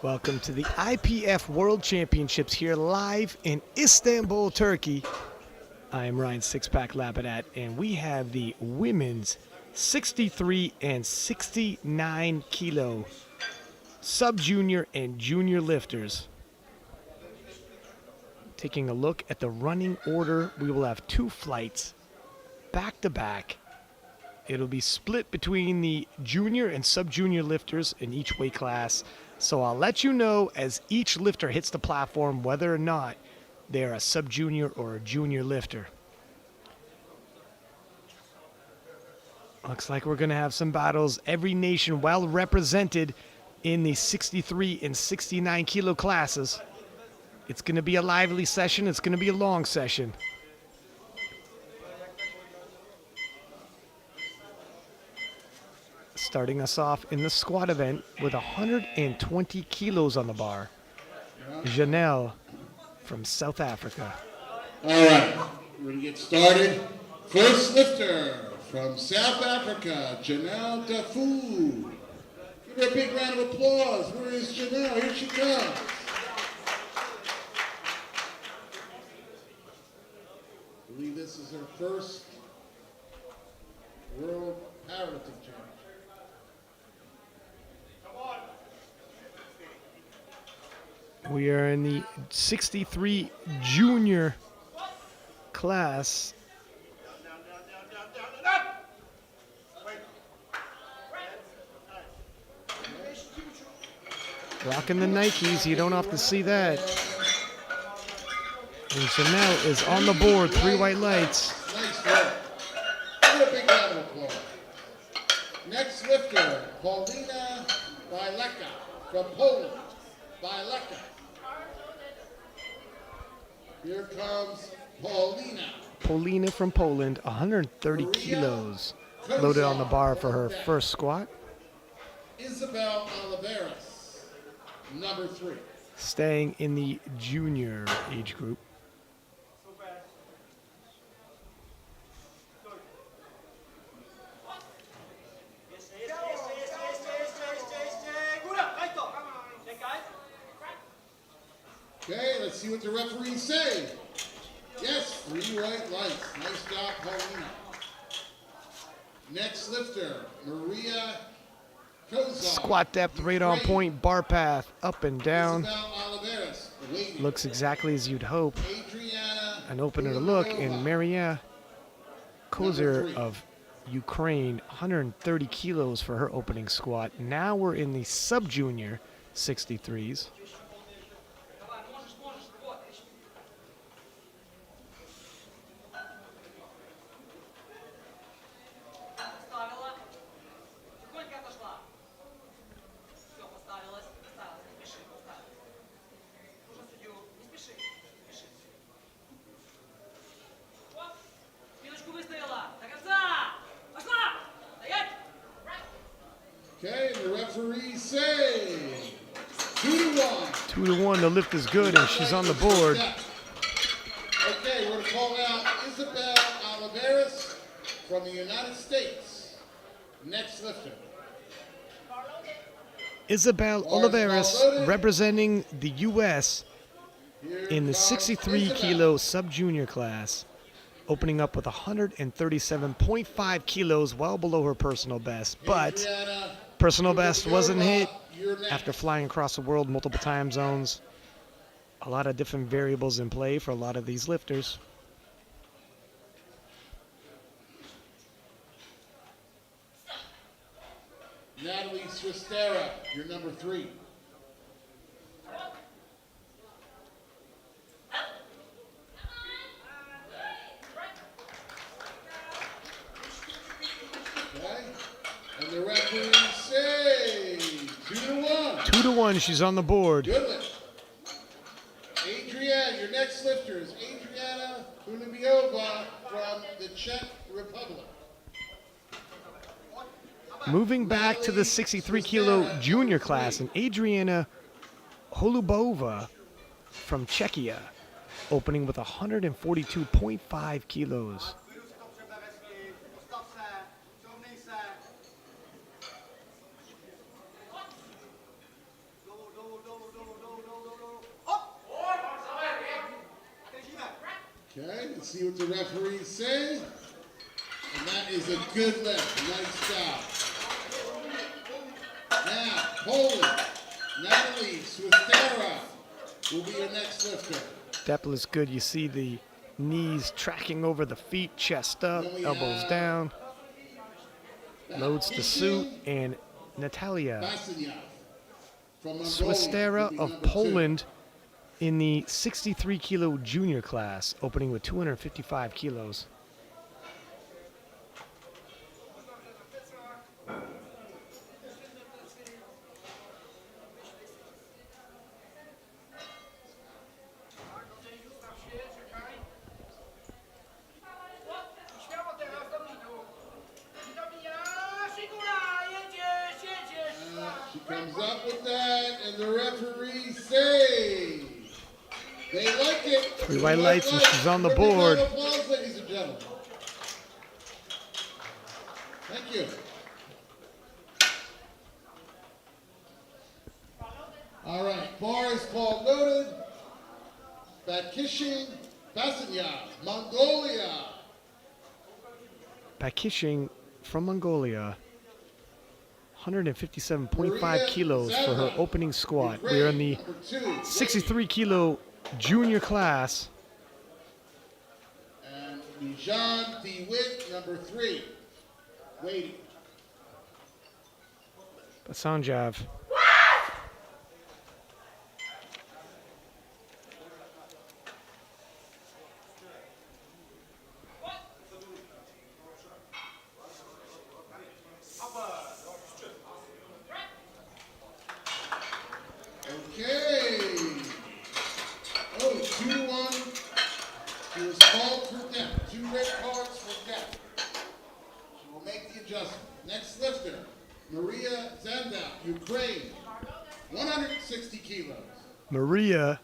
Welcome to the IPF World Championships here live in Istanbul, Turkey. I am Ryan Sixpack Labadat, and we have the women's 63 and 69 kilo sub-junior and junior lifters. Taking a look at the running order, we will have two flights back to back. It'll be split between the junior and sub-junior lifters in each weight class. So I'll let you know as each lifter hits the platform whether or not they're a sub-junior or a junior lifter. Looks like we're going to have some battles. Every nation well represented in the 63 and 69 kilo classes. It's going to be a lively session. It's going to be a long session. Starting us off in the squat event with 120 kilos on the bar. Janelle from South Africa. All right, we're going to get started. First lifter from South Africa, Janelle Dafoe. Give her a big round of applause. Where is Janelle? Here she comes. I believe this is her first World Powerlifting Championship. We are in the 63 junior class. Rocking the Nikes, you don't often see that. And Janelle is on the board, three white lights. Nice work. Give her a big round of applause. Next lifter, Paulina Bileka from Poland. Bileka. Here comes Paulina. Paulina from Poland, 130 kilos. Loaded on the bar for her first squat. Isabel Oliveras, number 3. Staying in the junior age group. Okay, let's see what the referees say. Yes, 3 white lights. Nice job, Paulina. Next lifter, Maria Kozar. Squat depth right on point, bar path up and down. Isabel Oliveras, waiting. Looks exactly as you'd hope. Adriana An opener to look, and Maria Kozar 3. of Ukraine, 130 kilos for her opening squat. Now we're in the sub-junior 63s. Okay, the referees say 2-1. 2-1, the lift is good, and she's on the board. Okay, we're going to call out Isabel Oliveras from the United States. Next lifter. Isabel Oliveras representing the U.S. in the 63 kilo sub-junior class, opening up with 137.5 kilos, well below her personal best, but Adriana, personal best wasn't hit you're next. after flying across the world, multiple time zones. A lot of different variables in play for a lot of these lifters. Natalie Swistera, you're number 3. Okay, and the referees say 2-1. 2-1, she's on the board. Good lift. Adriana, your next lifter is Adriana Hulubiova from the Czech Republic. Moving back to the 63 kilo junior class, and Adriana Holubova from Czechia, opening with 142.5 kilos. and see what the referees say. And that is a good lift. Nice job. Now, Poland, Natalie Swistera will be your next lifter. Depth is good. You see the knees tracking over the feet, chest up, elbows down. Loads the suit, and Natalia Swistera of Poland in the 63 kilo junior class, opening with 255 kilos. She comes up with that, and the referees say they like it. 3 white lights, and she's on the board. Applause, ladies and gentlemen. Thank you. All right, bar is called noted. Bakishing, Basinya, Mongolia. Bakishing from Mongolia, 157.5 kilos for her opening squat. We are in the 63 kilo junior class. And Bijan DeWitt, number 3, waiting. Basanjav. Okay. Oh, 2-1. She was called for depth. 2 red cards for depth. She will make the adjustment. Next lifter, Maria Zanda, Ukraine, 160 kilos. Maria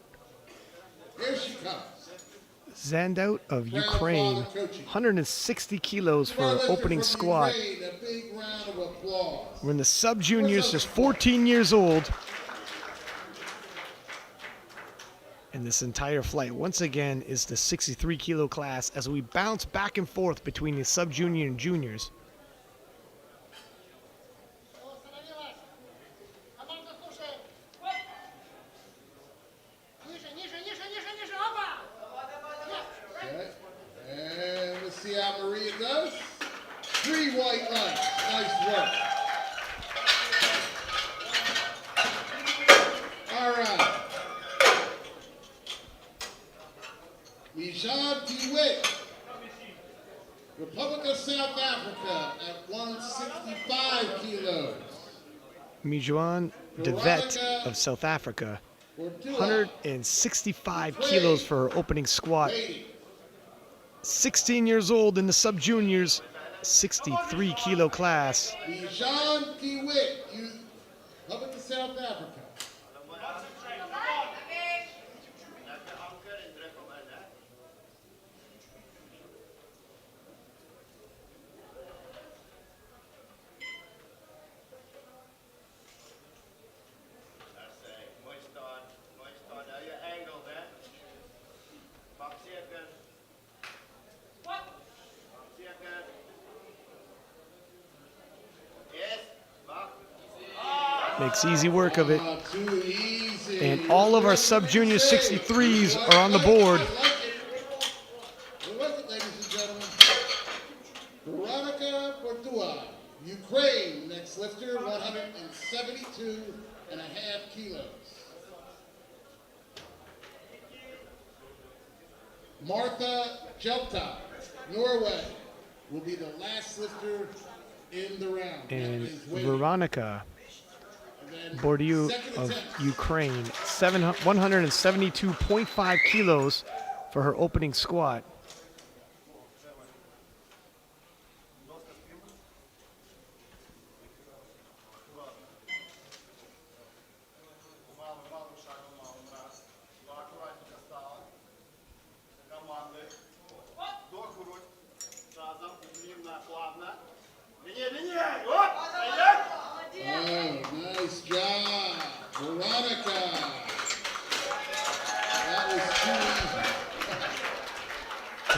Here she comes. Zandout of Ukraine, 160 kilos for her opening squat. Ukraine, a big round of applause. We're in the sub-juniors, just 14 years old. And this entire flight, once again, is the 63 kilo class as we bounce back and forth between the sub-junior and juniors. Okay. And let's see how Maria does. 3 white lights. Nice work. All right. Bijan DeWitt, Republic of South Africa at 165 kilos. Mijuan Devet of South Africa, 165 kilos for her opening squat. 16 years old in the sub-juniors, 63 kilo class. Bijan DeWitt, Republic of South Africa. Makes easy work of it. Too easy. And all of our sub-junior 63s are on the board. I like it, ladies and gentlemen. Veronica Bordua, Ukraine, next lifter, 172.5 kilos. Martha Jelta, Norway, will be the last lifter in the round. And That is waiting. Veronica And then Bordieu second of attempt. Ukraine, 172.5 kilos for her opening squat. Oh, nice job, Veronica. That was too easy.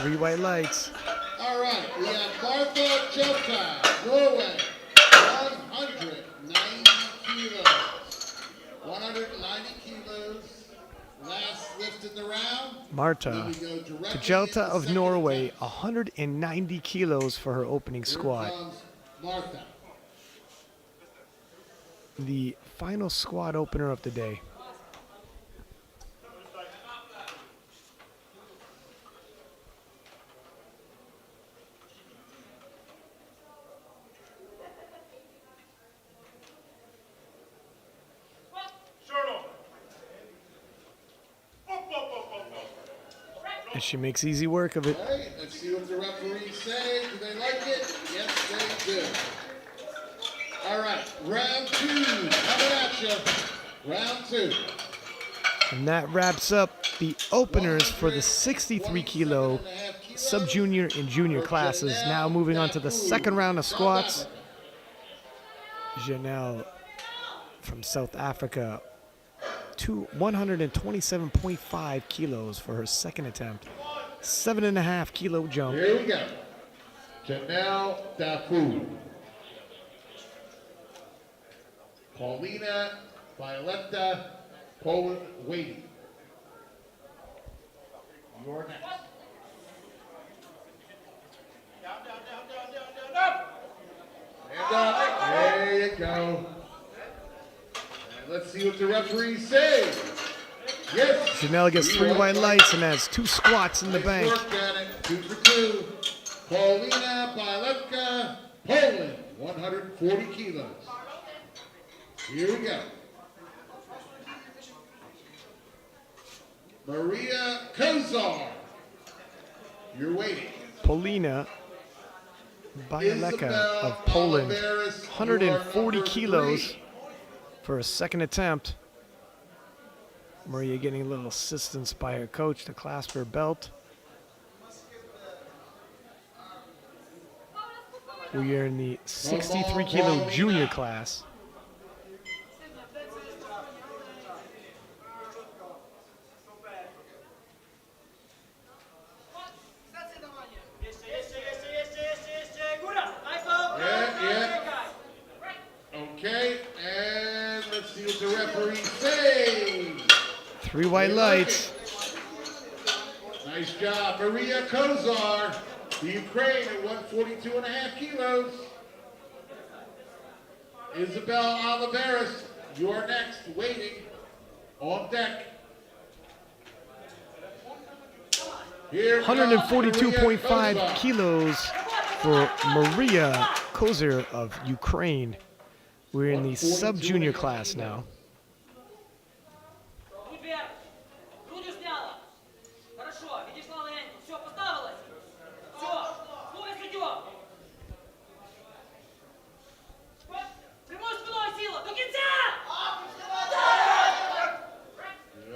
3 white lights. All right, we have Martha Jota, Norway, 190 kilos. 190 kilos. Last lift in the round. Marta Then we go directly Tjelta into of second Norway, attempt. 190 kilos for her opening Here squat. comes Martha. The final squat opener of the day. And she makes easy work of it. Okay, let's see what the referees say. Do they like it? Yes, they do. All right, round 2. Coming at you. Round 2. And that wraps up the openers for the 63 kilo sub-junior and junior classes. Now moving on to the second round of squats. Janelle from South Africa, 127.5 kilos for her second attempt. 7.5 kilo jump. Here we go. Janelle Dafu. Paulina Violetta Poland waiting. You're next. Stand up. There you go. And let's see what the referees say. Yes. Janelle gets 3 white lights and has 2 squats in the Nice bank. work, Janet. 2 for 2. Paulina Violetta, Poland, 140 kilos. Here we go. Maria Kozar. You're waiting. Polina Bialeka of Poland, 140 kilos for a second attempt. Maria getting a little assistance by her coach to clasp her belt. We are in the 63 kilo junior class. Okay, and let's see what the referees say. 3 white lights. Nice job, Maria Kozar, the Ukraine at 142.5 kilos. Isabel Oliveras, you're next, waiting on deck. Here comes Maria 142.5 Kozar. kilos for Maria Kozar of Ukraine. We're in the sub-junior class now.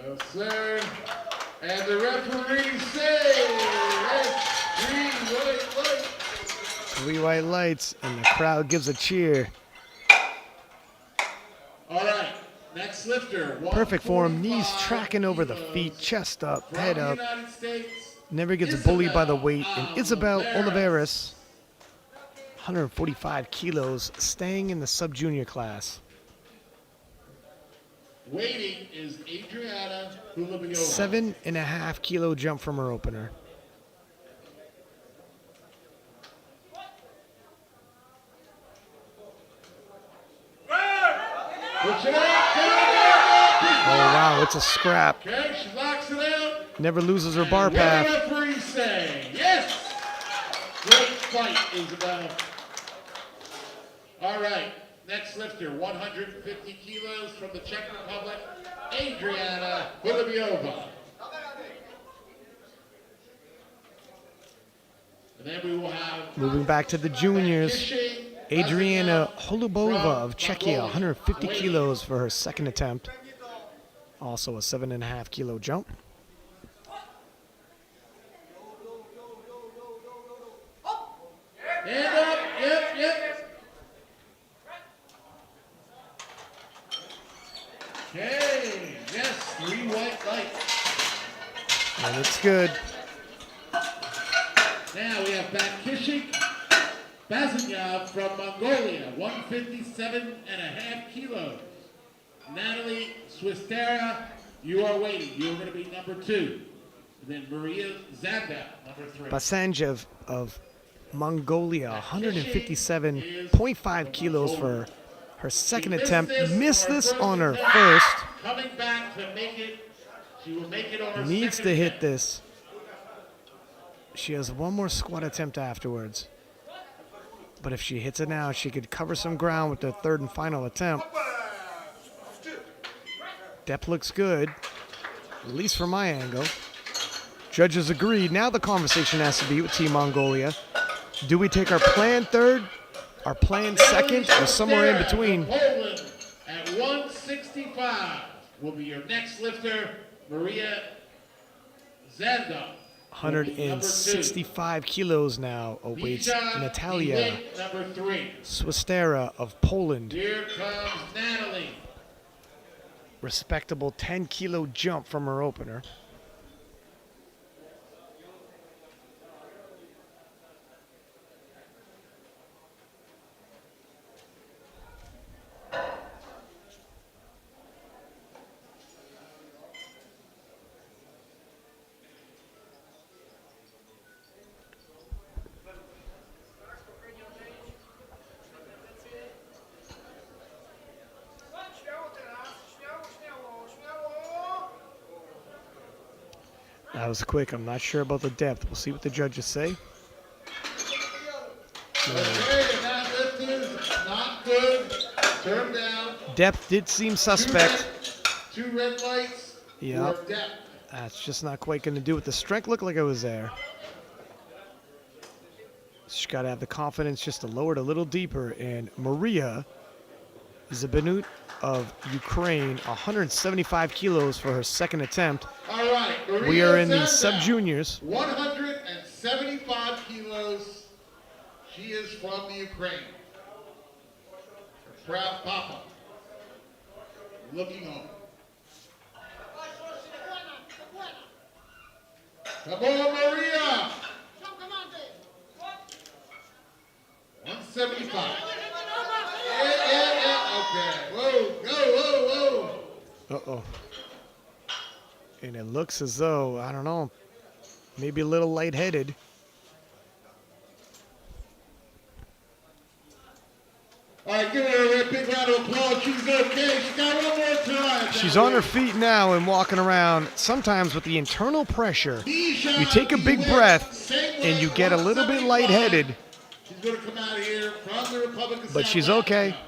Yes, sir. And the referees say that's 3 white lights. 3 white lights, and the crowd gives a cheer. All right, next lifter. Perfect form, knees 145 tracking over the kilos. feet, chest up, From head the up. United States, Never gets bullied by the Isabel weight. And Isabel Oliveras. Oliveras, 145 kilos, staying in the sub-junior class. Waiting is Adriana Hulabiova. 7.5 kilo jump from her opener. Push it out, get it out. Oh wow, it's a scrap. Okay, she locks it out. Never loses her bar What do path. the referees say? Yes. Great fight, Isabel. All right, next lifter, 150 kilos from the Czech Republic, Adriana Hulabiova. And then we will have Moving back to the juniors, Kishing Adriana Lazarov Holubova from of Czechia, Mongolia. 150 Waiting. kilos for her second attempt. Also a 7.5 kilo jump. Hand up, yep. Okay, yes, 3 white lights. And it's good. Now we have Batkishik Bazanyov from Mongolia, 157.5 kilos. Natalie Swistera, you are waiting. You are going to be number 2. And then Maria Zanda, number 3. Basanjev of Mongolia, 157.5 kilos for her second attempt. Missed this on her first. Coming back to make it. She will make it on her Needs second to hit attempt. this. She has one more squat attempt afterwards. But if she hits it now, she could cover some ground with the third and final attempt. Depth looks good, at least from my angle. Judges agreed. Now the conversation has to be with Team Mongolia. Do we take our planned third, our planned second, or somewhere in between? Poland at 165 will be your next lifter, Maria Zanda. 165 kilos now awaits Natalia Number 3. Swistera of Poland. Here comes Natalie. Respectable 10-kilo jump from her opener. That was quick. I'm not sure about the depth. We'll see what the judges say. Okay, that lift is not good. Turn down. Depth did seem suspect. Two red lights. Yep. For depth. That's just not quite going to do it. The strength looked like it was there. She's got to have the confidence just to lower it a little deeper. And Maria Zabanut of Ukraine, 175 kilos for her second attempt. All right, Maria We are in the Zanda, sub-juniors. 175 kilos. She is from the Ukraine. Her proud papa. Looking on. Come on, Maria. 175. Yeah. Okay. Whoa, go. Uh-oh. And it looks as though, I don't know, maybe a little lightheaded. All right, give her a big round of applause. She's okay. She got one more time. She's on her feet now and walking around. Sometimes with the internal pressure, you take a big breath and you get a little bit lightheaded. She's going to come out of here from the Republic of But South she's okay. Africa.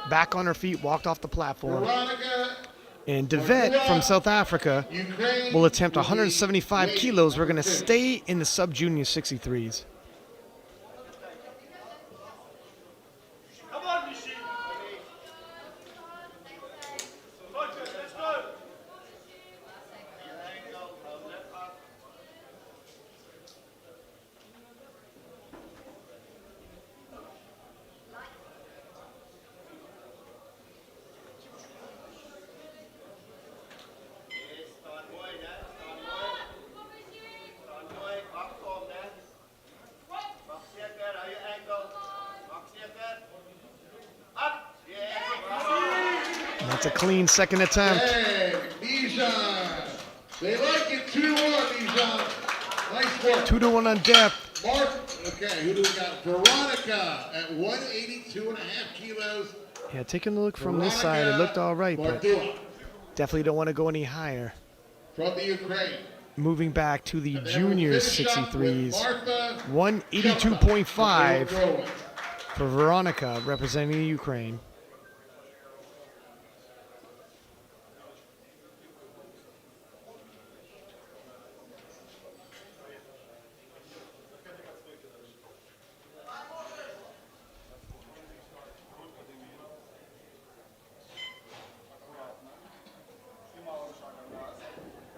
Back on her feet, walked off the platform. Veronica, And Devet from South Africa Ukraine, will attempt will be 175 weight kilos. We're going to number 2. stay in the sub-junior 63s. Come on, Michi. Let's go. That's a clean second attempt. Hey, Bijan. They like it 2-1, Bijan. Nice work. 2-1 on depth. Mark, okay, who do we got? Veronica at 182.5 kilos. Yeah, taking a look from this side, it looked all right, but Bardua definitely don't want to go any higher. from the Ukraine. Moving back to the And then we'll juniors finish up with 63s. Martha 182.5 Shepard. for Veronica representing the Ukraine.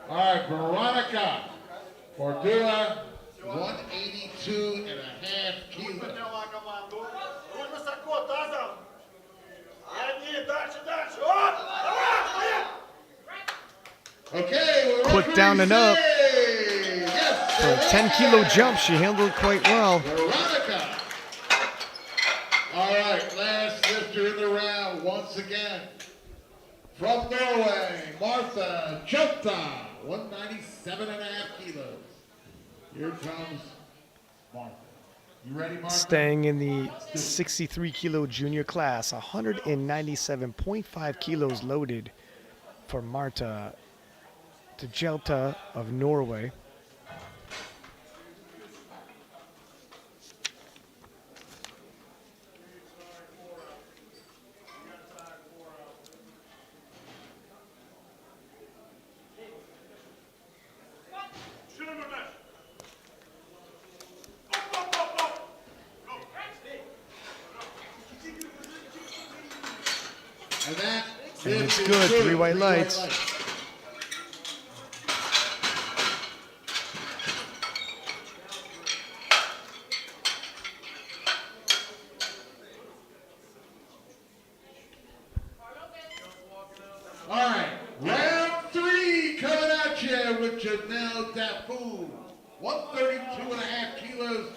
All right, Veronica Bardua, 182.5 kilos. Нужно сако, тазом. И дальше. Оп! Давай! Okay, we're Quick referee down and up. say yes. For a 10-kilo jump, she handled it quite well. Veronica. All right, last lifter in the round once again. From Norway, Martha Jota, 197.5 kilos. Here comes Martha. You ready, Martha? Staying in the 63-kilo junior class, 197.5 kilos loaded for Marta Jelta of Norway. And that And lift it's is good, 3 white lights. All right, round 3 coming at you with Janelle Dafoe, 132.5 kilos.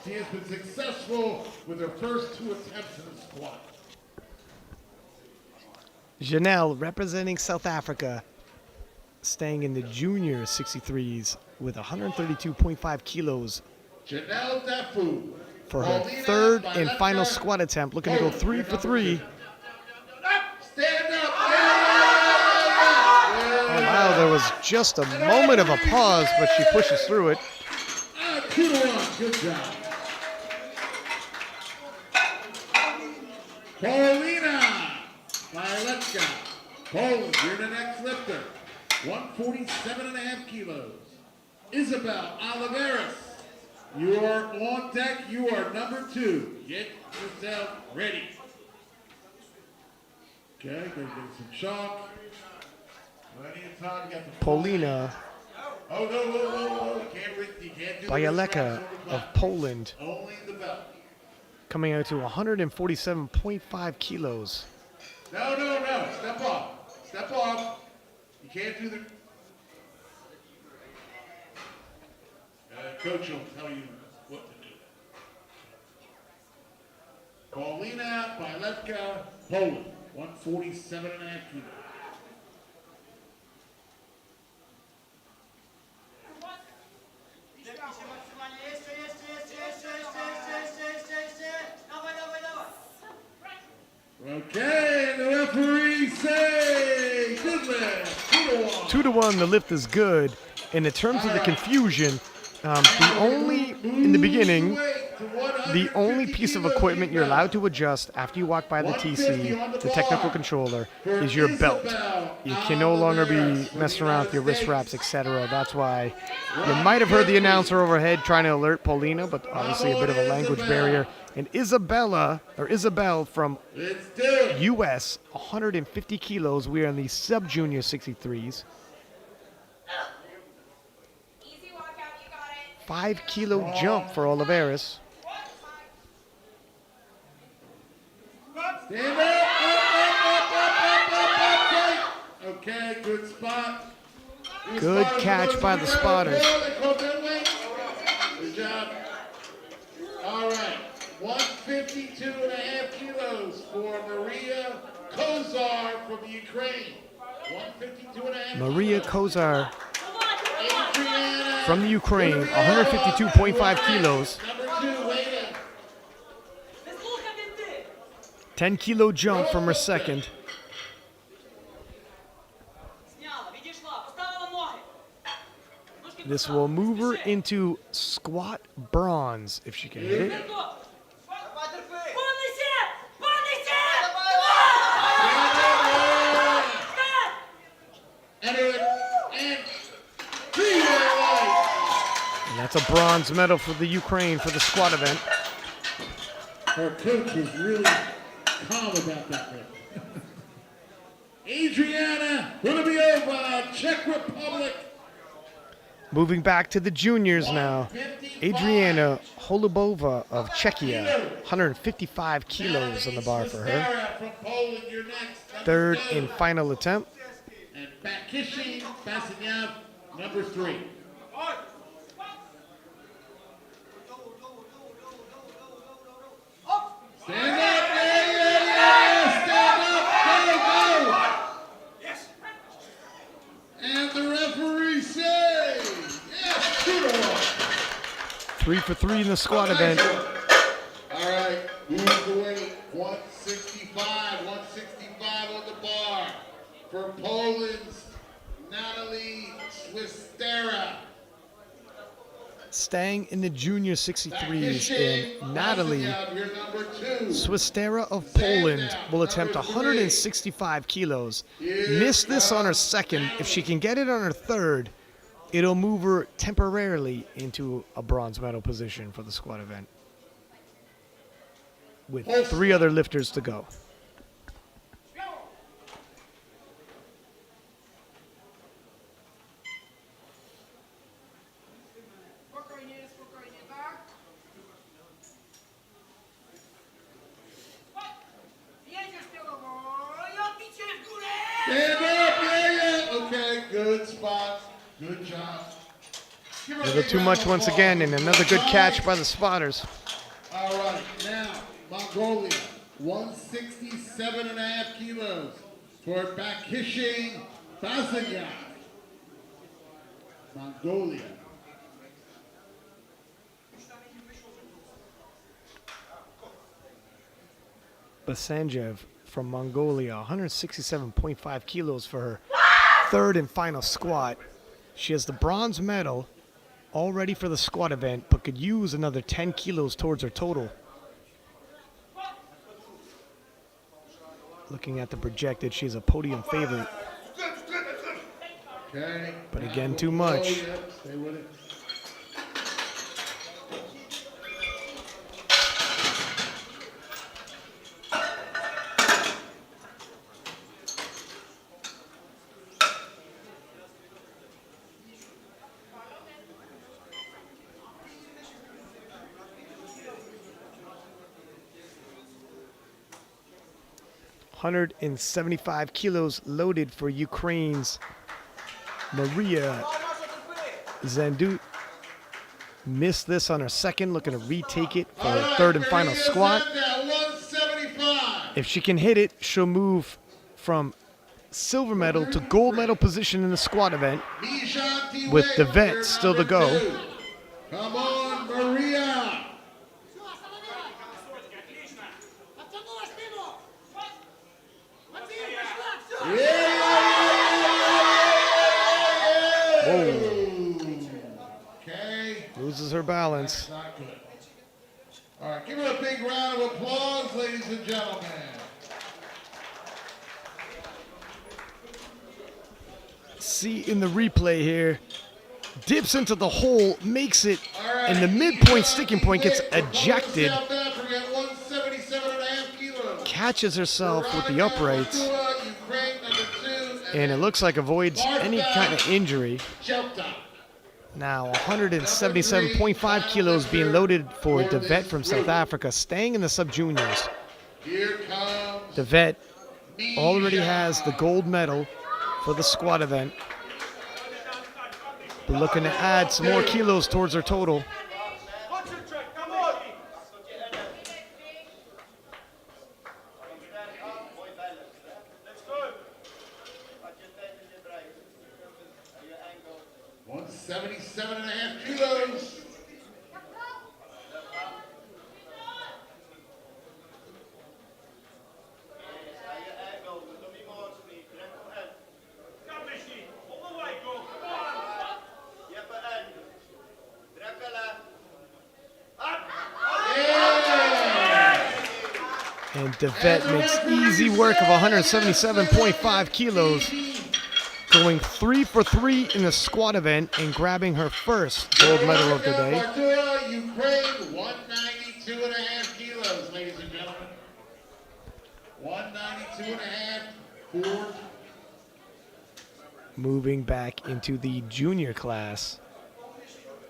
She has been successful with her first 2 attempts in the squat. Janelle representing South Africa, staying in the junior 63s with 132.5 kilos Janelle Dafoe. for her third and final squat attempt, looking to go 3 for 3. Stand up. Oh wow, there was just a moment of a pause, but she pushes through it. 2 to 1. Good job. Paulina Viletka. Poland, you're the next lifter. 147.5 kilos. Isabel Oliveras. You are on deck. You are number 2. Get yourself ready. Okay, gonna get some shock. Plenty of time. You got the Paulina Oh, no, whoa. You can't do the Bialeka wrist of wraps. Poland, Only the belt. coming out to 147.5 kilos. No. Step off. Step off. You can't do the... Coach will tell you what to do. Paulina Biletka, Poland, 147.5 kilos. Okay, the referee say deadlift, 2 to 1. 2 to 1, the lift is good. And in terms of the confusion, in the beginning, the only piece of equipment you're allowed to adjust after you walk by the TC, the technical controller, is your belt. You can no longer be messing around with your wrist wraps, etc. That's why you might have heard the announcer overhead trying to alert Paulina, but obviously a bit of a language barrier. And Isabel from U.S., 150 kilos. We are in the sub-junior 63s. 5-kilo jump for Oliveras. Stand up. Okay, good spot. Good catch by the spotters. Good job. All right, 152.5 kilos for Maria Kozar from Ukraine. 152.5. Maria Kozar Adriana from the Ukraine, 152.5 kilos. Number 2 waiting. 10-kilo jump from her second. This will move her into squat bronze if she can hit it. Enter it. And 3 white And that's a bronze medal for the Ukraine for the squat event. Her coach was really calm about that one. Adriana Hrubiova, Czech Republic. Moving back to the juniors now. Adriana Holubova of Czechia, 155 kilos on the bar for her. Sarah from Poland, you're next. Number Third 2. and final attempt. And Bakishi Basinyav, number 3. Stand up, yeah. Stand up, go. Yes. And the referee says, yes, 2-1. 3 for 3 in the squat event. All right, move the weight. 165 on the bar for Poland's Natalie Swistera. Staying in the junior 63s, and Natalie Swistera of Poland will attempt 165 kilos. Miss this on her second. If she can get it on her third, it'll move her temporarily into a bronze medal position for the squat event, with 3 other lifters to go. Stand up, yeah. Okay, good spot. Good job. A little too much once again, and another good catch by the spotters. All right, now, Mongolia, 167.5 kilos for Bakishing Basangai. Mongolia. Basanjev from Mongolia, 167.5 kilos for her third and final squat. She has the bronze medal all ready for the squat event, but could use another 10 kilos towards her total. Looking at the projected, she's a podium favorite. Okay. But again, too much. Stay with it. $175 kilos loaded for Ukraine's Maria Zandut. Missed this on her second, looking to retake it for her third and final squat. 175. If she can hit it, she'll move from silver medal to gold medal position in the squat event, with the vet still to go. Come on, Maria. Okay. Loses her balance. Not good. All right, give her a big round of applause, ladies and gentlemen. See in the replay here, dips into the hole, makes it, and the midpoint sticking point gets ejected, South Africa, 177.5 kilos. catches herself with the uprights, Ukraine, number 2, and it looks like avoids any kind of injury. Jelta. Now 177.5 kilos being loaded for the vet from South Africa, staying in the sub-juniors. Here comes The vet already has the gold medal for the squat event, but looking to add some more kilos towards her total. Concentrate, come on. Let's go. 177.5 kilos. Come, Michi. All the way, go. Come on. And the vet makes easy work of 177.5 kilos, going 3 for 3 in the squat event and grabbing her first gold medal of the day. Bartura, Ukraine, 192.5 kilos, ladies and gentlemen. 192.5 for Moving back into the junior class,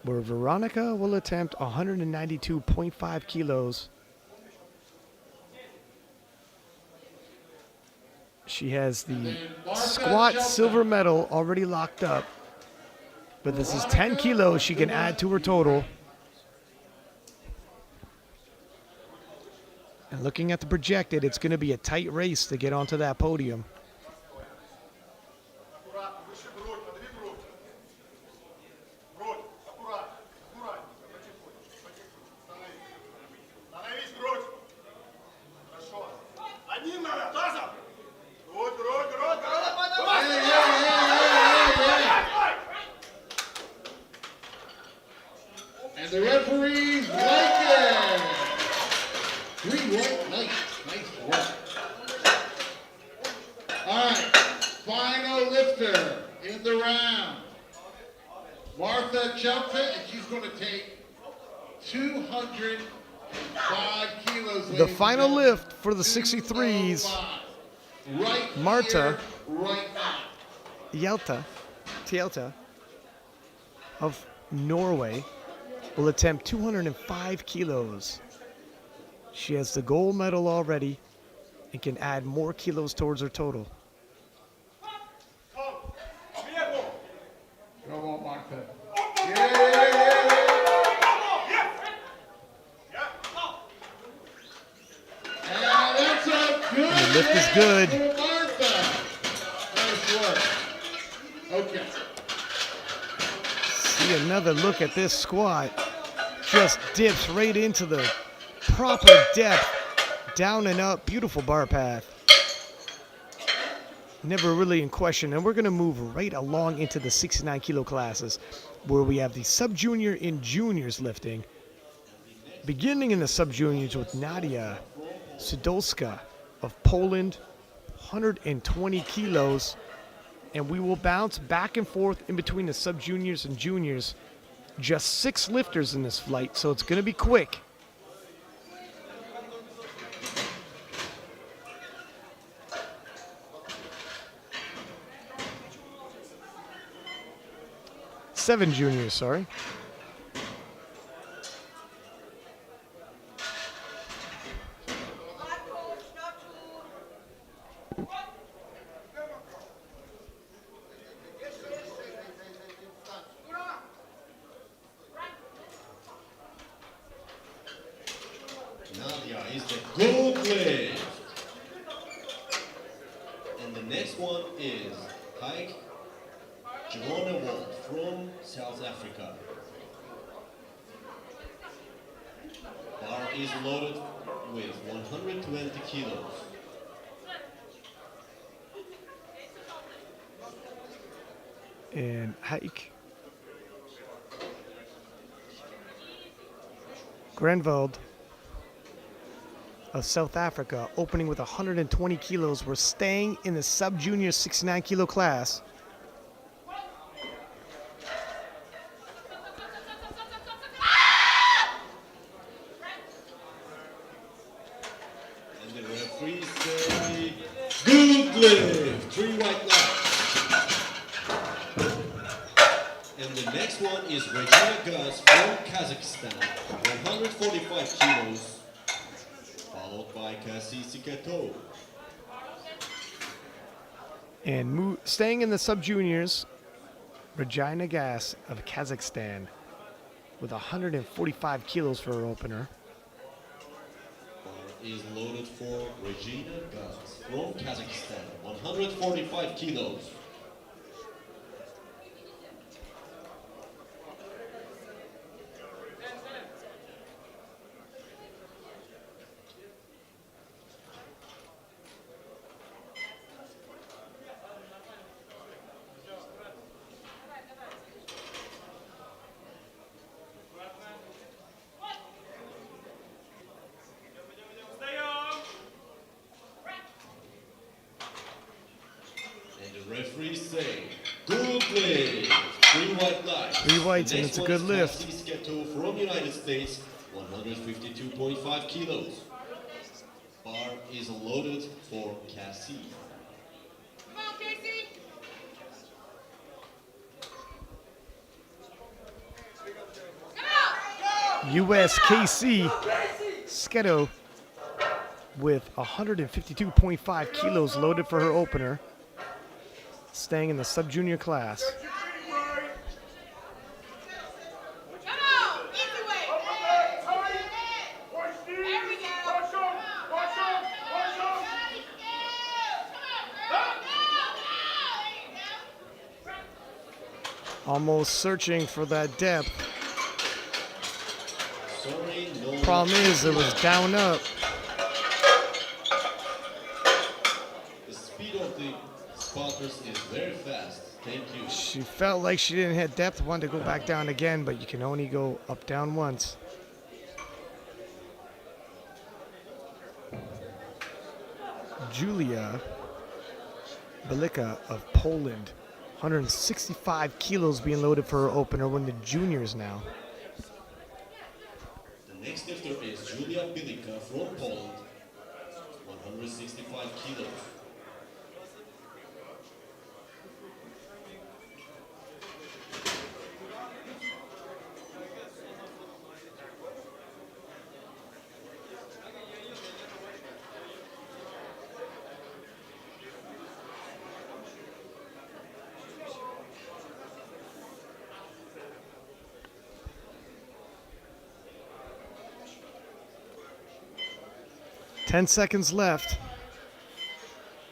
where Veronica will attempt 192.5 kilos. She has the squat silver medal already locked up, but this is 10 kilos she can add to her total. And looking at the projected, it's going to be a tight race to get onto that podium. Аккуратно, выше грудь, подними грудь. Грудь, аккуратно, аккуратно. Потихонечку. Становись, грудь. Хорошо. Одним надо, тазом. Грудь, грудь, грудь. Давай, And the referees like it. Green, white, light. Nice work. All right, final lifter in the round. Martha Chelta, and she's going to take 205 kilos. The final lift for the 63s. Right Marta. here, right now. Tielta of Norway will attempt 205 kilos. She has the gold medal already and can add more kilos towards her total. Сверху. Come on, Martha. And that's a good The lift is good. for Martha. Nice work. Okay. See another look at this squat. Just dips right into the proper depth. Down and up. Beautiful bar path. Never really in question. And we're going to move right along into the 69 kilo classes where we have the sub-junior and juniors lifting. Beginning in the sub-juniors with Nadia Sidolska of Poland, 120 kilos. And we will bounce back and forth in between the sub-juniors and juniors. Just 6 lifters in this flight, so it's going to be quick. Seven juniors, sorry. Nadia is the gold lift. And the next one is Hike Geronimo from South Africa. Bar is loaded with 120 kilos. And Hike Grenvald of South Africa, opening with 120 kilos. We're staying in the sub-junior 69 kilo class. And the referee say, good lift, 3 white lights. And the next one is Regina Gus from Kazakhstan, 145 kilos, followed by Kasi Sikato. And staying in the sub-juniors, Regina Gas of Kazakhstan with 145 kilos for her opener. Bar is loaded for Regina Gus from Kazakhstan, 145 kilos. And the referees say, good lift, 3 white lights. 3 whites, The and next it's a one good is lift. Kasi Sikato from United States, 152.5 kilos. Bar is loaded for Cassie. Come on, Casey. Come on. USKC Sketo with 152.5 kilos loaded for her opener, staying in the sub-junior class. Come on. Easy way. There we go. Almost searching for that depth. Sorry, no. Problem is, it was down up. The speed of the spotters is very fast. Thank you. She felt like she didn't hit depth, wanted to go back down again, but you can only go up, down once. Julia Belika of Poland, 165 kilos being loaded for her opener, one of the juniors now. The next lifter is Julia Bilika from Poland, 165 kilos. Ten seconds left.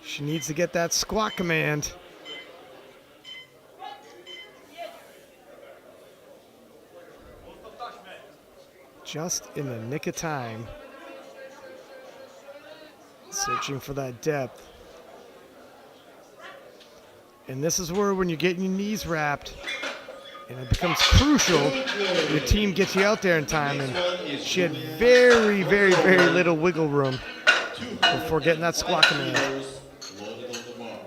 She needs to get that squat command. Just in the nick of time. Searching for that depth. And this is where when you're getting your knees wrapped, and it becomes crucial, your team gets you out there in time. And she had very, very, very little wiggle room before getting that squat command. Loaded on the bar.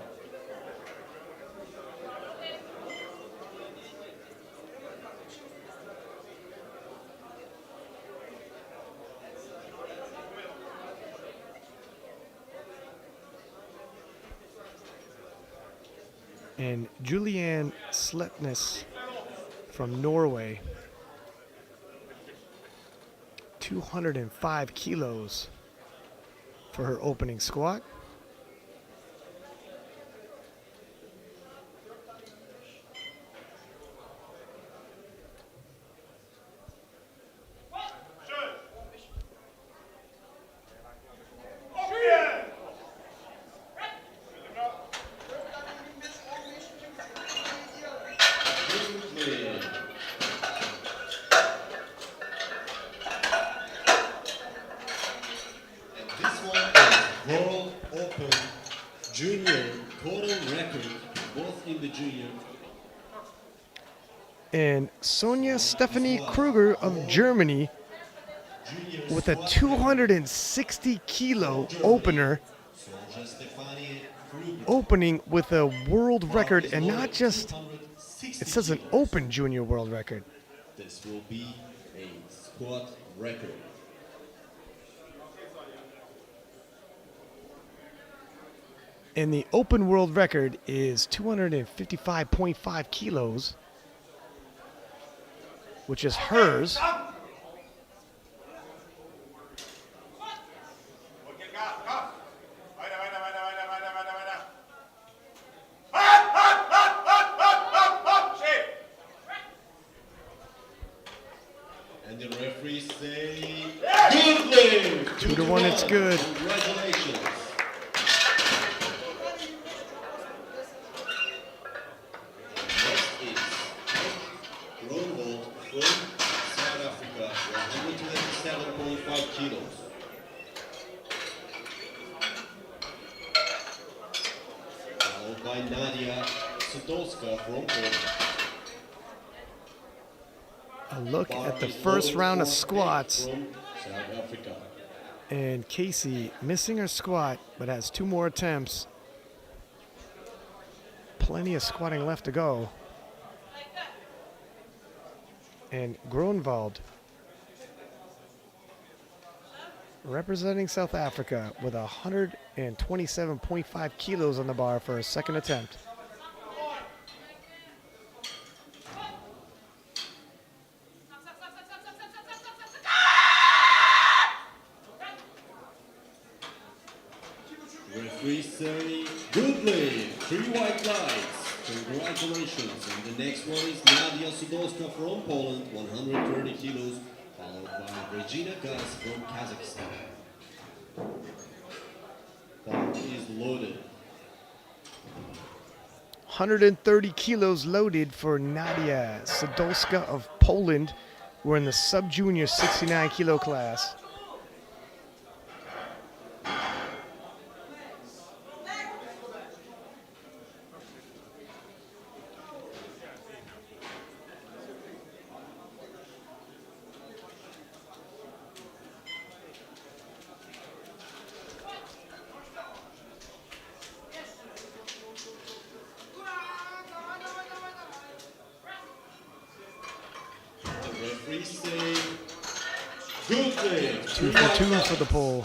And Julianne Slepnes from Norway, 205 kilos for her opening squat. World Open Junior total record, both in the junior. And Sonia Stephanie Kruger of Germany with a 260 kilo opener, opening with a world record, and not just, it says an open junior world record. This will be a squat record. And the open world record is 255.5 kilos, which is hers. And the referees say, good lift! 2-1, it's good. Congratulations. Next is Ronvold from South Africa, 127.5 kilos. Followed by Nadia Sudolska from Poland. A look at the first round of squats, From South Africa. and Casey missing her squat, but has 2 more attempts. Plenty of squatting left to go. And Gronwald, representing South Africa, with 127.5 kilos on the bar for her second attempt. Referee say, good lift, 3 white lights. Congratulations. And the next one is Nadia Sudolska from Poland, 130 kilos, followed by Regina Gus from Kazakhstan. Bar is loaded. 130 kilos loaded for Nadia Sadolska of Poland. We're in the sub-junior 69 kilo class. Referee say good lift. 2 for 2 for the pole.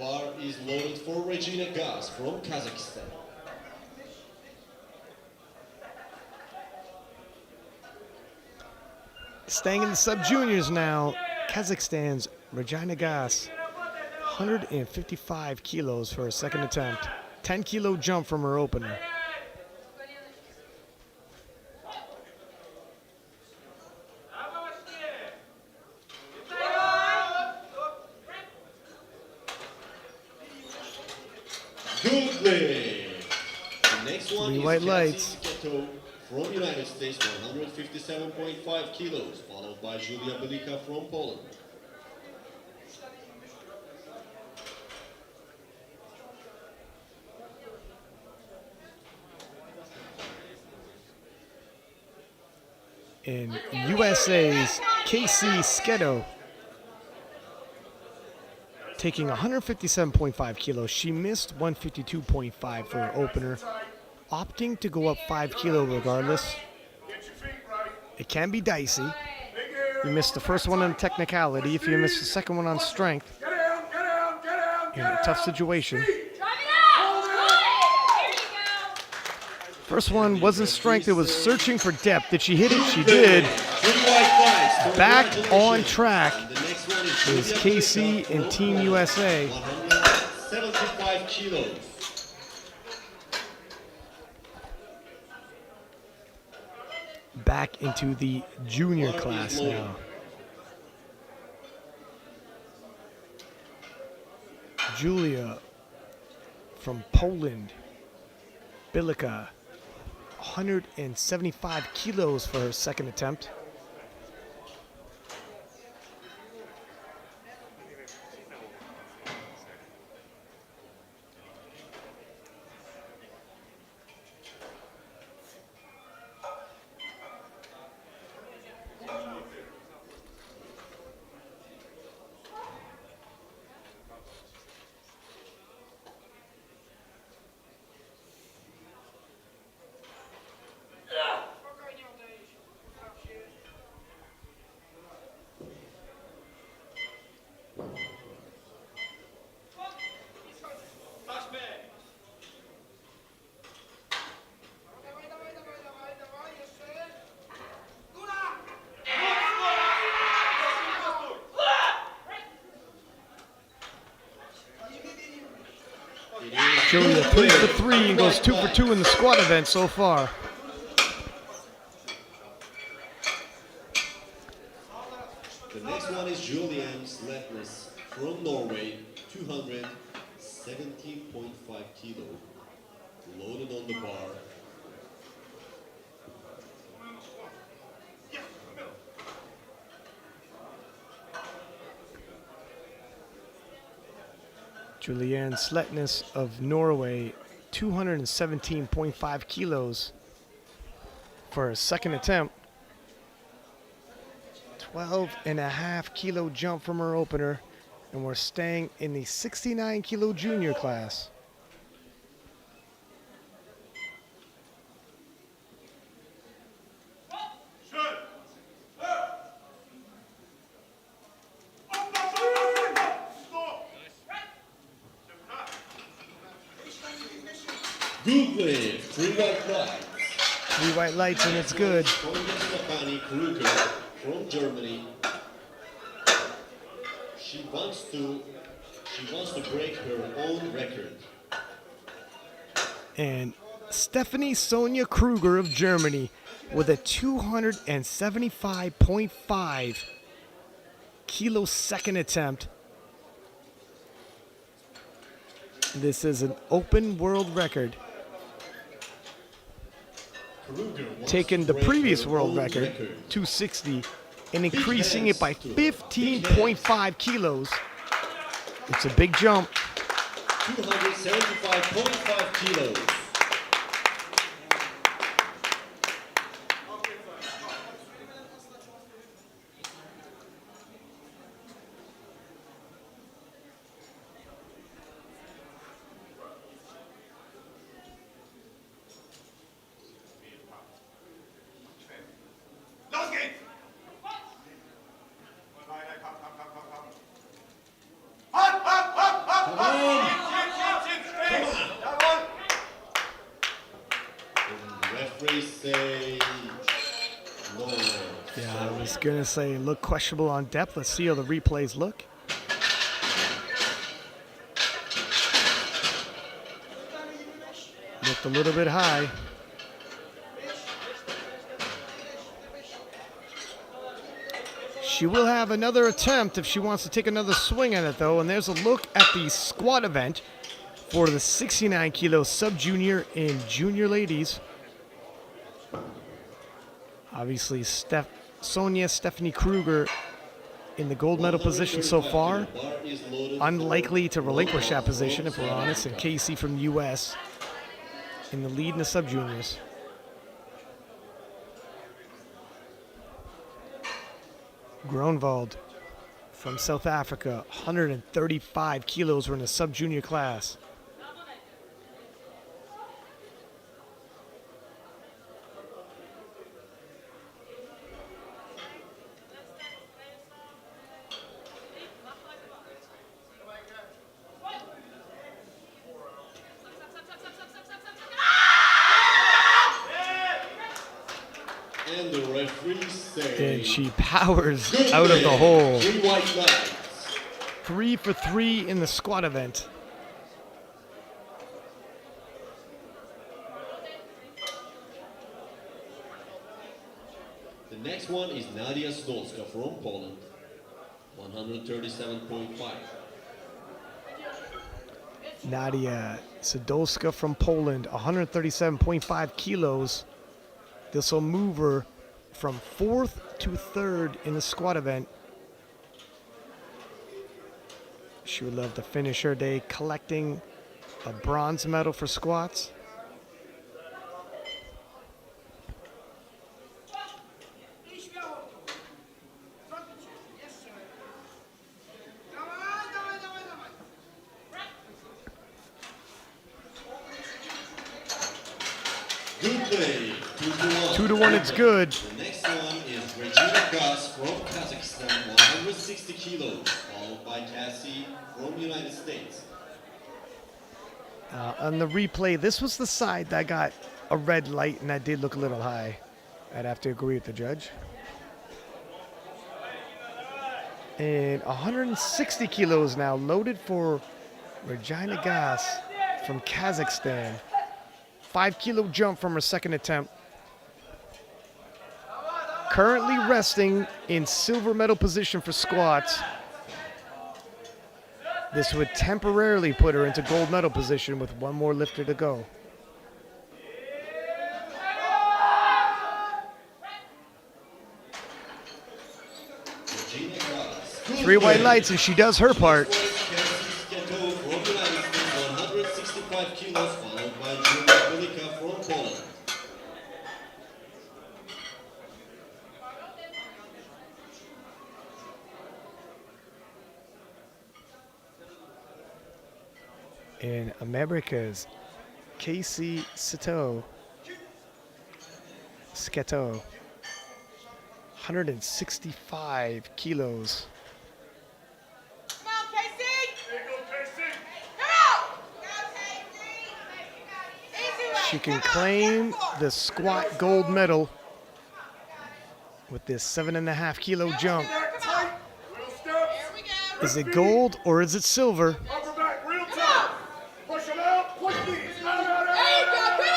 Bar is loaded for Regina Gas from Kazakhstan. Staying in the sub-juniors now, Kazakhstan's Regina Gas, 155 kilos for her second attempt. 10 kilo jump from her opener. Good lift. The next one Three is white Kelsey lights. Sketo from United States, 157.5 kilos, followed by Julia Belika from Poland. In USA's Casey Sketo, taking 157.5 kilos. She missed 152.5 for her opener, opting to go up 5 kilo regardless. Get your feet right. It can be dicey. Big air. You missed the first one on technicality. If you miss the second one on strength, Get down, get down, get down, get you're in a down. tough situation. Drive it out! There you go. First one wasn't strength, it was searching for depth. Did she hit it? She did. 3 white lights. Back on Congratulations. track And the next one is Julia KC Belika and from Team Poland, USA. 175 kilos. Back into the junior class now. Julia from Poland, Bilika, 175 kilos for her second attempt. Julia 3 for 3 and goes 2 for 2 in the squat event so far. The next one is Julian Sletnes from Norway, 217.5 kilo, loaded on the bar. Julianne Sletnes of Norway, 217.5 kilos for her second attempt. 12.5 kilo jump from her opener, and we're staying in the 69 kilo junior class. Good lift, 3 white lights. 3 white lights and it's good. Stefanie Kruger from Germany. She wants to break her own record. And Stephanie Sonia Kruger of Germany with a 275.5 kilo second attempt. This is an open world record, taking the previous world record, 260, and increasing it by 15.5 kilos. It's a big jump. 275.5 kilos. Los geht's! Weiter, komm. Hopp! Jawohl! The referees say no. Yeah, I was gonna say look questionable on depth. Let's see how the replays look. Looked a little bit high. She will have another attempt if she wants to take another swing at it, though. And there's a look at the squat event for the 69 kilo sub-junior and junior ladies. Obviously, Sonia Stephanie Kruger in the gold medal position so far. Unlikely to relinquish that position, if we're honest. And Casey from the U.S. in the lead in the sub-juniors. Groenwald from South Africa, 135 kilos, were in the sub-junior class. And the referees say And she powers out of the hole. 3 white lights. 3 for 3 in the squat event. The next one is Nadia Sudolska from Poland, 137.5. Nadia Sadolska from Poland, 137.5 kilos. This will move her from 4th to 3rd in the squat event. She would love to finish her day collecting a bronze medal for squats. Good play, 2-1. 2-1, it's good. The next one is Regina Gus from Kazakhstan, 160 kilos, followed by Cassie from United States. On the replay, this was the side that got a red light, and that did look a little high. I'd have to agree with the judge. And 160 kilos now, loaded for Regina Gas from Kazakhstan. 5 kilo jump from her second attempt. Currently resting in silver medal position for squats. This would temporarily put her into gold medal position with one more lifter to go. Regina Gus. 3 white lights, and she does her part. Cassie Sketo from United States, 165 kilos, followed by Julia Belika from Poland. In America's Casey Sketo, 165 kilos. Come on, Casey! There you go, Casey! Come on! Go, Casey! Easy way. She can Come on, claim careful. the squat gold medal with this 7.5 kilo jump. Back tight, real steps. Here we go. Is it gold or is it silver? Upper back, real tight. Push them out, push these. Out. There you go. Come on.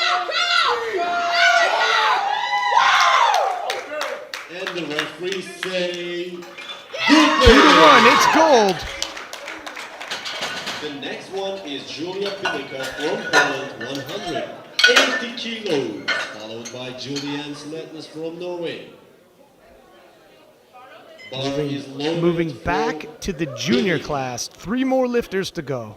Okay. And the referees say, good 2-1, it's gold. The next one is Julia Pilika from Poland, 180 kilos, followed by Julianne Sletnes from Norway. Bar is loaded Moving from back to the junior Billy. class. 3 more lifters to go.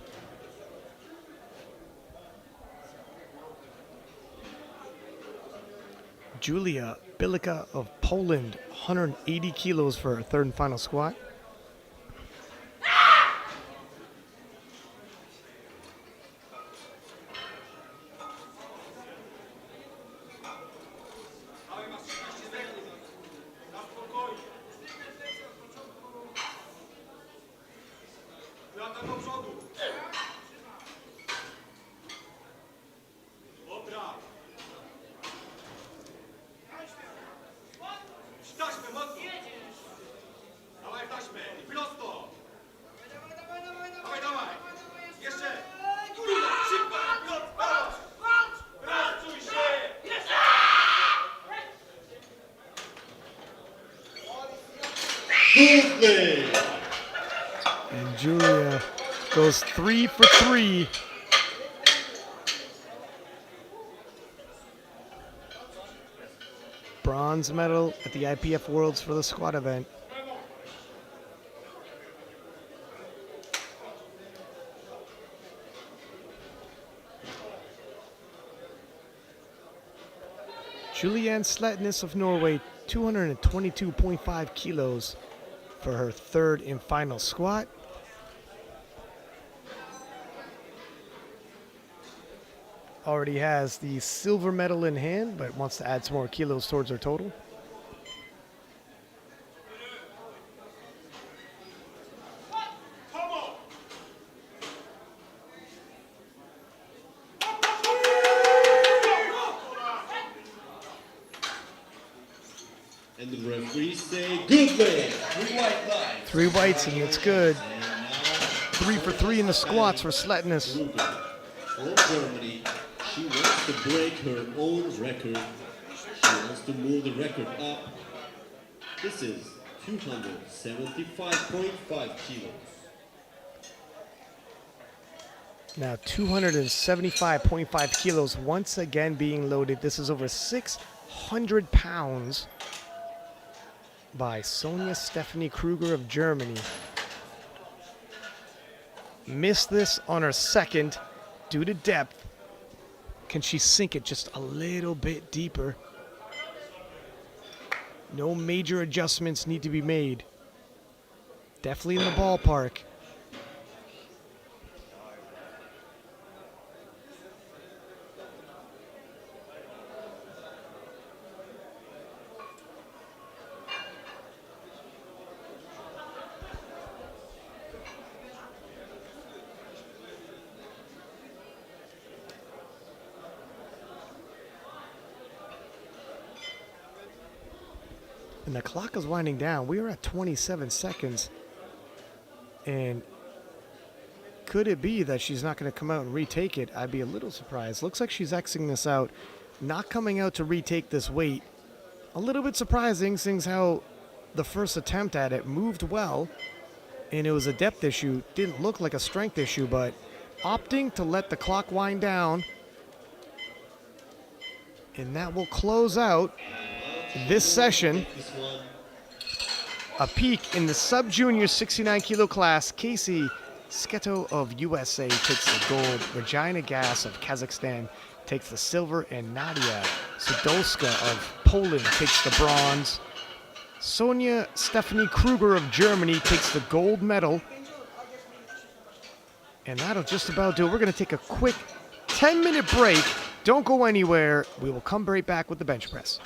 Julia Bilika of Poland, 180 kilos for her third and final squat. Lata do przodu. Dobra. Taśmę mocno. Dawaj taśmę i prosto. Dawaj, dawaj. Jeszcze. Kurwa, szybko. Pracuj się. Goodley. And Julia goes 3 for 3. Bronze medal at the IPF Worlds for the squat event. Julianne Sletnes of Norway, 222.5 kilos for her third and final squat. Already has the silver medal in hand, but wants to add some more kilos towards her total. Come on. And the referees say Goodley. 3 white lights. 3 whites and it's good. And now 3 for 3 in the squats for Sletnes. Kruger from Germany. She wants to break her own record. She wants to move the record up. This is 275.5 kilos. Now 275.5 kilos once again being loaded. This is over 600 pounds by Sonia Stephanie Kruger of Germany. Missed this on her second due to depth. Can she sink it just a little bit deeper? No major adjustments need to be made. Definitely in the ballpark. And the clock is winding down. We are at 27 seconds. And could it be that she's not going to come out and retake it? I'd be a little surprised. Looks like she's Xing this out. Not coming out to retake this weight. A little bit surprising, seeing how the first attempt at it moved well. And it was a depth issue. Didn't look like a strength issue, but opting to let the clock wind down. And that will close out this session. This one. A peak in the sub-junior 69 kilo class. Casey Sketo of USA takes the gold. Regina Gas of Kazakhstan takes the silver. And Nadia Sadolska of Poland takes the bronze. Sonia Stephanie Kruger of Germany takes the gold medal. And that'll just about do it. We're going to take a quick 10-minute break. Don't go anywhere. We will come right back with the bench press.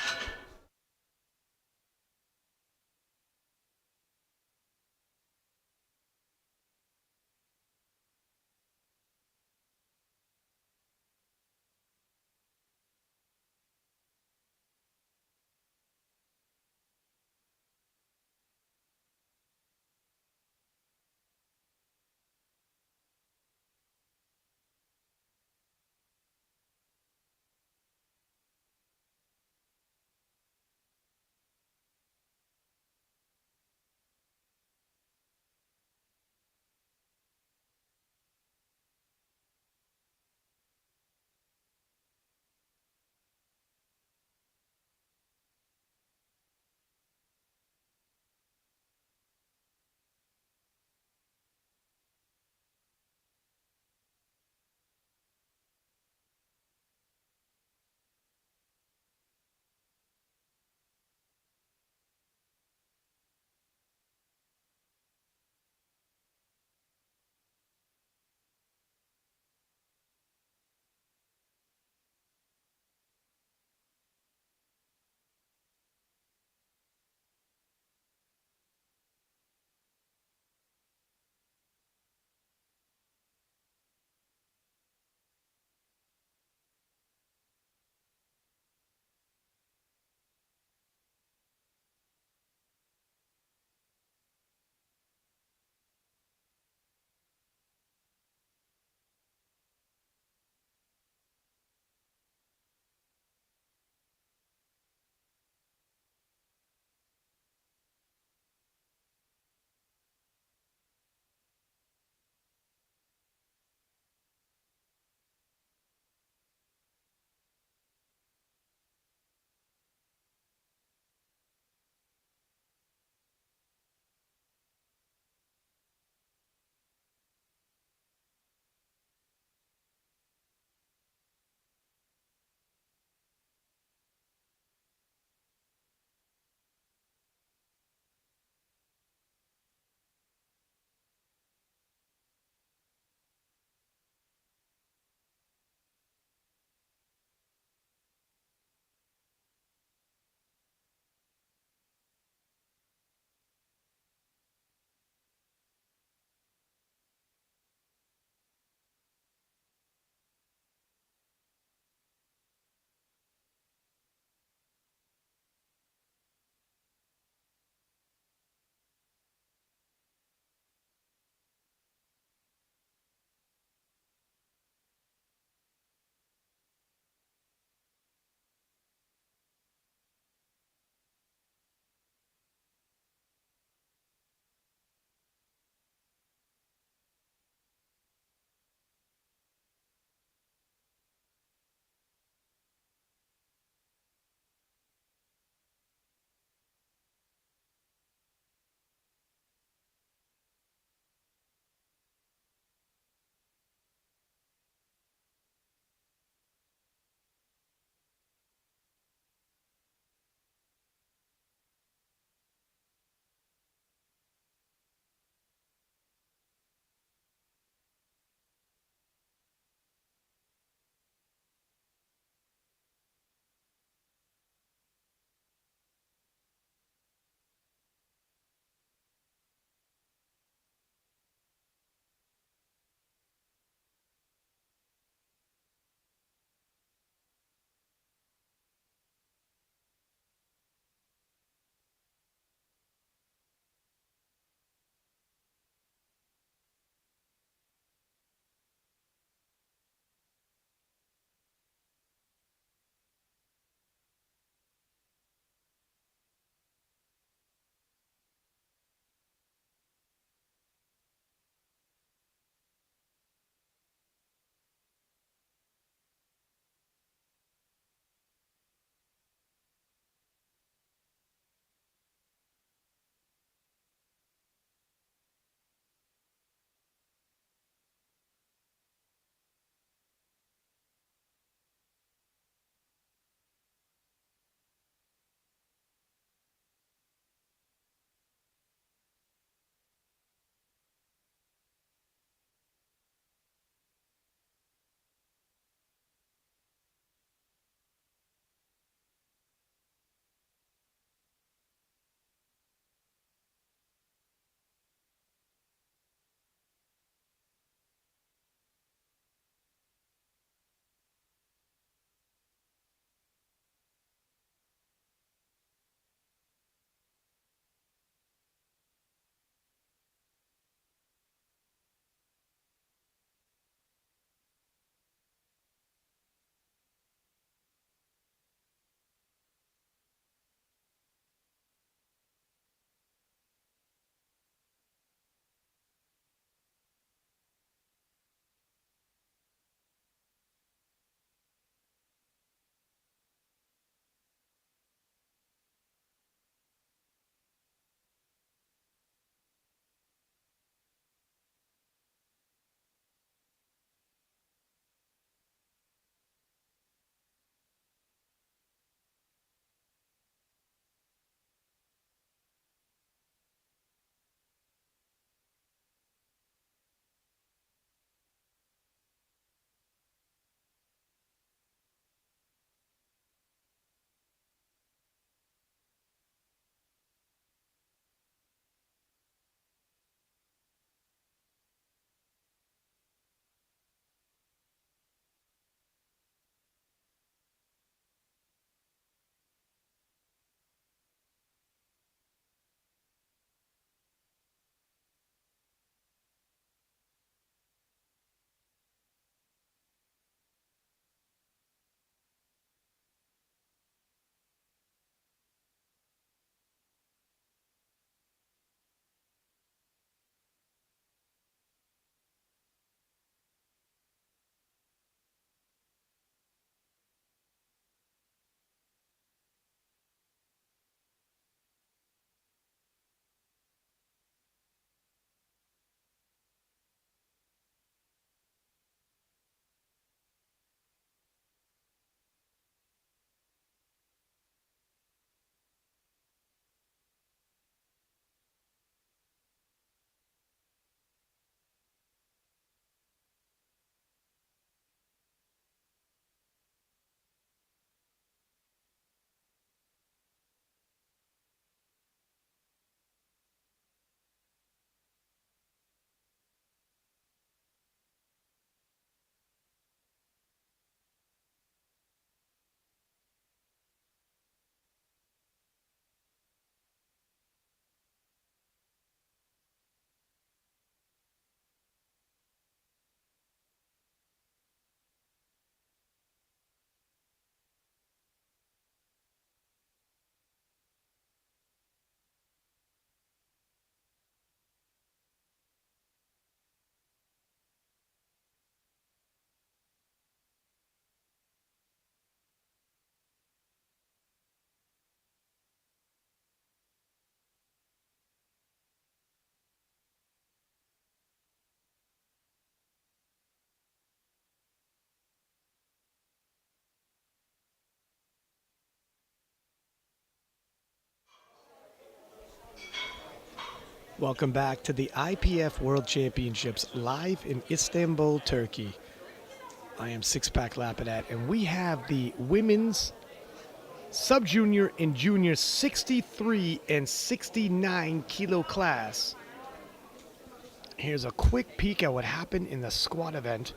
Welcome back to the IPF World Championships live in Istanbul, Turkey. I am Six Pack Lapidat, and we have the women's sub-junior and junior 63 and 69 kilo class. Here's a quick peek at what happened in the squat event,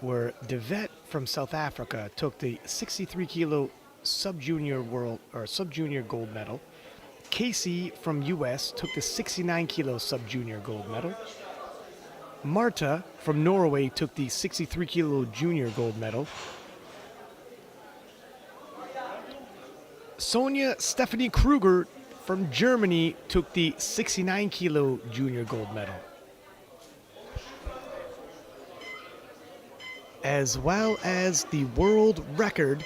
where Devet from South Africa took the 63 kilo sub-junior world or sub-junior gold medal. Casey from US took the 69 kilo sub-junior gold medal. Marta from Norway took the 63 kilo junior gold medal. Sonia Stephanie Kruger from Germany took the 69 kilo junior gold medal. As well as the world record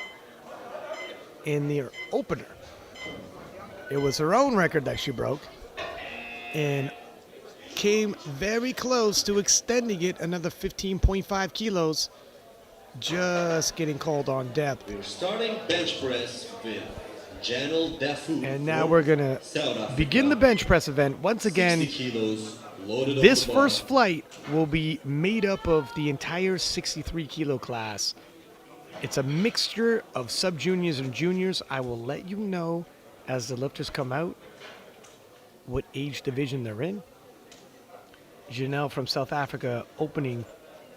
in the opener. It was her own record that she broke and came very close to extending it another 15.5 kilos, just getting called on depth. We're starting bench press with Janelle Dafoe. And now we're going to begin the bench press event. Once again, 60 kilos loaded on this the bar. first flight will be made up of the entire 63 kilo class. It's a mixture of sub-juniors and juniors. I will let you know as the lifters come out what age division they're in. Janelle from South Africa opening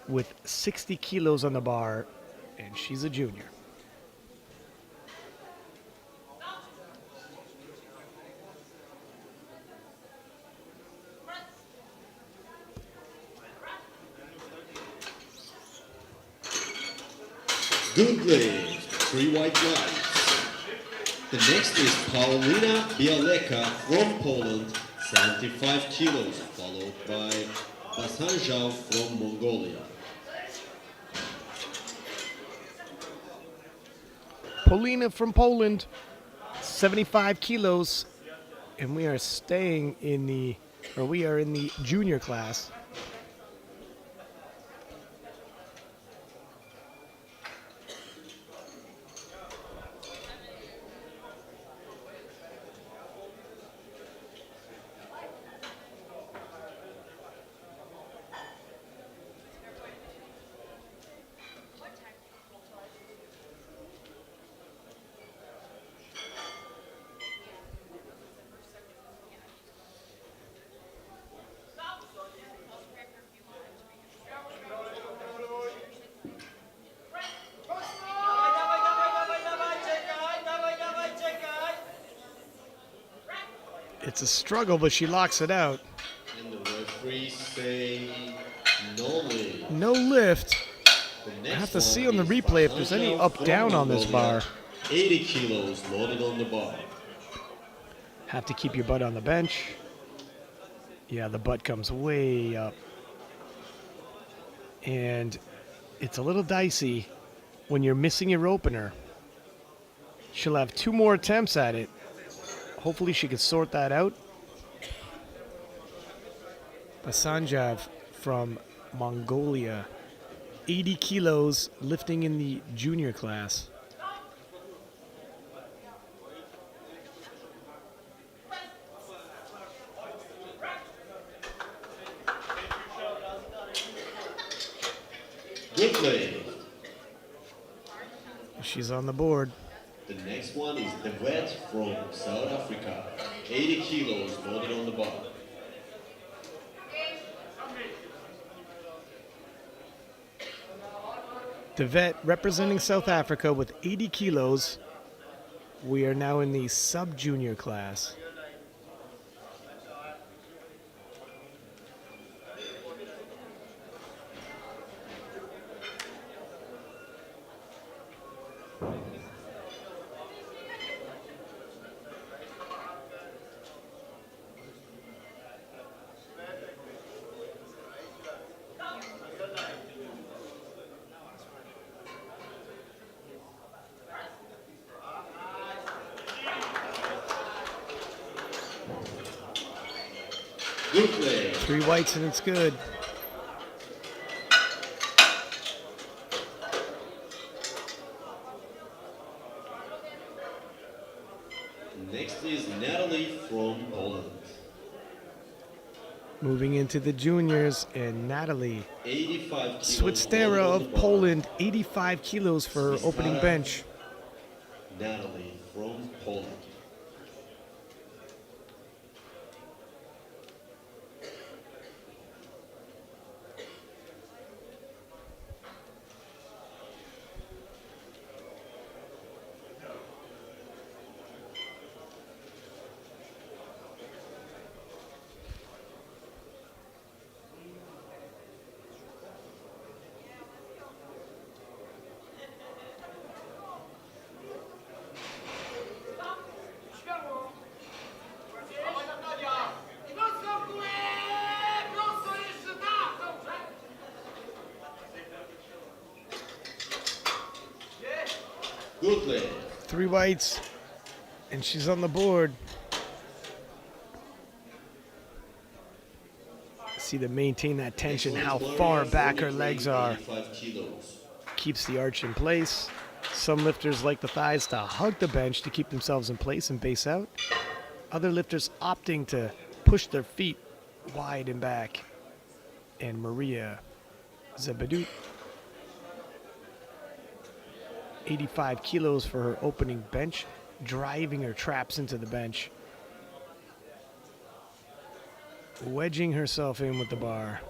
with 60 kilos on the bar, and she's a junior. Good lift, 3 white lights. The next is Paulina Bialeka from Poland, 75 kilos, followed by Basanjao from Mongolia. Polina from Poland, 75 kilos, and we are staying in the, or we are in the junior class. It's a struggle, but she locks it out. And the referees say no lift. No lift. The I next have to one see on the is replay if there's any Basanjao up from down on this Mongolia, bar. 80 kilos loaded on the bar. Have to keep your butt on the bench. Yeah, the butt comes way up. And it's a little dicey when you're missing your opener. She'll have 2 more attempts at it. Hopefully she can sort that out. Basanjav from Mongolia, 80 kilos, lifting in the junior class. Good lift. She's on the board. The next one is Devet from South Africa, 80 kilos loaded on the bar. Devet representing South Africa with 80 kilos. We are now in the sub-junior class. Good lift. 3 whites and it's good. Next is Natalie from Poland. Moving into the juniors, and Natalie 85 kilos. Switstera loaded on the of bar. Poland, 85 kilos for her opening Switstera. bench. Natalie from Poland. Prosto w górę! Prosto jeszcze tak! Dobrze! Good leg. 3 whites, and she's on the board. See to maintain that tension, how far back her legs are. 85 kilos. Keeps the arch in place. Some lifters like the thighs to hug the bench to keep themselves in place and base out. Other lifters opting to push their feet wide and back. And Maria Zebedut, 85 kilos for her opening bench, driving her traps into the bench. Wedging herself in with the bar.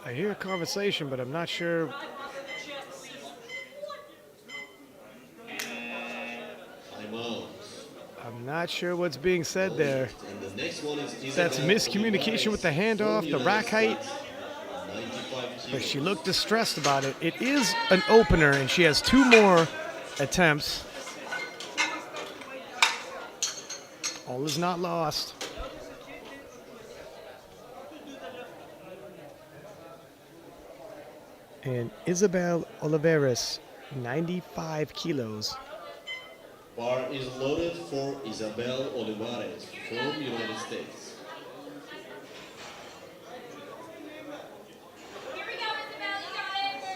I hear a conversation, but I'm not sure. I'm out. I'm not sure what's being said there. And the next one is That's Isabel miscommunication with the handoff, the rack height, 95 but kilos. she looked distressed about it. It is an opener, and she has 2 more attempts. All is not lost. And Isabel Oliveras, 95 kilos. Bar is loaded for Isabel Olivares from United States. Here we go, Isabel. You got it.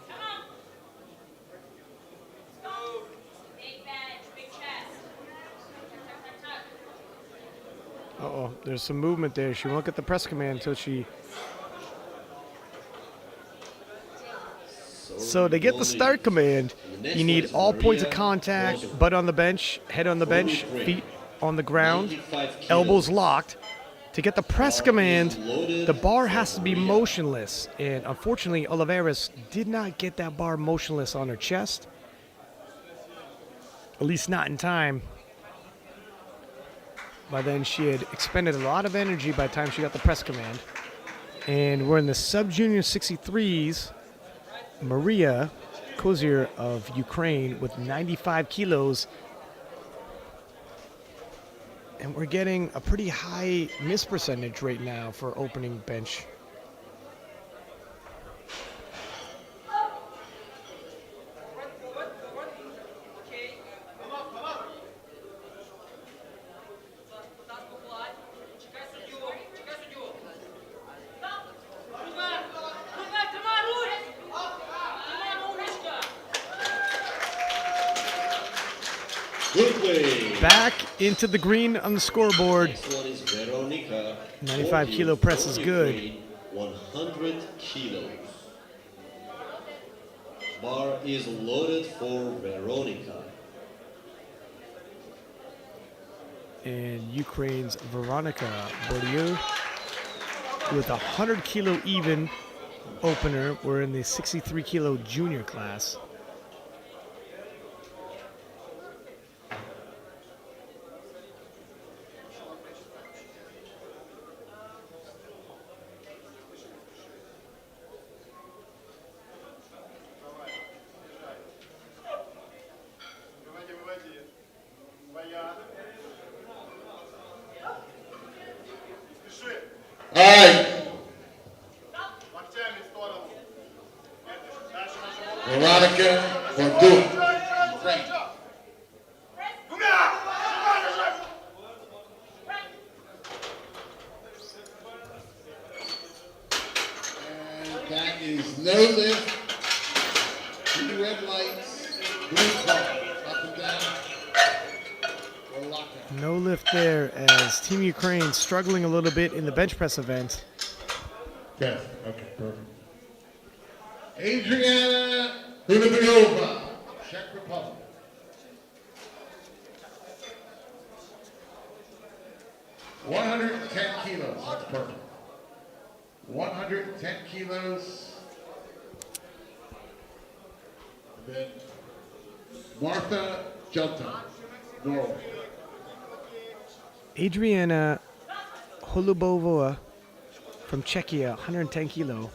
Come on. Big bench, big chest. Tuck, tuck, tuck, tuck. Uh-oh, there's some movement there. She won't get the press command until she... So to get the start command, you need all points of contact, butt on the bench, head on the bench, feet on the ground, elbows locked. To get the press command, the bar has to be motionless. And unfortunately, Oliveras did not get that bar motionless on her chest. At least not in time. By then, she had expended a lot of energy by the time she got the press command. And we're in the sub-junior 63s. Maria Kozier of Ukraine with 95 kilos. And we're getting a pretty high miss percentage right now for opening bench. Good play. Back into the green on the scoreboard. Next one is Veronica. 95 kilo press is good. Ukraine, 100 kilos. Bar is loaded for Veronica. And Ukraine's Veronica Bordieu with a 100 kilo even opener. We're in the 63 kilo junior class. right. Veronica, or do it. Ukraine. And that is no lift. 2 red lights, blue car, up and down, or lockout. No lift there as Team Ukraine struggling a little bit in the bench press event. Okay, perfect. Adriana Hudobova, Czech Republic. $110 kilos, that's perfect. 110 kilos. And then Martha Jelton, Norway. Adriana Holubova from Czechia, 110 kilo.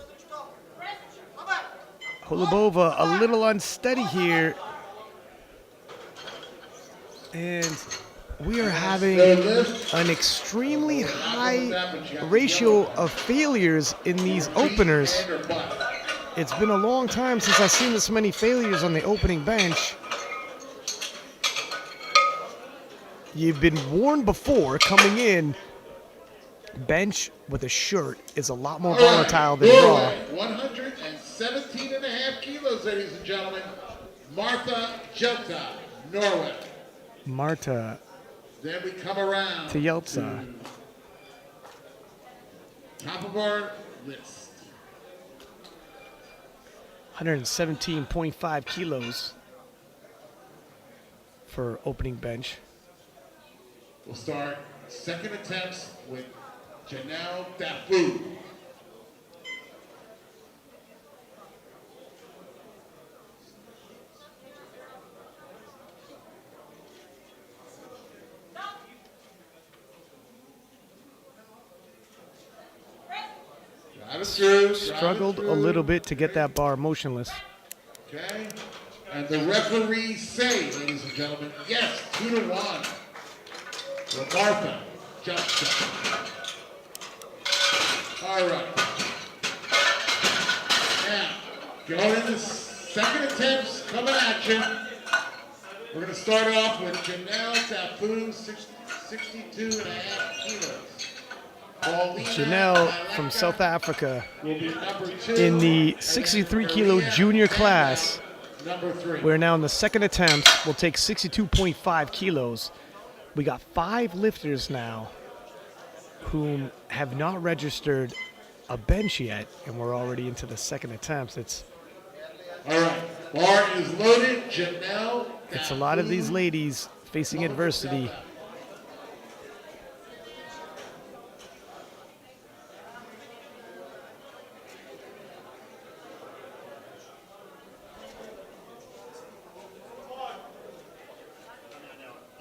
Holubova a little unsteady here. And we are having an extremely high ratio of failures in these openers. It's been a long time since I've seen this many failures on the opening bench. You've been warned before coming in. Bench with a shirt is a lot more volatile than raw. 117.5 kilos, ladies and gentlemen. Martha Jelta, Norway. Marta Then we come around to Yeltsa. Top of our list. 117.5 kilos for opening bench. We'll start second attempts with Janelle Dafu. Struggled a little bit to get that bar motionless. Okay. And the referees say, ladies and gentlemen, yes, 2-1. For Martha Justin. All right. Now, going into second attempts coming at you. We're going to start off with Janelle Tafu, 62.5 kilos. Janelle from South Africa in the 63 kilo junior class. We're now in the second attempt. We'll take 62.5 kilos. We got 5 lifters now whom have not registered a bench yet, and we're already into the second attempt. All right, bar is loaded. Janelle. It's a lot of these ladies facing adversity.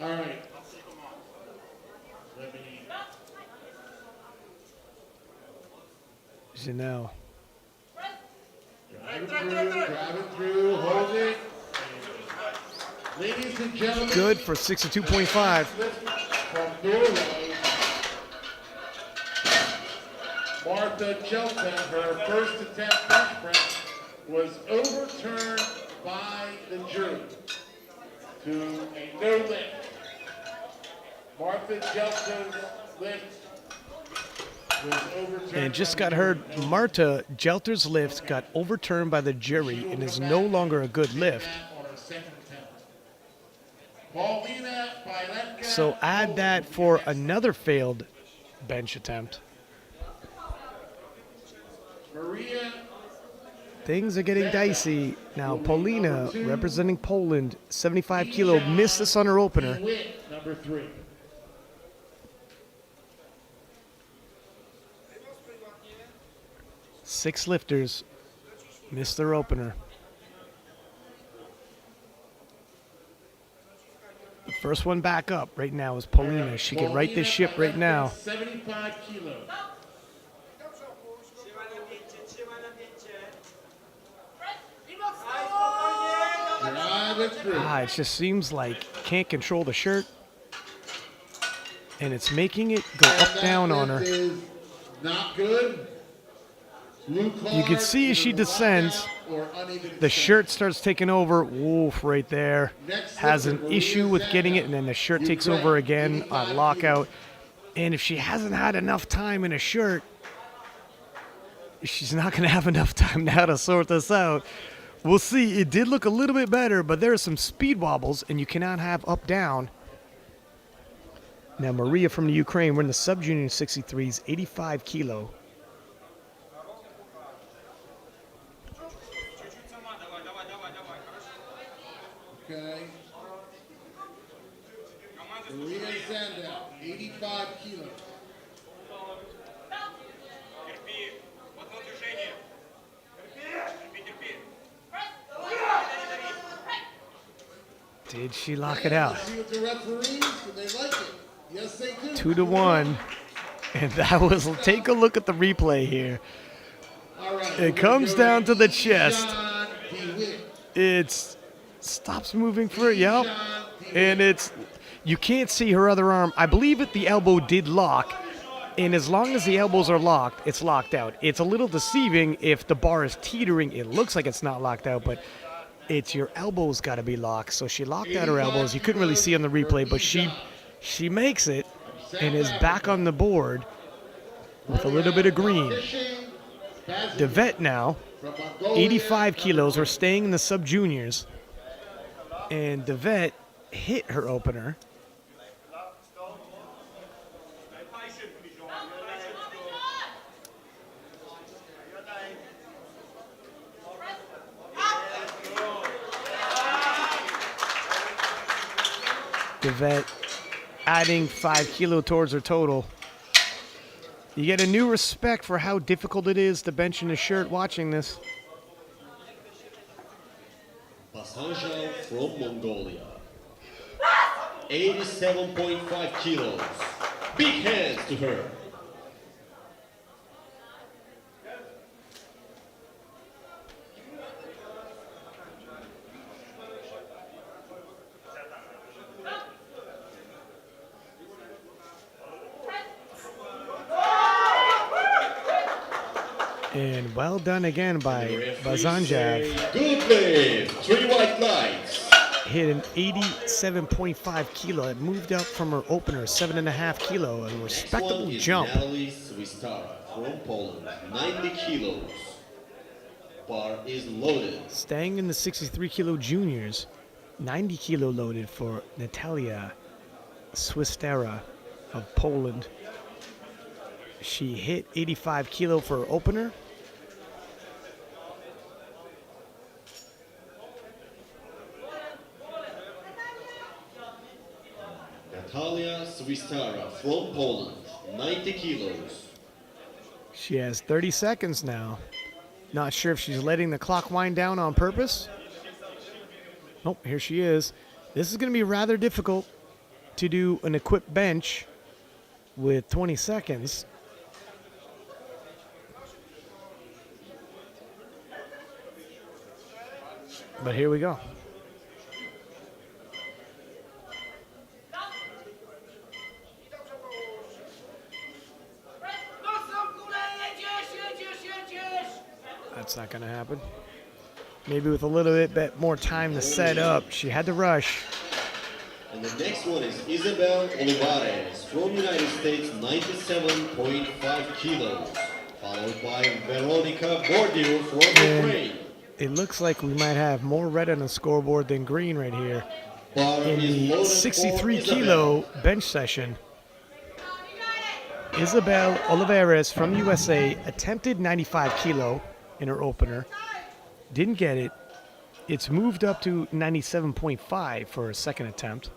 All right. Janelle. Drive it through, hold it. Ladies and gentlemen. Good for 62.5. From Norway, Martha Jelton, her first attempt bench press was overturned by the jury to a no lift. Martha Jelton's lift was overturned. And just got heard, Marta Jelter's lift got overturned by the jury and is no longer a good lift. So add that for another failed bench attempt. Maria. Things are getting dicey. Now, Paulina, representing Poland, 75 kilo, missed this on her opener. Number 3. Six lifters missed their opener. The first one back up right now is Paulina. She can right this ship right now. 75 kilos. It just seems like can't control the shirt, and it's making it go up down on her. Not good. Blue card, You can see as she either descends, lockout or uneven the descent. shirt starts taking over. Wolf right there Next has an lifter, Maria issue with getting it, Zanda, and then the shirt takes Ukraine, over again 85 on lockout. And if she hasn't had enough time in a shirt, she's not going to have enough time now to sort this out. We'll see. It did look a little bit better, but there are some speed wobbles, and you cannot have up-down. Now, Maria from the Ukraine, we're in the sub-junior 63s, 85 kilo. Okay. Maria Zanda, 85 kilos. Терпи. Одно движение. Терпи. Did she lock it out? Let's see what the referees, do they like it? Yes, they do. 2-1. And that was, take a look at the replay here. All right, It comes down to the chest. John DeWitt. It's stops moving for it, yep. And it's, you can't see her other arm. I believe that the elbow did lock. And as long as the elbows are locked, it's locked out. It's a little deceiving if the bar is teetering. It looks like it's not locked out, but it's your elbows got to be locked. So she locked out her elbows. You couldn't really see on the replay, but she makes it and is back on the board with a little bit of green. The vet now, 85 kilos. We're staying in the sub-juniors. And the vet hit her opener. The vet adding 5 kilo towards her total. You get a new respect for how difficult it is to bench in a shirt watching this. Pasanja from Mongolia. 87.5 kilos. Big hands to her. And well done again by Bazanjev. Good lift. 3 white lights. Hit an 87.5 kilo. It moved up from her opener, 7.5 kilo. A respectable jump. Natalie Swistara from Poland. 90 kilos. Bar is loaded. Staying in the 63 kilo juniors, 90 kilo loaded for Natalia Swistera of Poland. She hit 85 kilo for her opener. Natalia Swistara from Poland. 90 kilos. She has 30 seconds now. Not sure if she's letting the clock wind down on purpose. Nope, here she is. This is going to be rather difficult to do an equipped bench with 20 seconds. But here we go. That's not going to happen. Maybe with a little bit more time to set up. She had to rush. And the next one is Isabel Olivares from United States, 97.5 kilos. Followed by Veronica Bordio from Ukraine. It looks like we might have more red on the scoreboard than green right here. Bar In is the loaded 63 for Isabel. kilo bench session, Isabel Olivares from USA attempted 95 kilo in her opener. Didn't get it. It's moved up to 97.5 for her second attempt.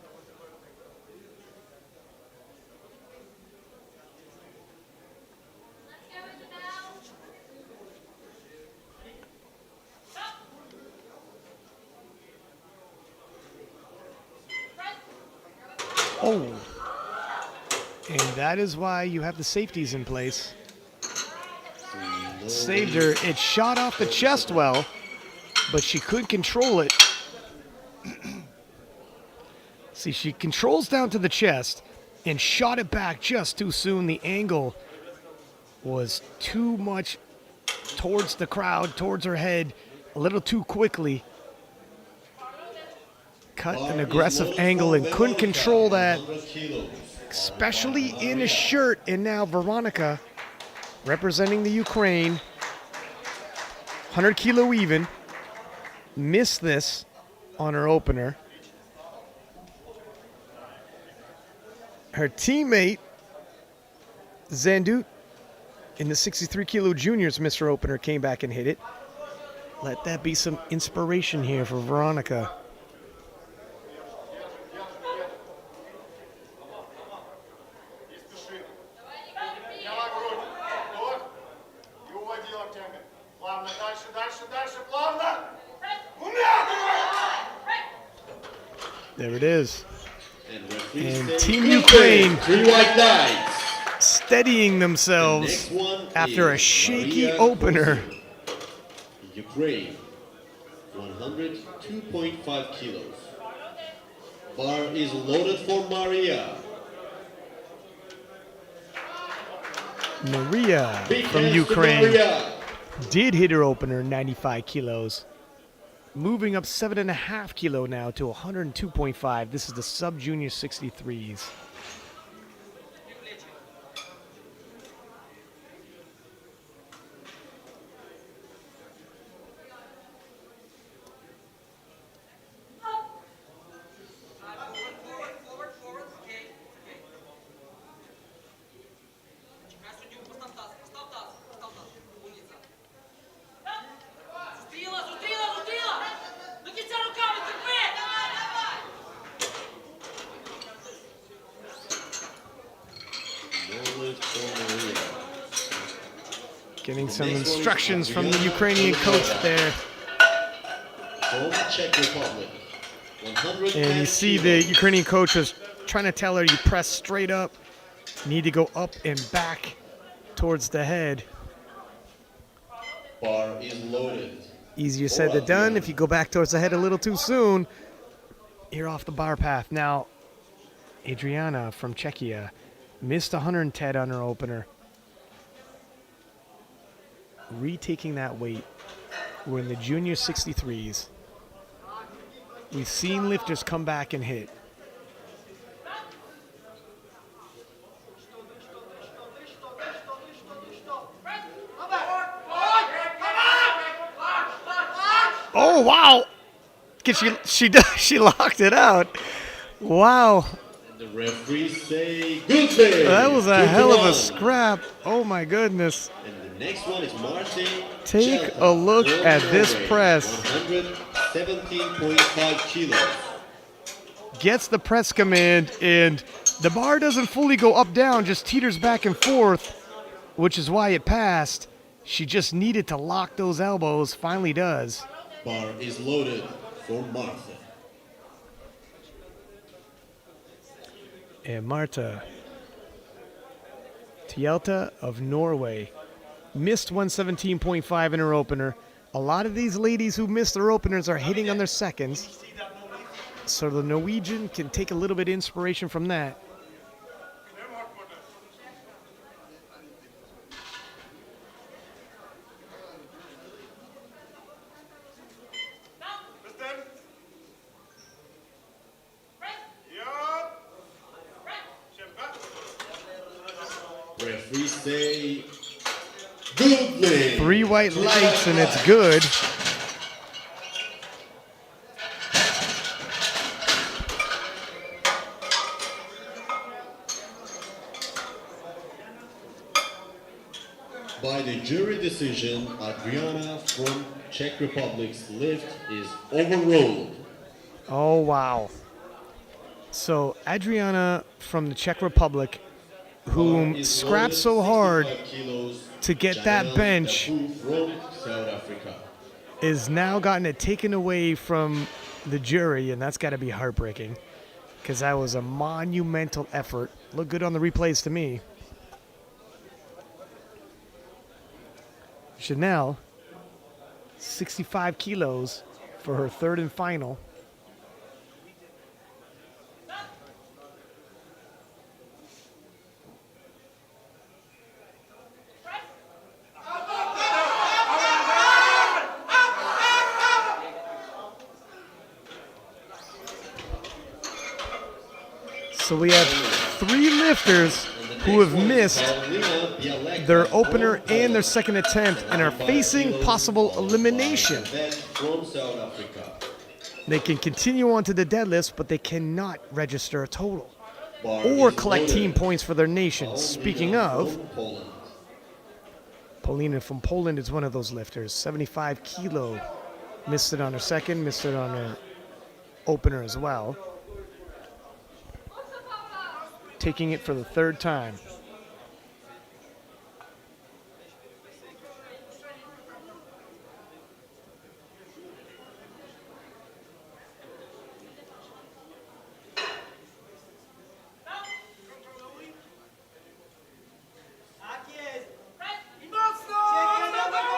Oh. And that is why you have the safeties in place. Saved her. It shot off the chest well, but she couldn't control it. See, she controls down to the chest and shot it back just too soon. The angle was too much towards the crowd, towards her head, a little too quickly. Cut an aggressive angle and couldn't control that, especially in a shirt. And now Veronica, representing the Ukraine, 100 kilo even, missed this on her opener. Her teammate, Zandut, in the 63 kilo juniors missed her opener, came back and hit it. Let that be some inspiration here for Veronica. Делай грудь. Вот. И уводи локтями. Плавно. Дальше, дальше, дальше. Плавно. There it is. And Team Ukraine 3 white lights. steadying The themselves next one after a is shaky Maria opener. Kosovo, Ukraine, 102.5 kilos. Bar is loaded for Maria. Maria Big from hands to Ukraine Maria. did hit her opener, 95 kilos. Moving up 7.5 kilo now to 102.5. This is the sub-junior 63s. No lift for Maria. Getting some instructions from the Ukrainian coach there. From Czech Republic, 110 And you see the Ukrainian coach was trying to tell her, you press straight up, you need to go up and back towards the head. Bar is loaded. Easier said than done. If you go back towards the head a little too soon, you're off the bar path. Now, Adriana from Czechia missed 110 on her opener. Retaking that weight. We're in the junior 63s. We've seen lifters come back and hit. Oh wow! She locked it out. Wow, The referees say good day. that was a 2 to hell of a 1. scrap. Oh my goodness. And the next one is Martin. Take Chelta a look from at this Norway, press. 117.5 kilos. Gets the press command, and the bar doesn't fully go up down, just teeters back and forth, which is why it passed. She just needed to lock those elbows, finally does. Bar is loaded for Martha. And Marta Tjelta of Norway missed 117.5 in her opener. A lot of these ladies who missed their openers are hitting on their seconds. So the Norwegian can take a little bit of inspiration from that. Listen. Yup. Kämpa. Referees say good day. 3 white lights and it's good. By the jury decision, Adriana from Czech Republic's lift is overruled. Oh, wow. So Adriana from the Czech Republic, who Bar is scrapped loaded, so hard 65 kilos. to get that Janelle bench, Dafoe from South Africa. is now gotten it taken away from the jury, and that's got to be heartbreaking because that was a monumental effort. Looked good on the replays to me. Chanel, 65 kilos for her third and final. So we have 3 lifters who have missed their opener and their second attempt and are facing possible elimination. From South Africa. They can continue on to the deadlifts, but they cannot register a total Bar or is collect loaded. team points for their nation. Speaking of, From Poland. Paulina from Poland is one of those lifters. 75 kilo. Missed it on her second, missed it on her opener as well. Taking it for the 3rd time.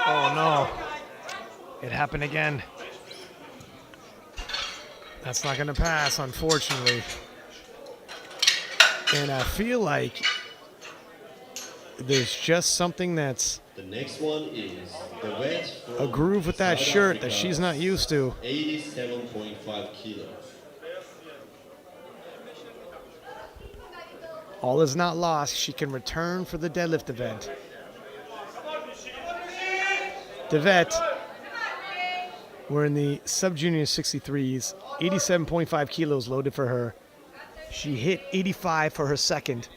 Oh no. It happened again. That's not going to pass, unfortunately. And I feel like there's just something that's The next one is the vet a from groove with that South shirt Africa, that she's not used to. 87.5 kilos. All is not lost. She can return for the deadlift event. Devet, we're in the sub-junior 63s. 87.5 kilos loaded for her. She hit 85 for her second.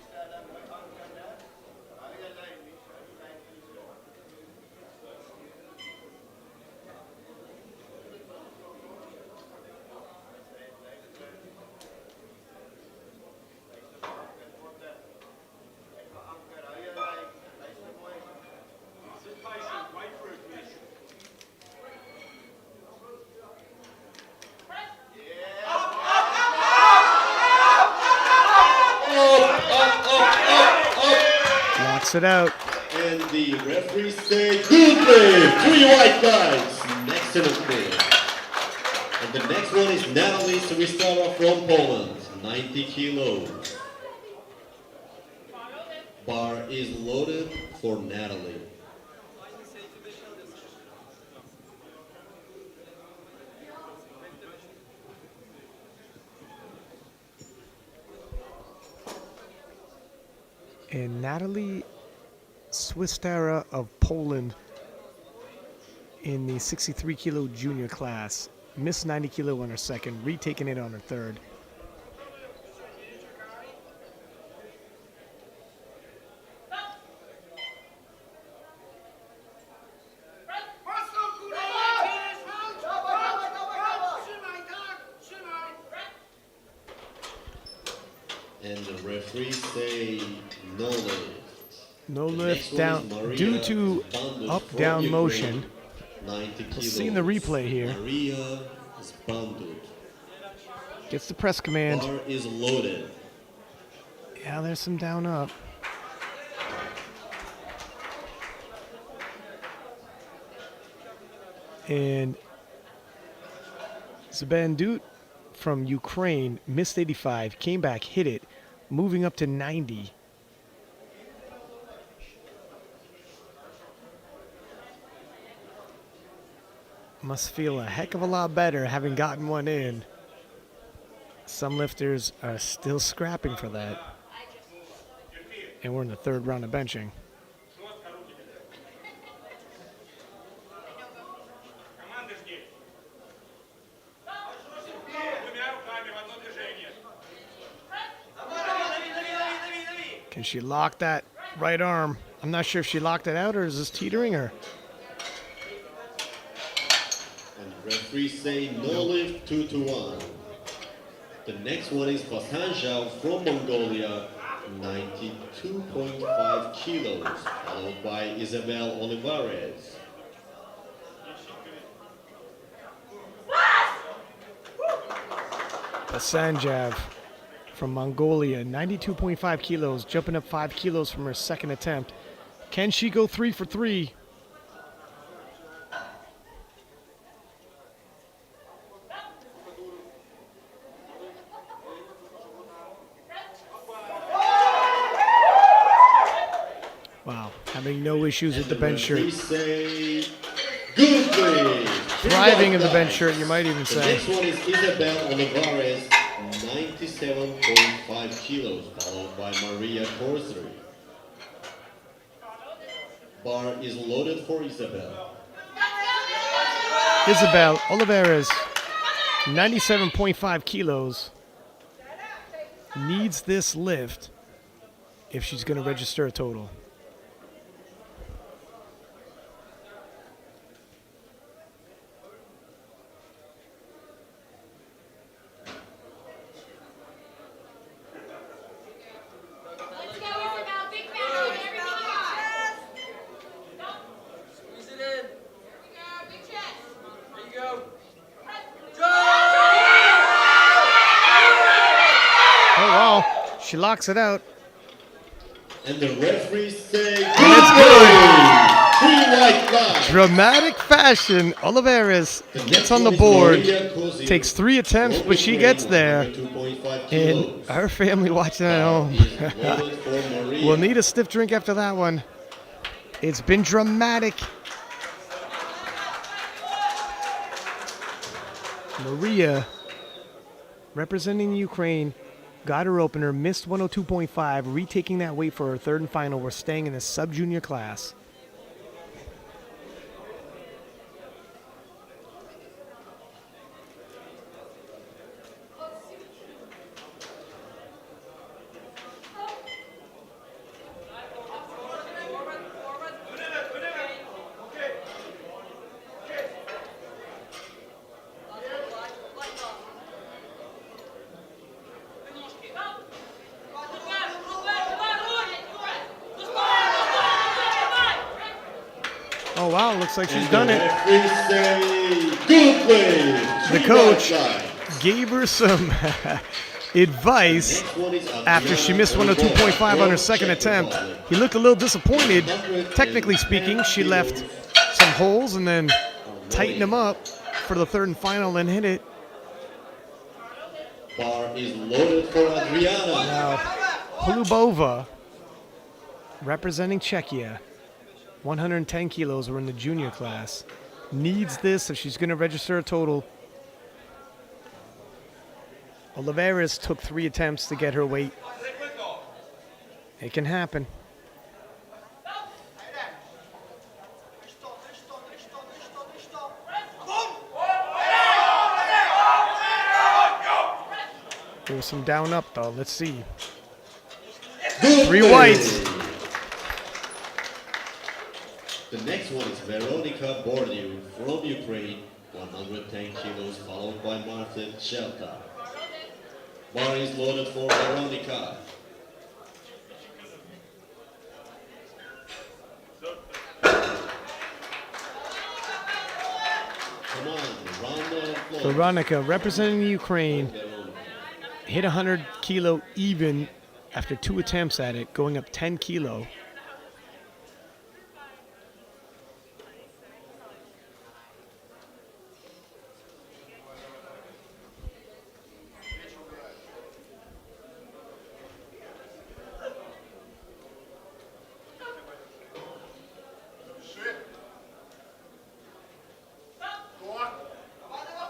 Locks it out. And the referees say, good play, 3 white guys. Excellent play. And the next one is Natalie Swistora from Poland, 90 kilos. Bar is loaded for Natalie. And Natalie Swistera of Poland in the 63 kilo junior class. Missed 90 kilo on her second, retaking it on her third. And the referees say no lift. No The lift next down one is Maria due to Zbandut up from down Ukraine, motion. 90 kilos. see in the replay here. Maria Zbandut. Gets the press command. Bar is loaded. Yeah, there's some down up. And Zbandut from Ukraine missed 85, came back, hit it, moving up to 90. Must feel a heck of a lot better having gotten one in. Some lifters are still scrapping for that. And we're in the 3rd round of benching. Can she lock that right arm? I'm not sure if she locked it out or is this teetering her. And the referees say no lift 2-1. The next one is Vasanjao from Mongolia, 92.5 kilos, followed by Isabel Olivares. Basanjav from Mongolia, 92.5 kilos, jumping up 5 kilos from her second attempt. Can she go 3 for 3? Wow, having no issues with the bench shirt. We say good play. Thriving in the bench shirt, you might even The say. next one is Isabel Olivares, 97 87.5 kilos, followed by Maria Corsery. Bar is loaded for Isabel. Isabel Oliveras, 97.5 kilos, needs this lift if she's going to register a total. Let's go, Isabel. Big back on everything you got. Squeeze it in. Big chest. There you go. Oh, wow. She locks it out. And the referees say, It's good. 3 white flags. Dramatic fashion. Oliveras gets on the board, takes 3 attempts, but she gets there. And our family watching at home will need a stiff drink after that one. It's been dramatic. Maria, representing Ukraine, got her opener, missed 102.5, retaking that weight for her third and final. We're staying in the sub-junior class. Oh, wow, looks like she's done it. Referees say, good play. The 3 coach white flags. gave her some advice Next one is after she missed 102.5 on her second attempt. He looked a little disappointed. Technically speaking, she left some holes and then tightened them up for the third and final and hit it. Bar is loaded for Adriana. Now, Polubova, representing Czechia, 110 kilos, we're in the junior class, needs this if she's going to register a total. Oliveras took 3 attempts to get her weight. It can happen. There was some down up though. Let's see. 3 whites. The next one is Veronika Bordiu from Ukraine, 110 kilos, followed by Martin Shelta. Bar is loaded for Veronika. Come on, round of applause. Veronica, representing the Ukraine, hit 100 kilo even after 2 attempts at it, going up 10 kilo.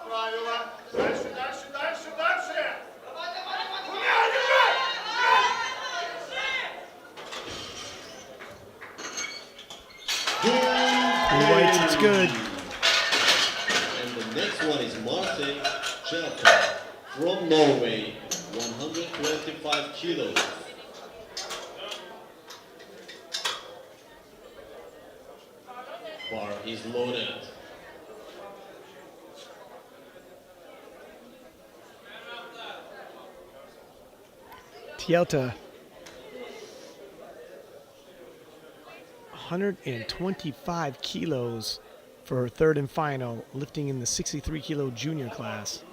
Правила. Дальше, дальше, дальше, дальше. Three whites, it's good. And the next one is Martin Shelta from Norway, 125 kilos. Bar is loaded. Tielta, 125 kilos for her third and final, lifting in the 63 kilo junior class.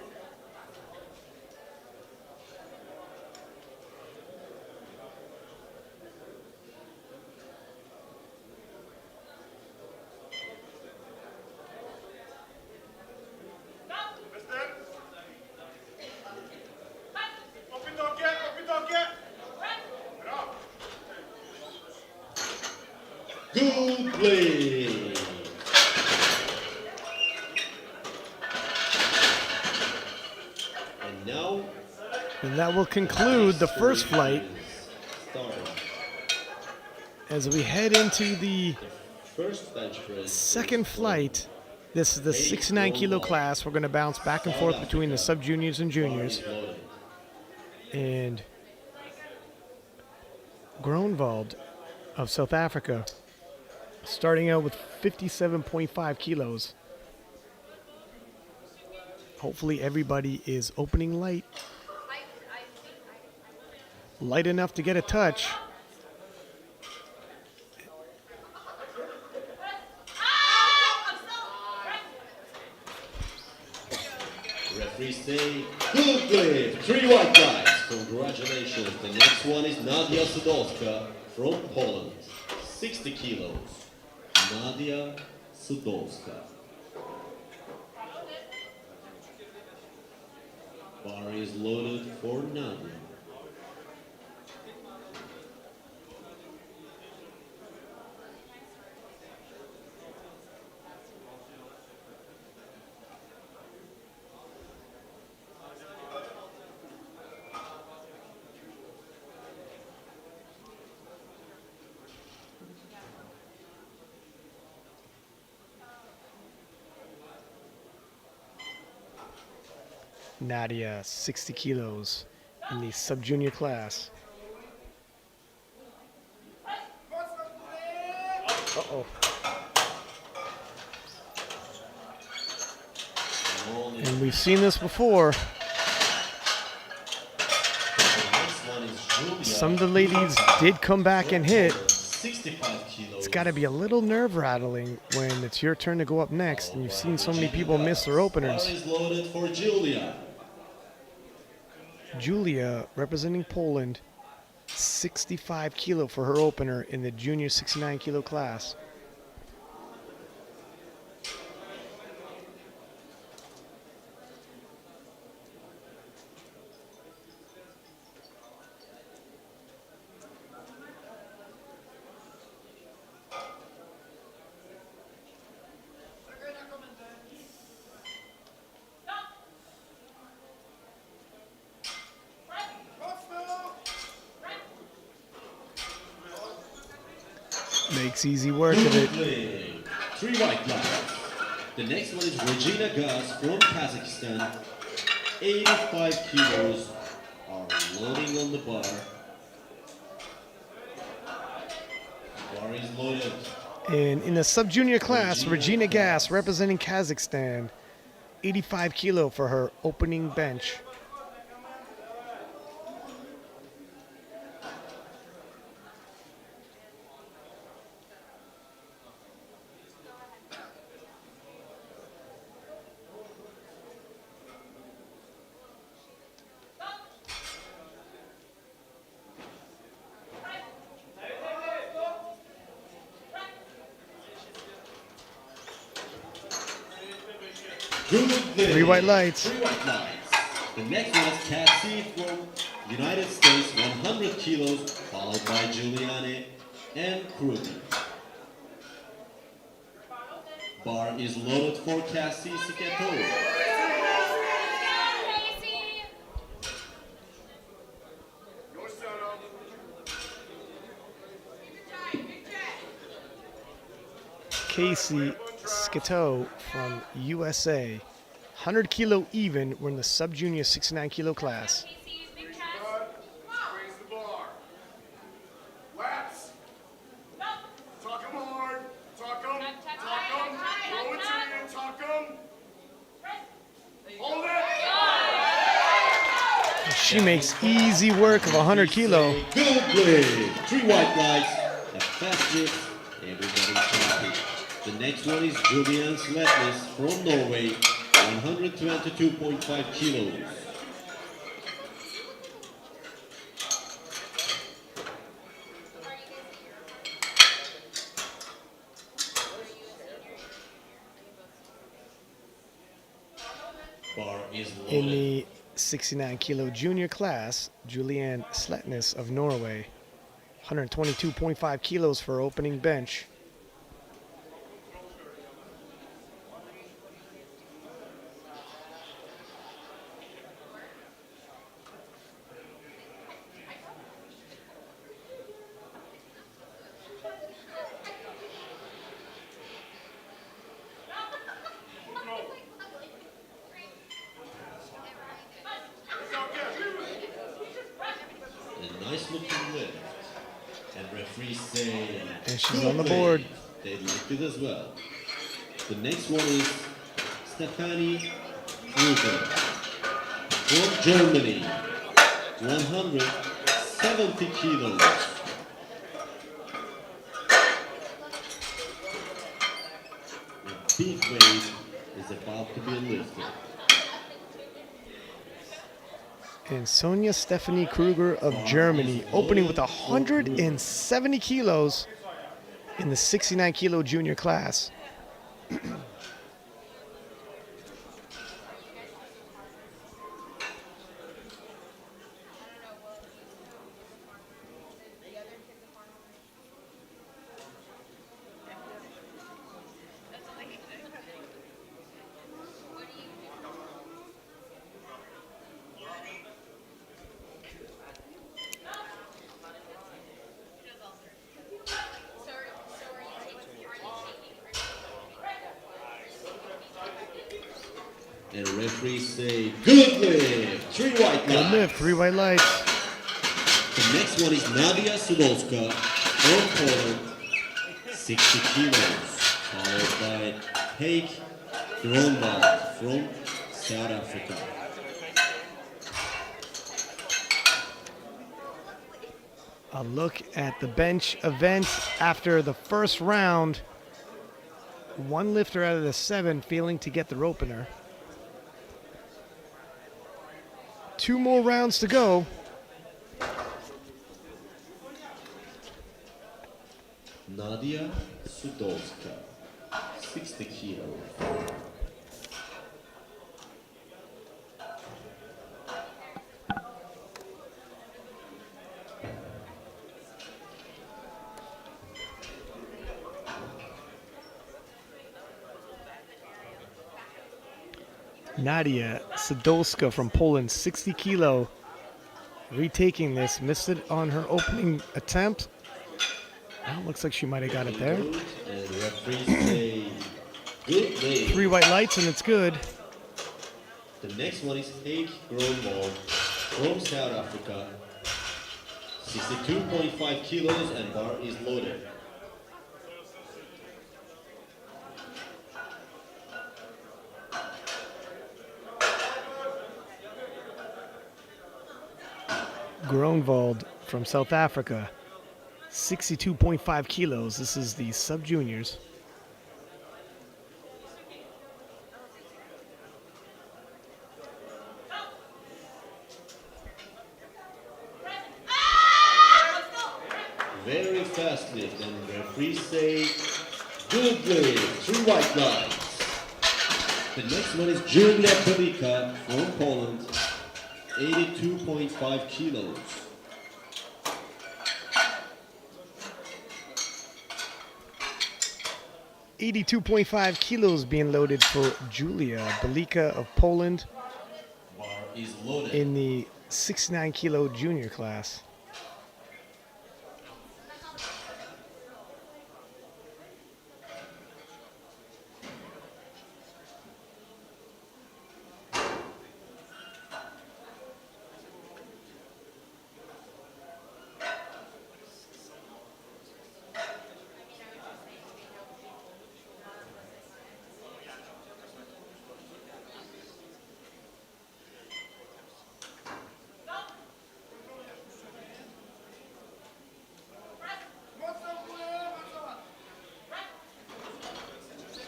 Good play. And now, And And that will conclude the first flight Starting. as we head into the First bench press. second flight. This is the 69 kilo class. We're going to bounce back and forth between the sub juniors and juniors. And Groenwald of South Africa, starting out with 57.5 kilos. Hopefully everybody is opening light. Light enough to get a touch. Referee say, good play, 3 white lights. Congratulations. The next one is Nadia Sudolska from Poland. 60 kilos. Nadia Sudolska. Bar is loaded for Nadia. Nadia, 60 kilos in the sub-junior class. Uh-oh. And we've seen this before. Some of the ladies did come back and hit. 65 kilos. It's got to be a little nerve-rattling when it's your turn to go up next and you've seen so many people miss their openers. Bar is loaded for Julia. Julia, representing Poland, 65 kilo for her opener in the junior 69 kilo class. Makes easy work of it. 3 white lights. The next one is Regina Gas from Kazakhstan. 85 kilos are loading on the bar. Bar is loaded. And in the sub-junior class, Regina Gas, representing Kazakhstan, 85 kilo for her opening bench. Three white lights. 3 white lights. The next one is Cassie from United States, 100 kilos, followed by Giuliani and Kruger. Bar is loaded for Cassie Siketo. Your setup. Casey Sketo from USA, 100 kilo even. We're in the sub-junior 69 kilo class. Raise the bar. Laps. Tuck 'em hard. Tuck 'em. Tuck 'em. Roll it to you. Tuck 'em. Hold it. She makes easy work of 100 kilo. Good play. 3 white lights. The fastest. Everybody's happy. The next one is Julian Sletnes from Norway, 122.5 kilos. Bar is In loaded. the 69 kilo junior class, Julianne Sletnes of Norway, 122.5 kilos for opening bench. And referees say, And she's "Good on the play." board. They liked it as well. The next one is Stefanie Kruger from Germany, 170 kilos. A big weight is about to be lifted. And Sonia Stephanie Kruger of Germany opening with 170 kilos in the 69 kilo junior class. And referees say, "Good lift, 3 white Good lights." lift, 3 white lights. The next one is Nadia Sudolska from Poland, 60 kilos, followed by Heik Gronwald from South Africa. A look at the bench event after the first round. One lifter out of the 7 failing to get their opener. 2 more rounds to go. Nadia Sudolska, 60 kilos. Nadia Sadolska from Poland, 60 kilo, retaking this. Missed it on her opening attempt. Well, looks like she might have got it there. And referees say, "Good lift." 3 white lights and it's good. The next one is Heik Gronwald from South Africa, 62.5 kilos and bar is loaded. Gronwald from South Africa, 62.5 kilos. This is the sub-juniors. Very fast lift, and referees say, "Good lift, 3 white lights." The next one is Julia Pelika from Poland, 82.5 kilos. $82.5 kilos being loaded for Julia Belika of Poland Bar is loaded. in the 69 kilo junior class.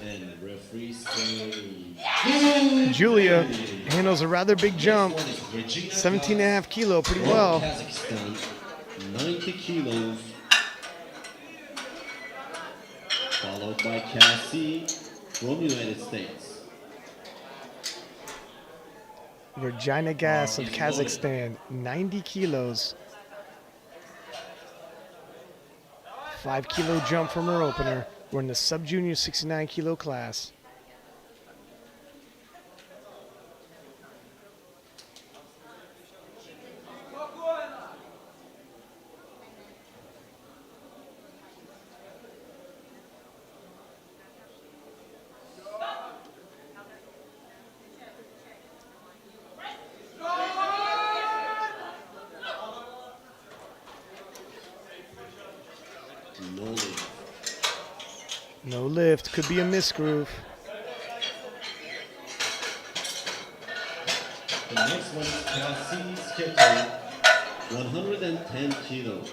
And referees say, Julia handles a rather big jump, Next one is Regina 17 and a half kilo, pretty from well. Kazakhstan, 90 kilos. Followed by Cassie from United States. Regina Gas of Kazakhstan, 90 kilos. 5 kilo jump from her opener. We're in the sub-junior 69 kilo class. No lift. No lift. Could be a misgroove. The next one is Cassie Sketto, 110 kilos.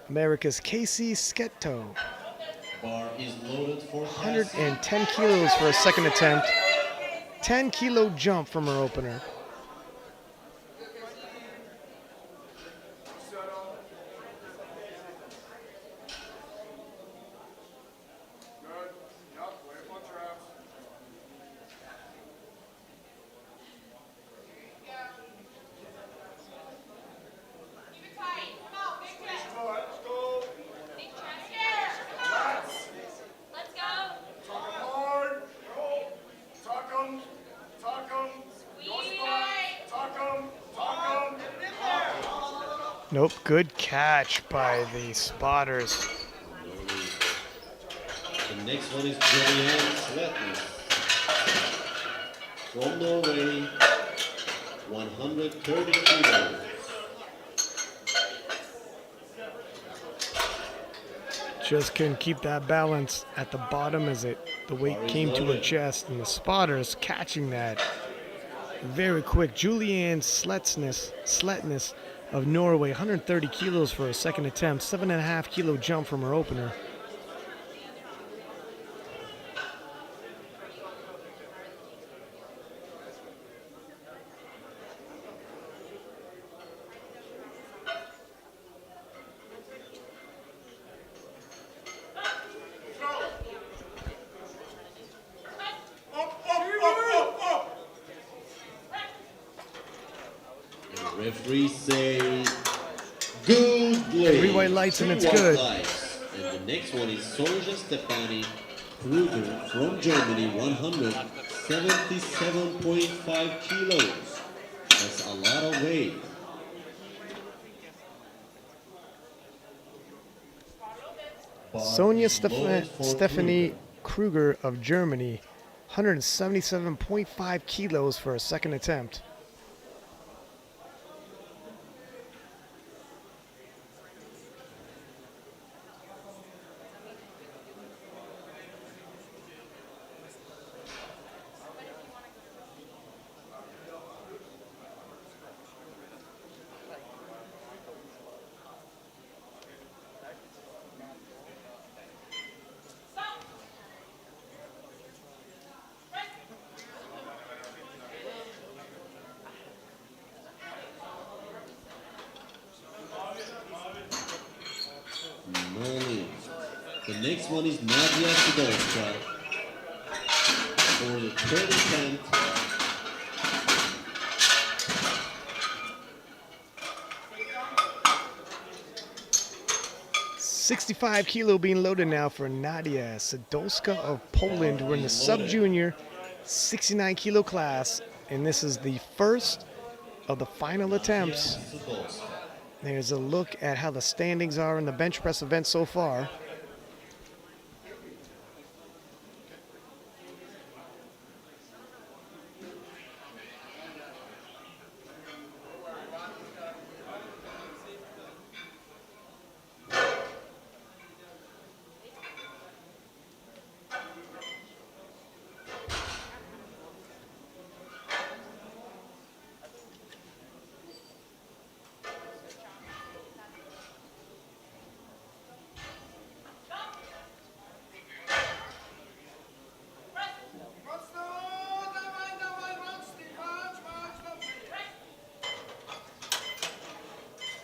America's Casey Sketto. Bar is loaded for Cassie. 110 kilos for a second attempt. 10-kilo jump from her opener. Good. Yep, wait for traps. Keep it tight. Come on, big chest. Go, let's go. Big chest here. Come on. Let's go. Tuck 'em hard. Tuck 'em. Tuck 'em. No Squeeze. spot. Tuck 'em. Tuck 'em. Nope, good catch by the spotters. The next one is Julianne Sletton from Norway, 130 kilos. Just couldn't keep that balance at the bottom as the weight came to her chest, and the spotters catching that very quick. Julianne Sletness of Norway, 130 kilos for a second attempt, 7.5-kilo jump from her opener. And referee say good play. 3 white lights and it's Three white good. lights. And the next one is Sonja Stefani Kruger from Germany, 177.5 kilos. That's a lot of weight. Bar Sonia is loaded for Stephanie Kruger. Kruger of Germany, 177.5 kilos for a second attempt. No lift. The next one is Nadia Sidorska for the third attempt. $65 being loaded now for Nadia Sadolska of Poland. We're in the sub-junior 69-kilo class, and this is the first of the final attempts. Sidorska. There's a look at how the standings are in the bench press event so far.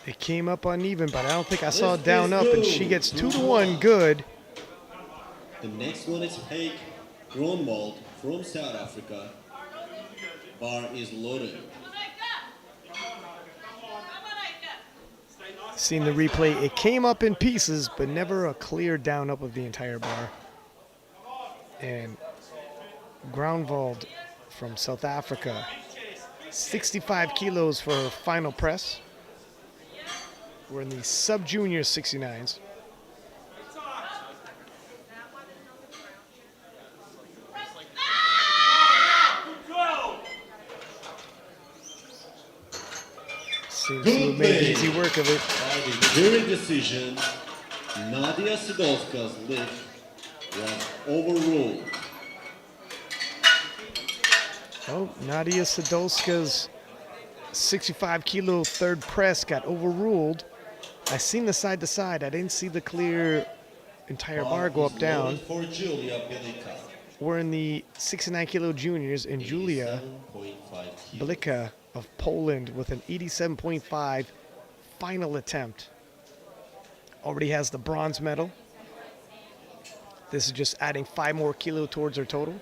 It came up uneven, but I don't think I saw it down up, and she gets 2-1 good. The next one is Heik Gronwald from South Africa. Bar is loaded. Seeing the replay, it came up in pieces, but never a clear down up of the entire bar. And Groundwald from South Africa, 65 kilos for her final press. We're in the sub-junior 69s. Seeing Good made easy leg. work of it. By the jury decision, Nadia Sidolska's lift was overruled. Oh, Nadia Sadolska's 65 kilo third press got overruled. I seen the side to side. I didn't see the clear entire bar go Is up down. loaded for Julia Bilika, We're in the 69 kilo juniors, and Julia 87.5 kilos. Blika of Poland with an 87.5 final attempt. Already has the bronze medal. This is just adding 5 more kilo towards her total.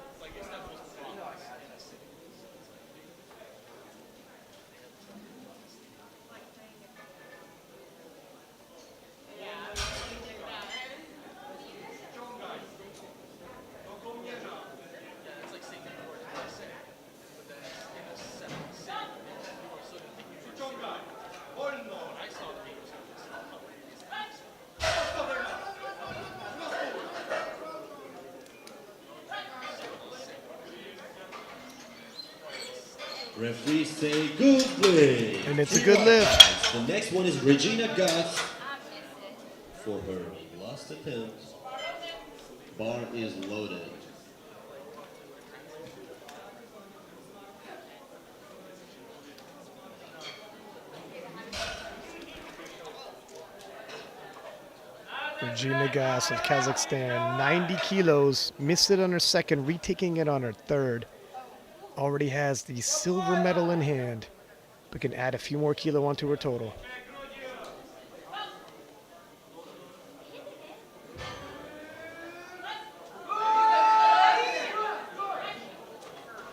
Referees say good lift. And it's a 3 good white lift. lights. The next one is Regina Gatz for her last attempt. Bar is loaded. Regina Gas of Kazakhstan, 90 kilos, missed it on her second, retaking it on her third. Already has the silver medal in hand, but can add a few more kilo onto her total.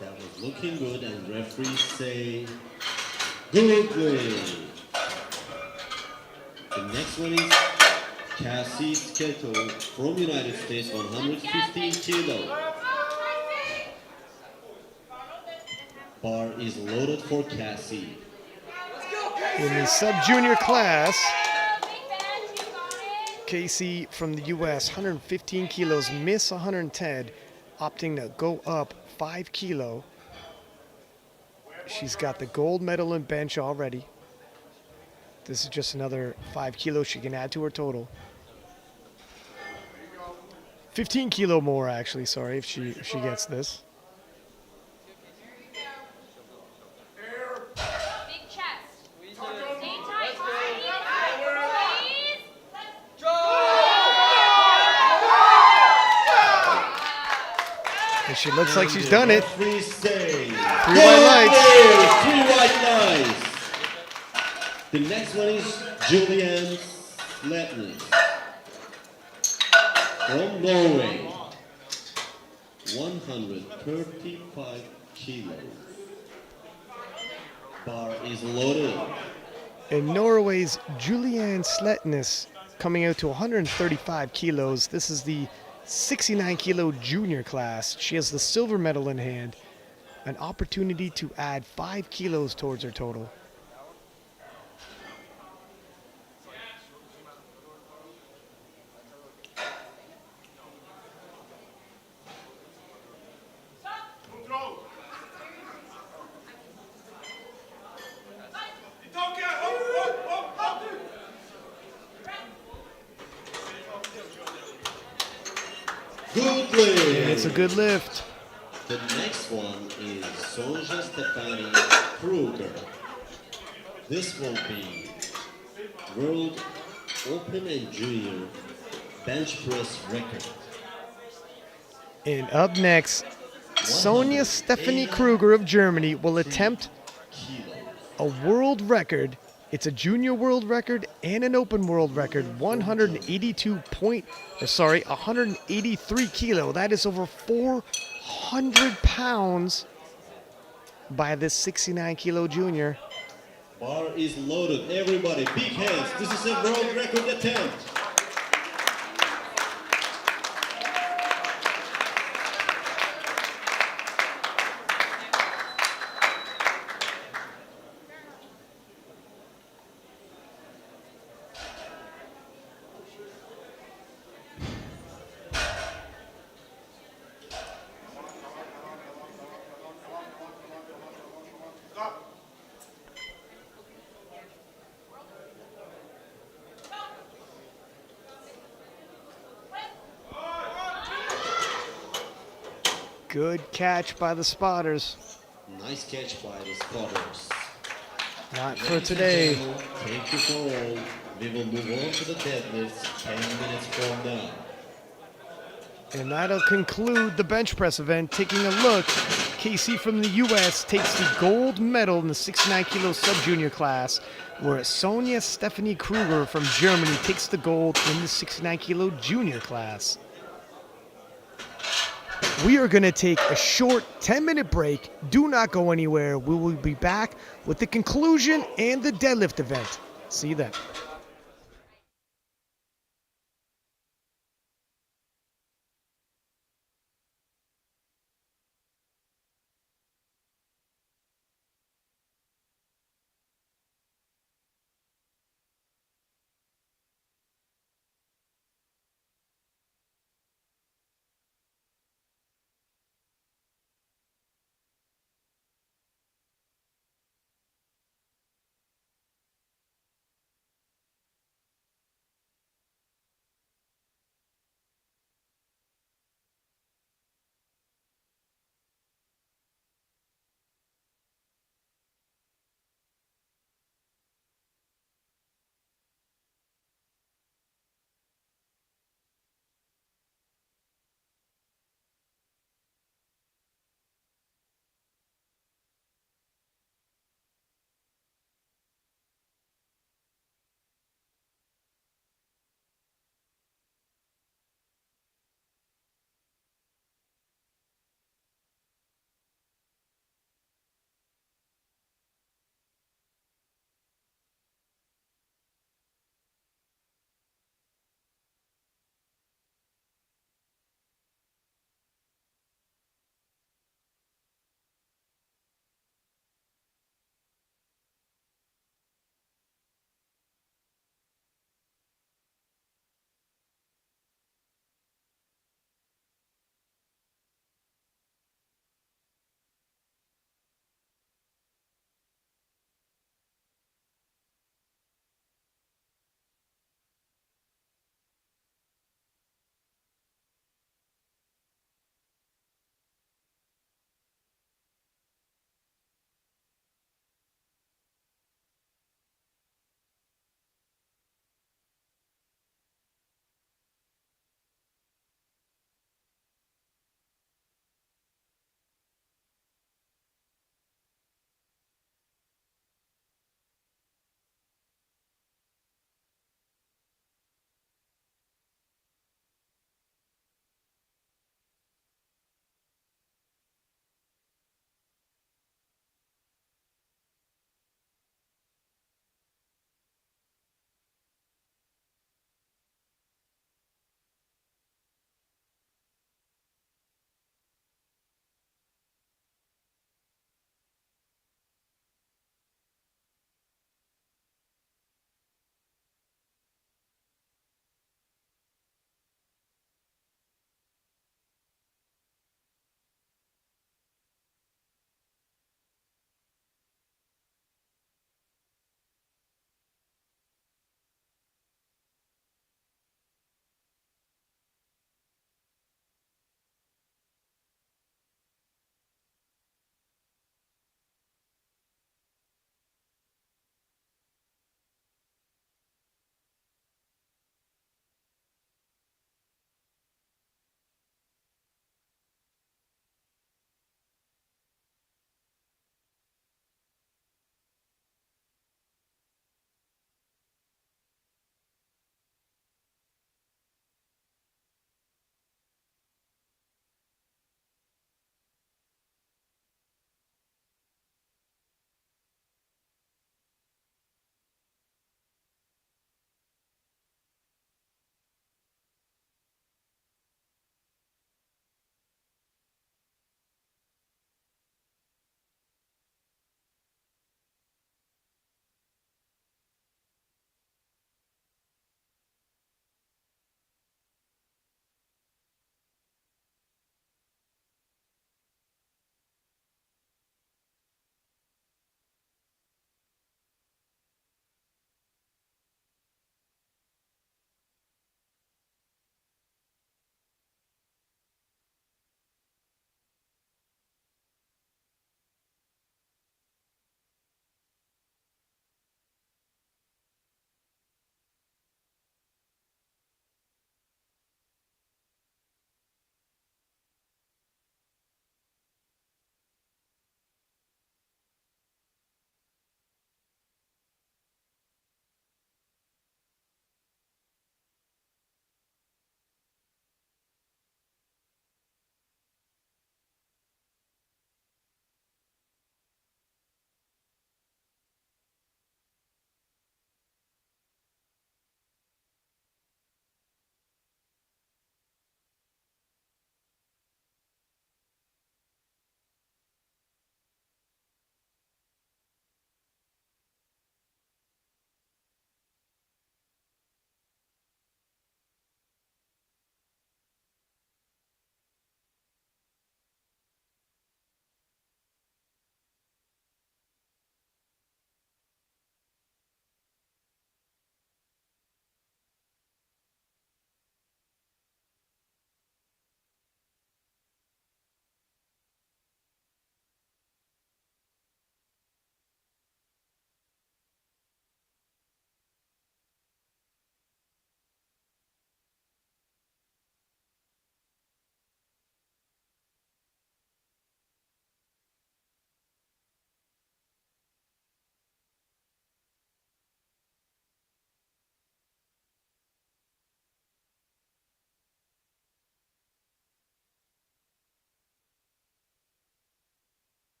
That was looking good, and referees say good lift. The next one is Cassie Sketo from United States, 115 kilo. Bar is loaded for Cassie. In the sub-junior class, Casey from the U.S., 115 kilos, miss 110, opting to go up 5 kilo. She's got the gold medal in bench already. This is just another 5 kilos she can add to her total. 15 kilo more, actually, sorry, if she gets this. Big chest. Stay tight. Please. And she looks like she's done it. Referees say 3 white lights. 3 white lights. The next one is Julianne Sletner from Norway, 135 kilos. Bar is loaded. And Norway's Julianne Sletnes coming out to 135 kilos. This is the 69 kilo junior class. She has the silver medal in hand. An opportunity to add 5 kilos towards her total. Good lift. It's a good lift. The next one is Sonja Stefani Kruger. This will be World Open and Junior bench press record. And up next, Sonia Stephanie Kruger of Germany will attempt Kilos. a world record. It's a junior world record and an open world record. 183 kilo. That is over 400 pounds by this 69 kilo junior. Bar is loaded. Everybody, big hands. This is a world record attempt. Good catch by the spotters. Nice catch by the spotters. Not for Ladies and today. gentlemen, thank you for all. We will move on to the deadlifts 10 minutes from now. And that'll conclude the bench press event. Taking a look, Casey from the U.S. takes the gold medal in the 69 kilo sub-junior class, where Sonia Stephanie Kruger from Germany takes the gold in the 69 kilo junior class. We are going to take a short 10-minute break. Do not go anywhere. We will be back with the conclusion and the deadlift event. See you then.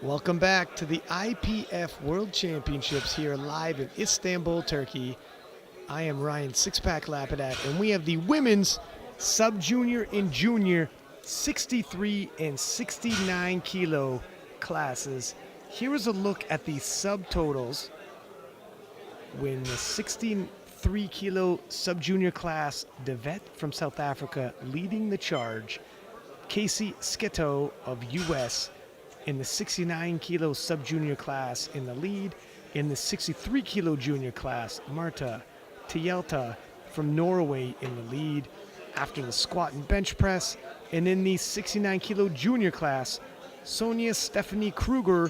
Welcome back to the IPF World Championships here live in Istanbul, Turkey. I am Ryan Sixpack Lapidat, and we have the women's sub-junior and junior 63 and 69 kilo classes. Here is a look at the subtotals when the 63 kilo sub-junior class, Devet from South Africa leading the charge. Casey Sketo of US in the 69 kilo sub-junior class in the lead. In the 63 kilo junior class, Marta Tielta from Norway in the lead after the squat and bench press. And in the 69 kilo junior class, Sonia Stephanie Kruger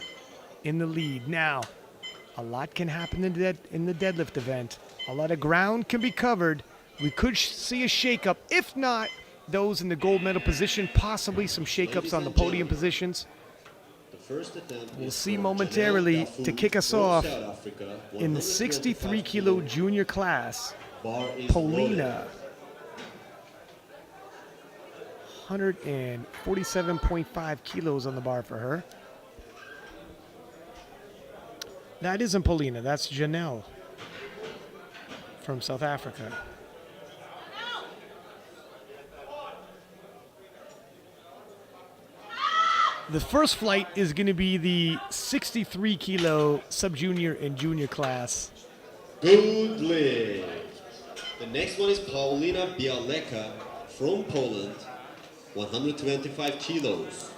in the lead. Now, a lot can happen in the deadlift event. A lot of ground can be covered. We could see a shakeup. If not, those in the gold medal position, possibly some shakeups on the podium positions. We'll see momentarily to kick us off in the 63 kilo junior class, Polina. 147.5 kilos on the bar for her. That isn't Polina, that's Janelle from South Africa. The first flight is going to be the 63 kilo sub-junior and junior class. Good lift. The next one is Paulina Bialeka from Poland, 125 kilos.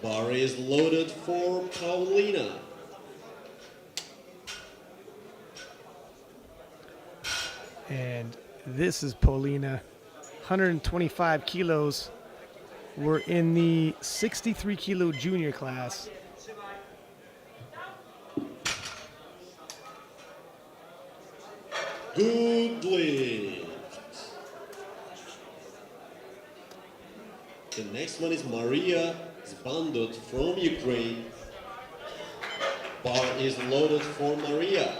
Bar is loaded for Paulina. And this is Polina, 125 kilos. We're in the 63 kilo junior class. Good lift. The next one is Maria Zbandut from Ukraine. Bar is loaded for Maria.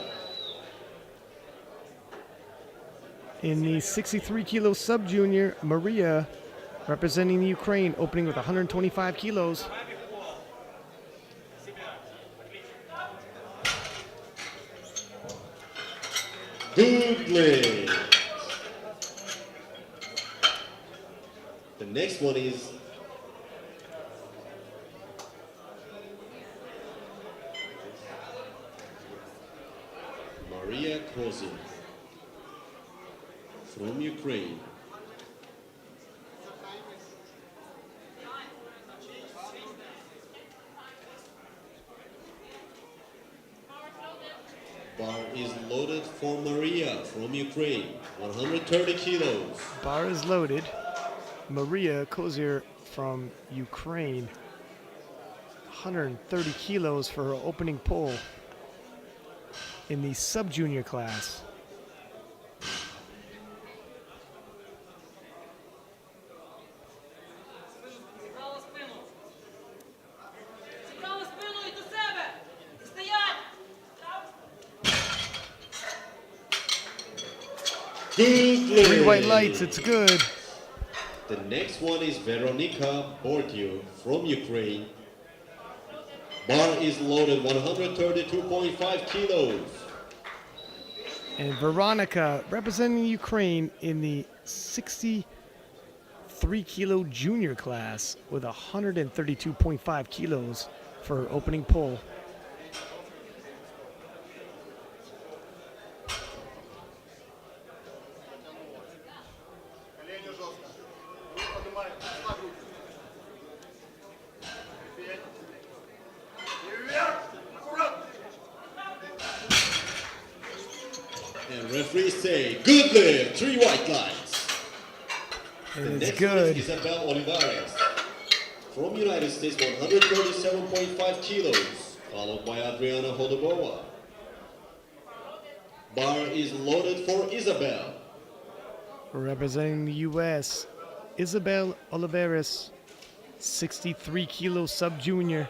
In the 63 kilo sub-junior, Maria, representing the Ukraine, opening with 125 kilos. Good lift. The next one is Maria Kozin from Ukraine. Bar is loaded for Maria from Ukraine, 130 kilos. Bar is loaded. Maria Kozier from Ukraine, 130 kilos for her opening pull in the sub-junior class. Good lift. 3 white lights, it's good. The next one is Veronika Bortio from Ukraine. Bar is loaded, 132.5 kilos. And Veronica, representing Ukraine in the 63 kilo junior class with 132.5 kilos for her opening pull. Колени жестко. Руку поднимай, пошла грудь. Вперед. И вверх. Аккуратно. And referees say, good lift, 3 white lights. And The it's next good. one is Isabel Olivares from United States, 137.5 kilos, followed by Adriana Hodobova. Bar is loaded for Isabel. Representing the U.S., Isabel Olivares, 63 kilo sub-junior.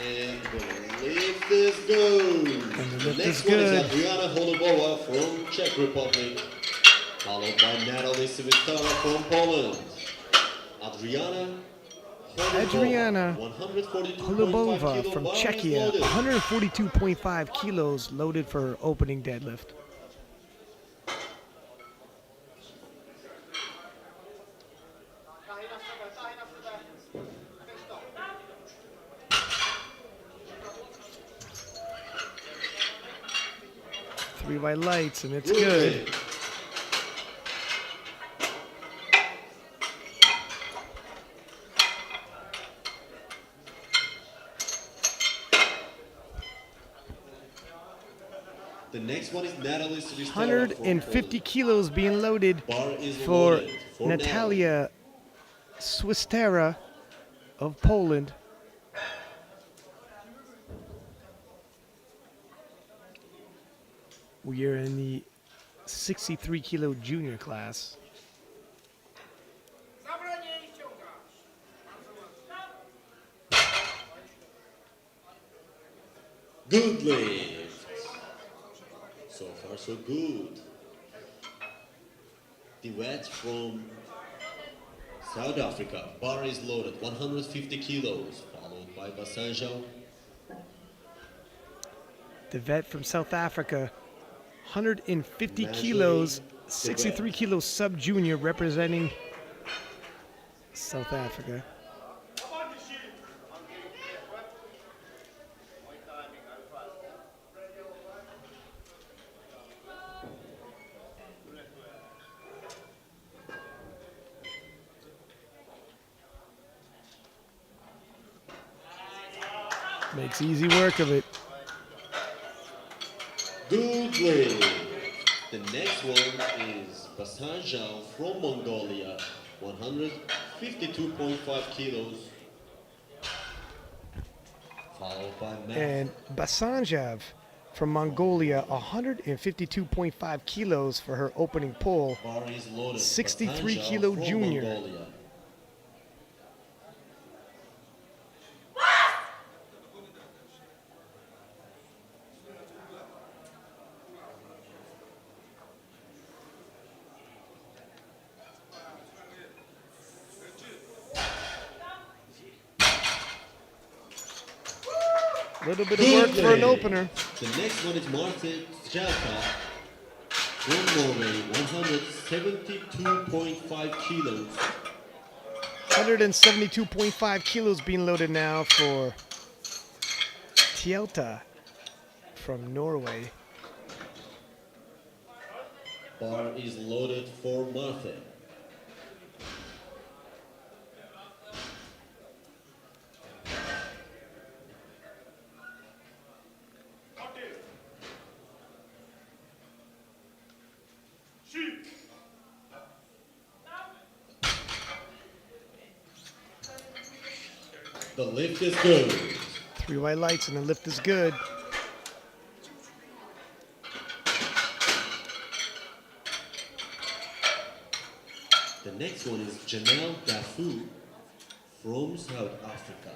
And the lift is good. And the lift next is one good. is Adriana Holubova from Czech Republic, followed by Natalie Sivitara from Poland. Adriana Adriana 142.5 Holubova kilo from bar is Czechia, loaded. 142.5 kilos loaded for her opening deadlift. Three white lights, and it's good. The next one is Natalie Sivitara 150 kilos being loaded Bar is for loaded for Natalia Swistera of Poland. We are in the 63 kilo junior class. Good lift. So far so good. Duet from South Africa. Bar is loaded, 150 kilos, followed by Basanjo. The vet from South Africa, 150 Najee kilos, the 63 vet. kilos sub-junior representing South Africa. Makes easy work of it. Good lift. The next one is Basanjo from Mongolia, 152.5 kilos, followed by Matt. And Basanjev from Mongolia, 152.5 kilos for her opening pull. Bar is loaded. 63 Basanjo kilo from junior. Mongolia. A little bit of work for an opener. The next one is Martin Jalka from Norway, 172.5 kilos. 172.5 kilos being loaded now for Tjelta from Norway. Bar is loaded for Martin. The lift is good. Three white lights and the lift is good. The next one is Janelle Dafu from South Africa.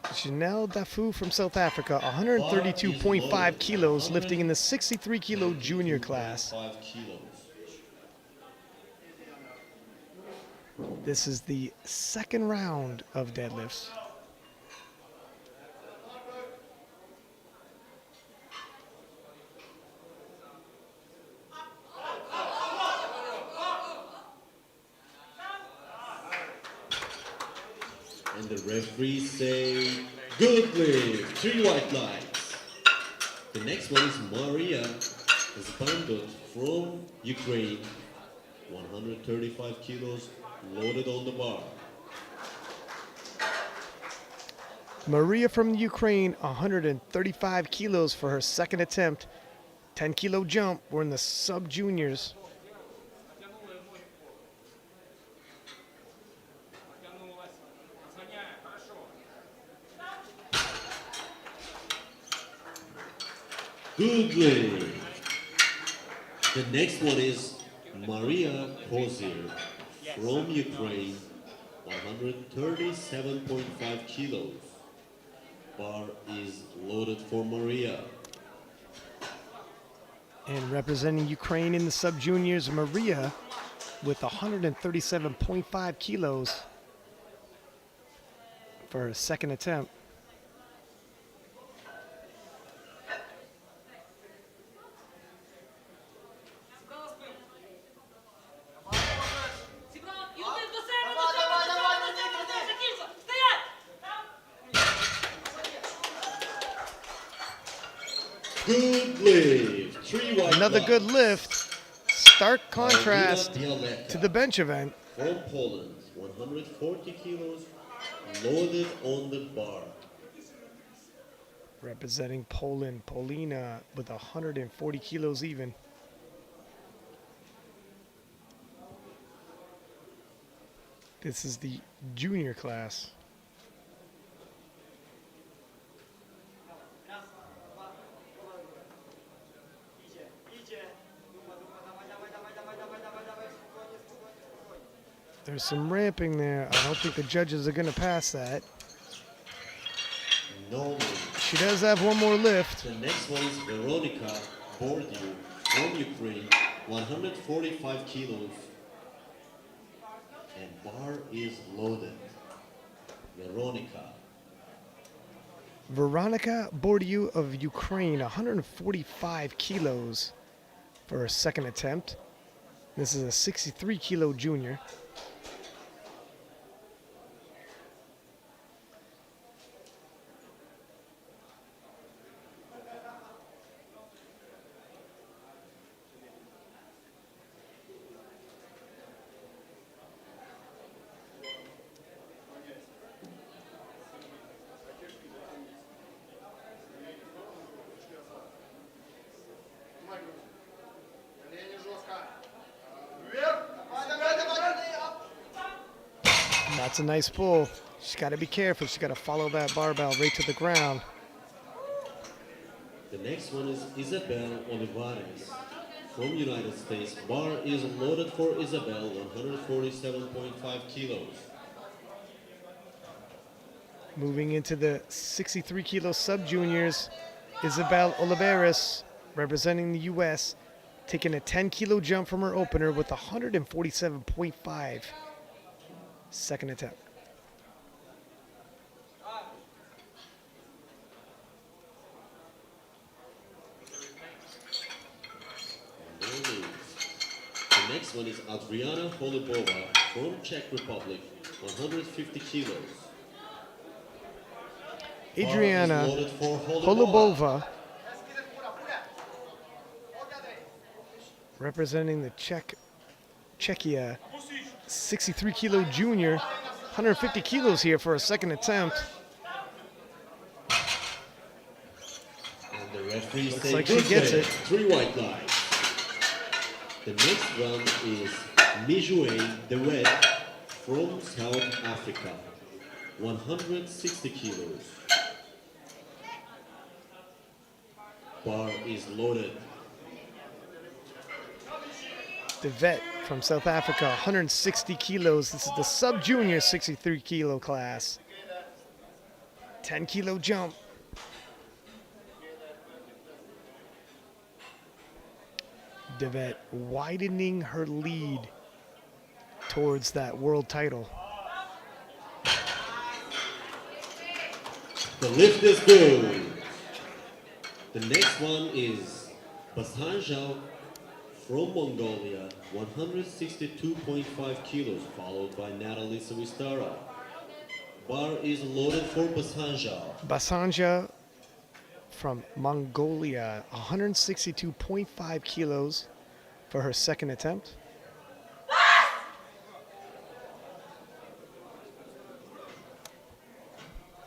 Janelle Dafu from South Africa, 132.5 kilos, lifting in the 63 kilo junior class. 5 kilos. This is the second round of deadlifts. And the referees say, good lift, 3 white lights. The next one is Maria Zbandot from Ukraine, 135 kilos, loaded on the bar. Maria from Ukraine, 135 kilos for her second attempt. 10 kilo jump. We're in the sub juniors. Good lift. The next one is Maria Kozir from Ukraine, 137.5 kilos. Bar is loaded for Maria. And representing Ukraine in the sub-juniors, Maria with 137.5 kilos for her second attempt. Good lift. 3 white Another lights. good lift. Stark contrast Paulina to the bench event. from Poland, 140 kilos, loaded on the bar. Representing Poland, Paulina with 140 kilos even. This is the junior class. There's some ramping there. I don't think the judges are going to pass that. No. She does have one more lift. The next one is Veronica Bordiu from Ukraine, 145 kilos. And bar is loaded. Veronica Bordiu of Ukraine, 145 kilos for her second attempt. This is a 63 kilo junior. That's a nice pull. She's got to be careful. She's got to follow that barbell right to the ground. The next one is Isabel Olivares from United States. Bar is loaded for Isabel, 147.5 kilos. Moving into the 63 kilo sub-juniors, Isabel Olivares, representing the U.S., taking a 10 kilo jump from her opener with 147.5 second attempt. The next one is Adriana Holubova from Czech Republic, 150 kilos. Adriana Bar is loaded for Holubova, representing the Czechia, 63 kilo junior, 150 kilos here for a second attempt. And the referee Looks says like she gets it. 3 white lights. The next one is Mijue Dewet from South Africa, 160 kilos. Bar is loaded. The vet from South Africa, 160 kilos. This is the sub-junior 63 kilo class. 10 kilo jump. Devet widening her lead towards that world title. The lift is good. The next one is Basanja from Mongolia, 162.5 kilos, followed by Natalie Savistara. Bar is loaded for Basanja. Basanja from Mongolia, 162.5 kilos for her second attempt.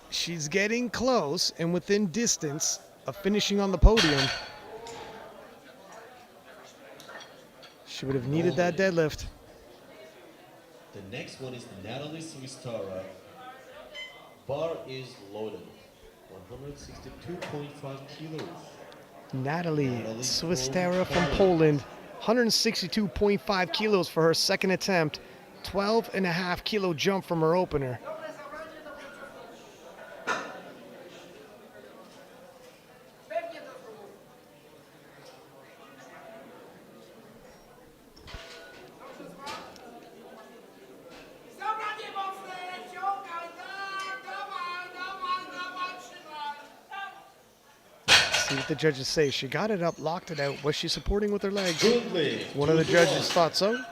She's getting close and within distance of finishing on the podium. She would have needed that deadlift. The next one is Natalie Savistara. Bar is loaded, 162.5 kilos. Natalie Swistera from Poland, 162.5 kilos for her second attempt, 12.5 kilo jump from her opener. See what the judges say. She got it up, locked it out. Was she supporting with her legs? Good lift. One of the 2 to judges 1. thought so.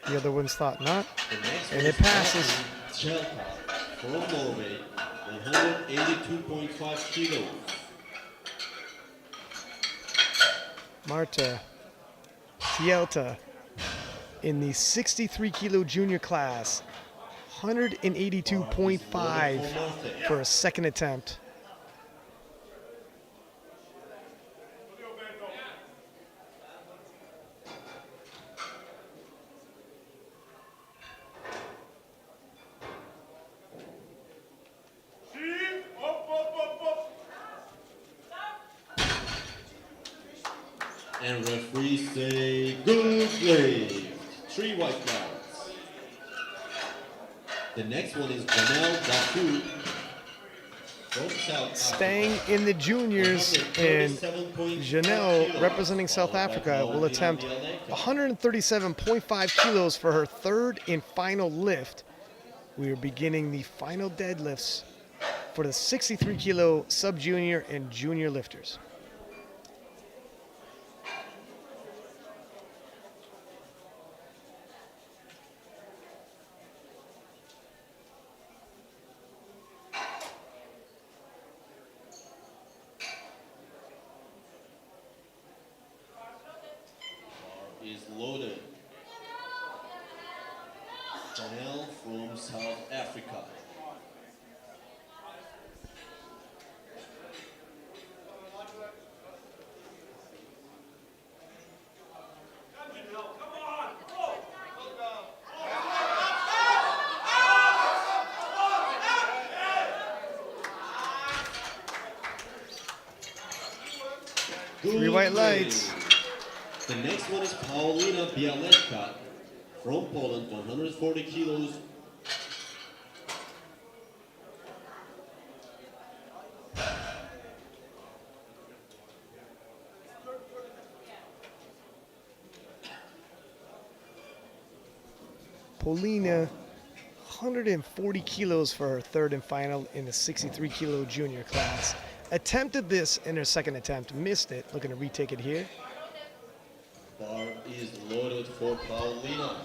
The other ones thought not. The next And one it is passes. Chelka from Norway, 182.5 kilos. Marta Tielta in the 63 kilo junior class. 182.5 for a second attempt. And referees say good lift. 3 white flags. The next one is Janelle Dafu from South Staying Africa. in the juniors, and 137.5 Janelle, kilos, representing South followed by Africa, will Paulina attempt Bialeka. 137.5 kilos for her third and final lift. We are beginning the final deadlifts for the 63 kilo sub-junior and junior lifters. Is loaded. Janelle from South Africa. Three white lights. The next one is Paulina Bialeka from Poland, 140 kilos. Polina, 140 kilos for her third and final in the 63 kilo junior class. Attempted this in her second attempt, missed it. Looking to retake it here. Bar is loaded for Paulina.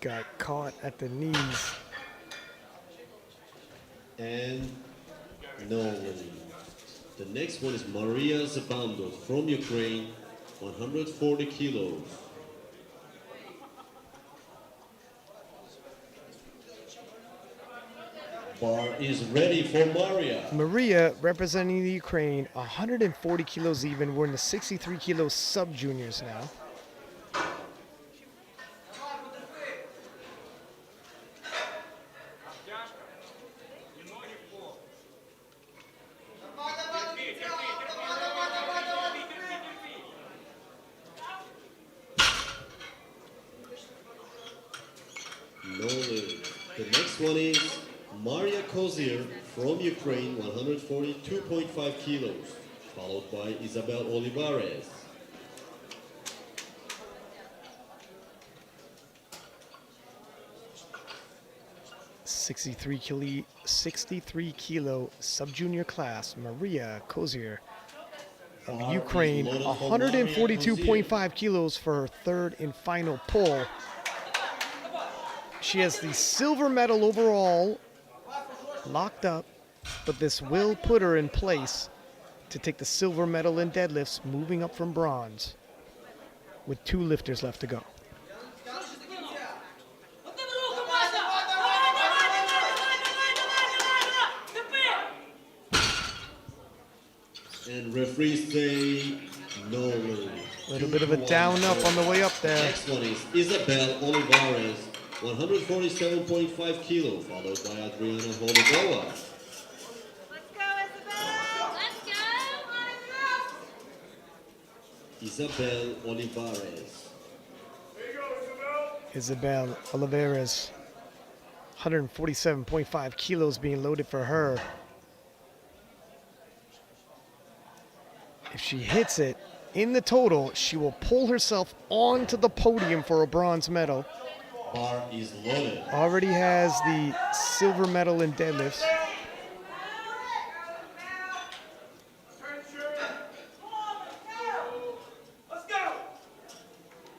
Got caught at the knees. And no. The next one is Maria Zabando from Ukraine, 140 kilos. Bar is ready for Maria. Maria, representing the Ukraine, 140 kilos even. We're in the 63 kilo sub-juniors now. No lid. The next one is Maria Kozier from Ukraine, 142.5 kilos, followed by Isabel Olivares. Sixty-three kilo sub-junior class. Maria Kozier of Bar is Ukraine, loaded for Maria 142.5 kilos for her third and final pull. She has the silver medal overall locked up, but this will put her in place to take the silver medal in deadlifts, moving up from bronze with 2 lifters left to go. And referees say no lid. A little bit of a down up on the way up there. Next one is Isabel Olivares, 147.5 kilos, followed by Adriana Holubova. Let's go, Isabel. Let's go. Isabel Olivares. Isabel Oliveira's 147.5 kilos being loaded for her. If she hits it in the total, she will pull herself onto the podium for a bronze medal. Bar is loaded. Already has the silver medal in deadlifts.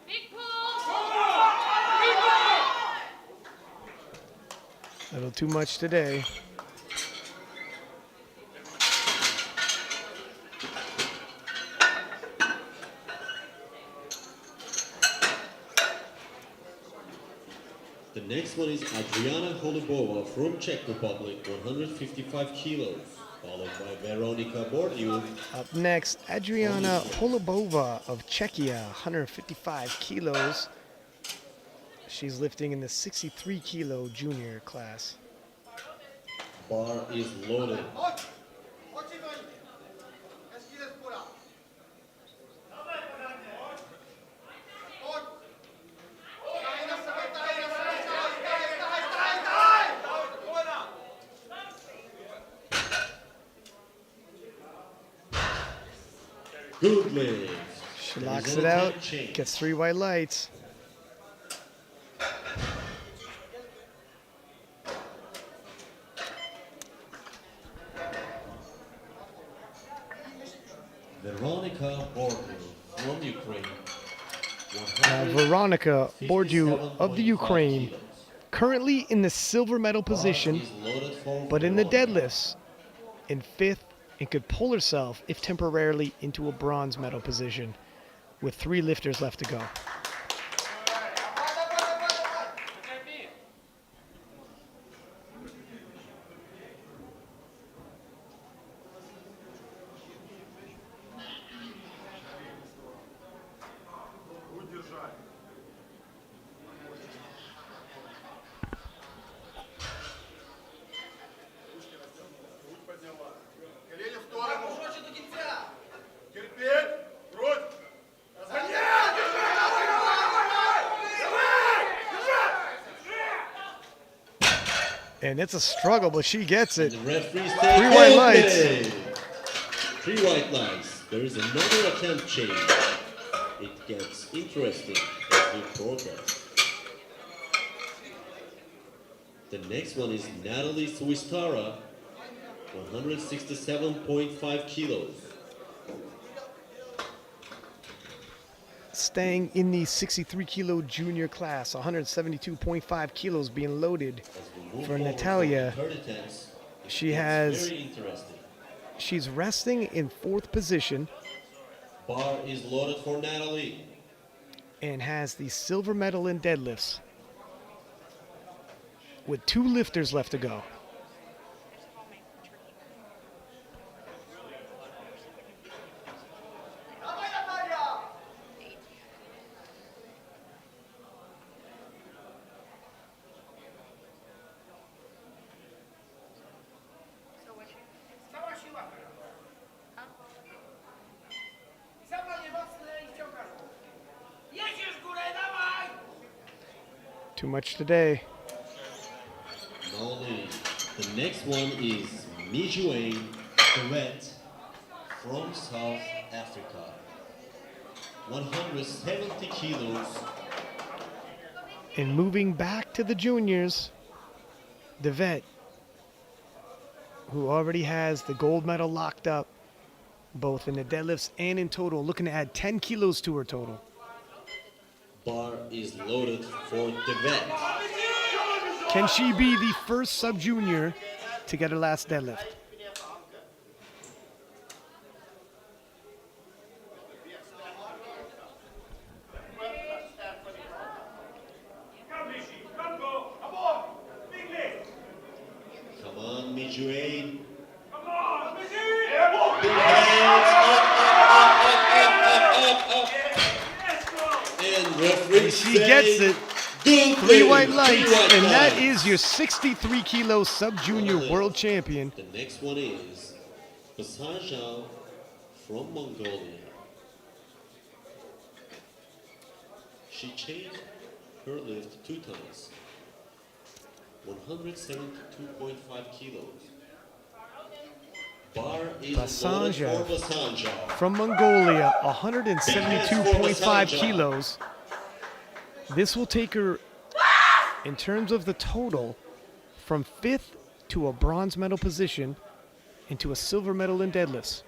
Big pull. A little too much today. The next one is Adriana Holubova from Czech Republic, 155 kilos, followed by Veronika Bordiu. Up next, Adriana Holubova of Czechia, 155 kilos. She's lifting in the 63 kilo junior class. Bar is loaded. Good lift. She There locks is it no out, time change. gets 3 white lights. Veronika Bordiu from Ukraine. Veronika Bordiu of the 157.5 Ukraine, kilos. currently in the silver medal position, Bar is loaded for but in the Veronika. deadlifts in 5th, and could pull herself, if temporarily, into a bronze medal position with 3 lifters left to go. Колени в сторону. Терпеть. Грудь. Разгоняй. And it's a struggle, but she gets it. The referees 3 white lights. 3 white lights. There is another attempt change. It gets interesting as we progress. The next one is Natalie Suistara, 167.5 kilos. Staying in the 63 kilo junior class, 172.5 kilos being loaded. As we move For forward Natalia, from the third attempts, it she gets has- very interesting. She's resting in 4th position Bar is loaded for Natalie. and has the silver medal in deadlifts with 2 lifters left to go. Cała siła. Sama nie mocne i ściągasz. Jedziesz w górę, dawaj! Too much today. No lead. The next one is Mijuane Correct from South Africa. 170 kilos. And moving back to the juniors, the vet, who already has the gold medal locked up, both in the deadlifts and in total, looking to add 10 kilos to her total. Bar is loaded for the vet. Can she be the first sub-junior to get her last deadlift? Come on, Mijuane. And referee She gets it. Good 3 lift. white 3 lights, white and that lights. is your 63 kilo sub-junior world champion. The next one is Basajao from Mongolia. She changed curlift 2 tons, 172.5 kilos. Bar is loaded for Basanjev Basanja. from Mongolia, 172.5 kilos. This will take her, in terms of the total, from 5th to a bronze medal position into a silver medal in deadlifts.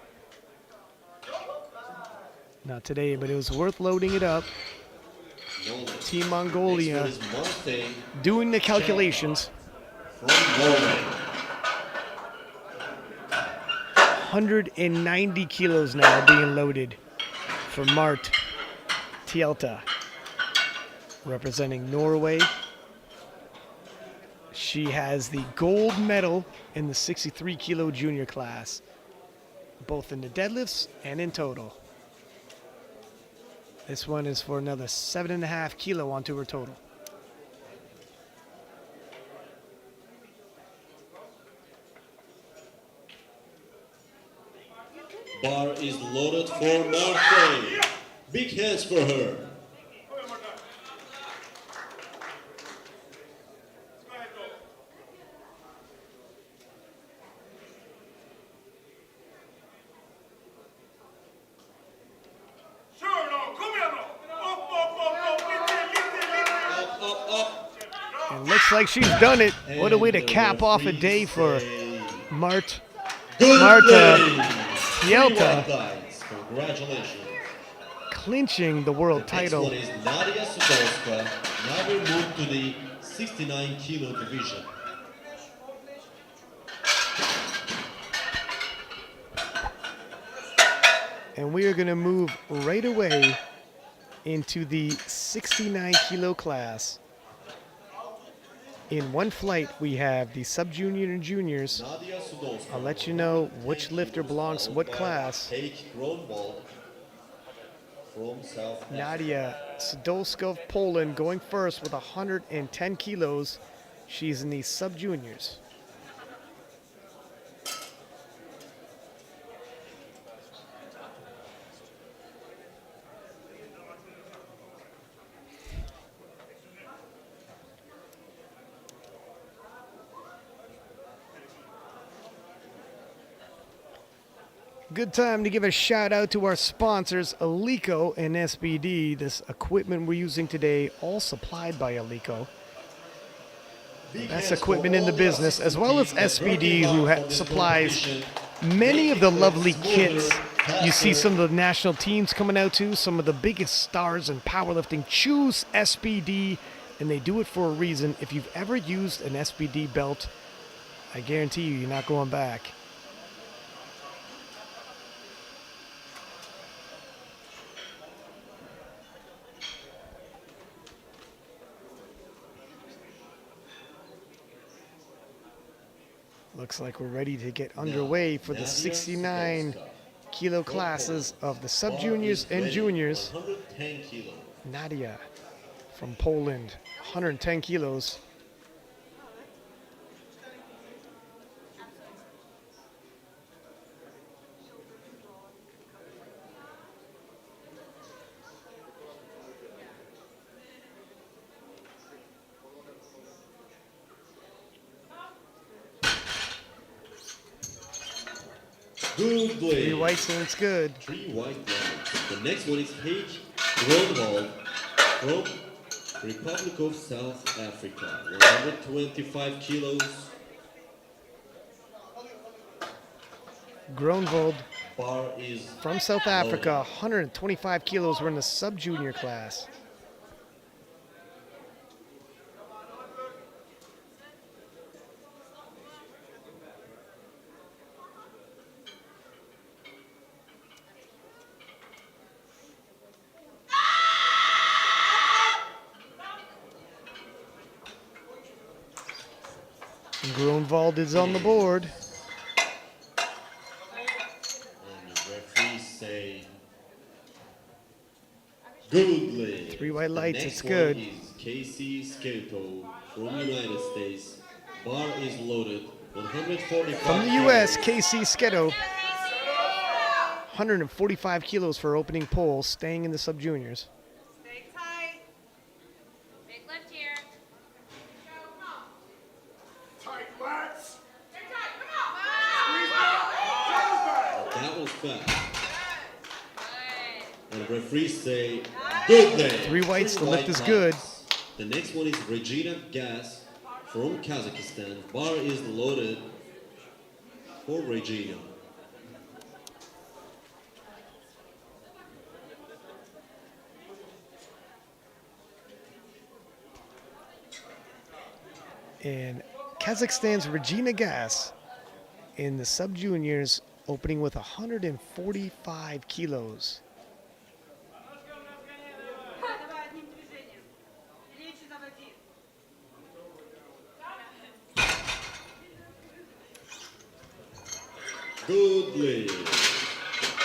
Not today, but it was worth loading it up. Team Mongolia Next one is Marte doing the calculations. from Norway. 190 kilos now being loaded for Mart Tielta, representing Norway. She has the gold medal in the 63 kilo junior class, both in the deadlifts and in total. This one is for another 7.5 kilo onto her total. Bar is loaded for Marte. Big hands for her. Sure, no, come here, no. Up, little. Up, up. And looks like she's done it. What a way to And the cap off a referees day for say, Marta "Good play." Tielta, 3 white lights. Congratulations. clinching the world Next title. one is Nadia Sudolska. Now we move to the 69 kilo division. And we are going to move right away into the 69 kilo class. In one flight, we have the sub-junior and juniors. Nadia Sudolska. I'll let you know which lifter belongs to what class. Take Grunwald from South Africa. Nadia Sudolska of Poland going first with 110 kilos. She's in the sub-juniors. Good time to give a shout out to our sponsors, Alico and SBD. This equipment we're using today, all supplied by Alico. Best equipment in the business, as well as SBD, who supplies many of the lovely kits you see some of the national teams coming out to. Some of the biggest stars in powerlifting choose SBD, and they do it for a reason. If you've ever used an SBD belt, I guarantee you, you're not going back. Looks like we're ready to get underway for the 69 kilo classes of the sub-juniors and juniors. 110 kilos. Nadia from Poland, 110 kilos. Good play. 3 whites and it's good. 3 white lights. The next one is H. Grunwald from Republic of South Africa. 125 kilos. Groenvold Bar is from South Africa, 125 kilos. We're in the sub-junior class. Groenvold is on the board. And the referees say good play. 3 white lights, The it's next good. one is Casey Skelto from United States. Bar is loaded. 145 From the U.S., kilos. KC Sketo, 145 kilos for opening pole, staying in the sub-juniors. Stay tight. Big leg referees say good day. 3 whites, the lift is white good. lights. The next one is Regina Gas from Kazakhstan. Bar is loaded for Regina. And Kazakhstan's Regina Gas in the sub-juniors opening with 145 kilos. Давай одним движением. Плечи заводи. Good lift.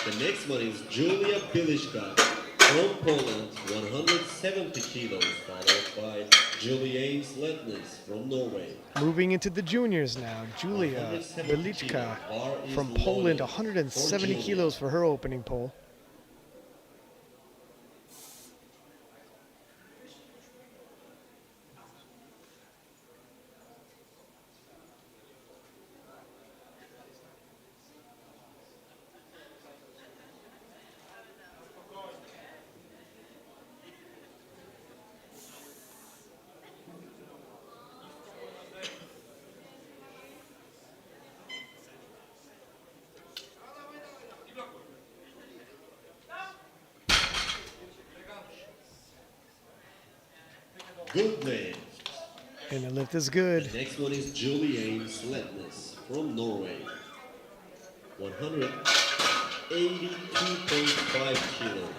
The next one is Julia Bilishka from Poland, 170 kilos, followed by Juliane Sletnes from Norway. Moving into the juniors now, Julia 170 Belichka kilos. Bar is from Poland, loaded 170 for kilos for her opening pole. Good lift. And the lift is good. The next one is Juliane Sletnes from Norway, 182.5 kilos.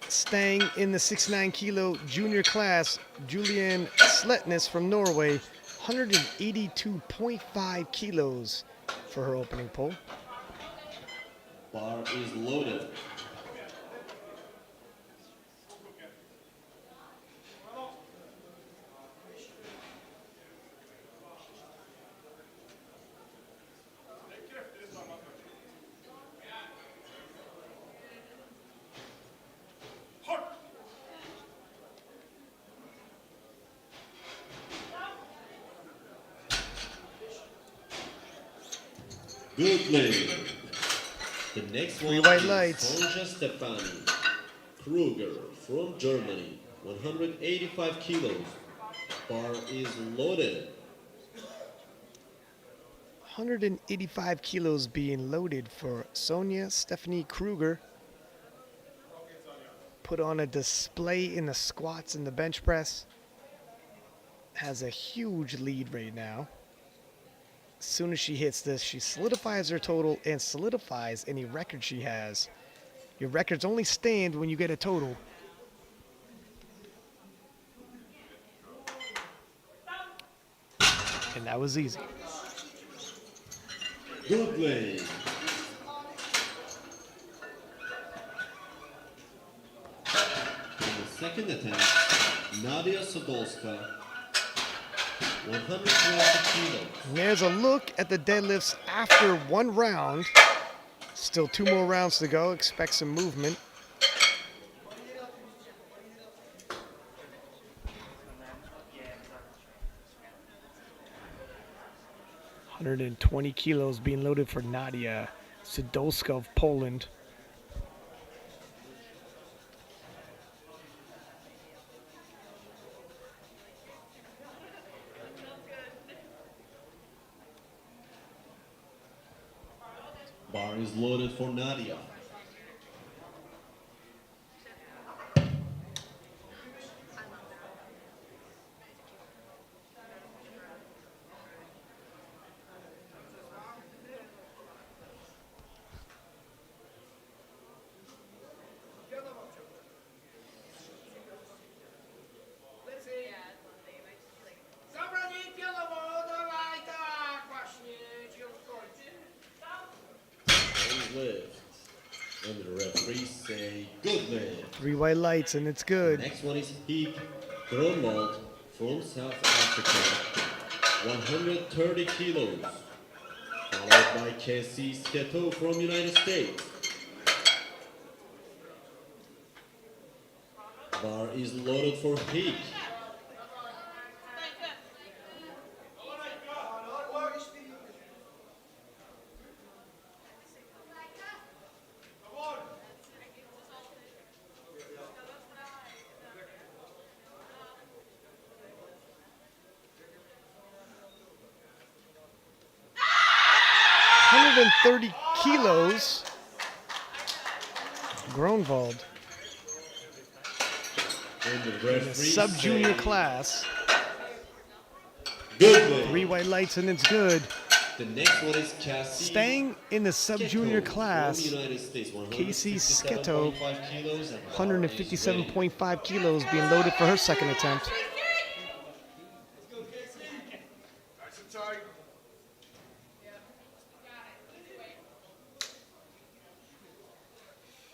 Staying in the 69 kilo junior class, Julian Sletnes from Norway, 182.5 kilos for her opening pole. Bar is loaded. Good lift. The next one 3 white is lights. Sonja Stefani Kruger from Germany, 185 kilos. Bar is loaded. 185 kilos being loaded for Sonia Stephanie Kruger. Put on a display in the squats and the bench press. Has a huge lead right now. As soon as she hits this, she solidifies her total and solidifies any record she has. Your records only stand when you get a total. And that was easy. Good lift. In the second attempt, Nadia Sadolska, 120 kilos. And there's a look at the deadlifts after 1 round. Still 2 more rounds to go. Expect some movement. $120 being loaded for Nadia Sadolska of Poland. Bar is loaded for Nadia. Забрали пилово, давай так, właśnie cię skończy. Good lift. And the referees say good lift. 3 white lights and it's The good. next one is Heek Grönwald from South Africa, 130 kilos. Followed by Casey Sketo from United States. Bar is loaded for Heek. 130 kilos. Gronwald And the in the referee sub-junior say, class. Good 3 white lights and it's good. The next one is Cassie Staying in the sub-junior Sketo class, from United States, Casey Sketo, 157.5 kilos, and 157.5 kilos being loaded for her second attempt. Nice and tight.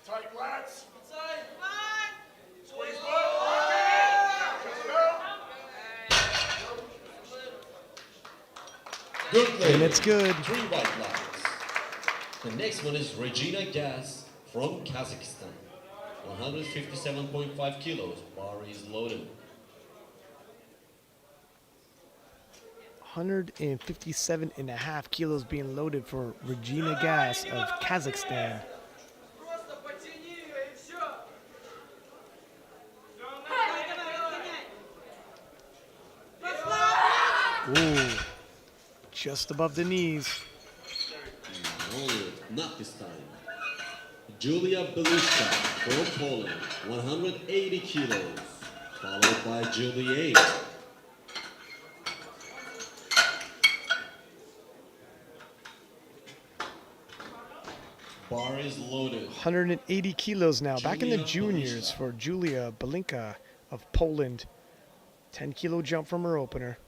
Tight lats. Squeeze butt. Chest it out. Good And lady. it's good. 3 white lights. The next one is Regina Gas from Kazakhstan, 157.5 kilos. Bar is loaded. 157.5 kilos being loaded for Regina Gas of Kazakhstan. Просто потяни ее и все. Ooh, just above the knees. No, not this time. Julia Belushka from Poland, 180 kilos, followed by Julie A. Bar is loaded. 180 kilos now. Back in the Julia juniors Belinka. for Julia Belinka of Poland. 10 kilo jump from her opener.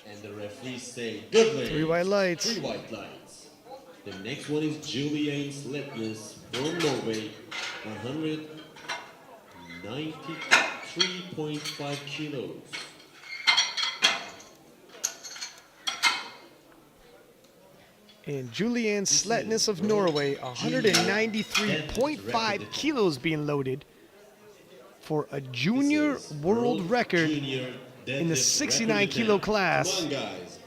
And the referees say, good lady. 3 white lights. 3 white lights. The next one is Julianne Sletnes from Norway, 193.5 kilos. And Julianne Sletnes of Norway, 193.5 kilos being loaded for a junior This is world record junior in the deadlift 69 record kilo attempt. class. Come on, guys.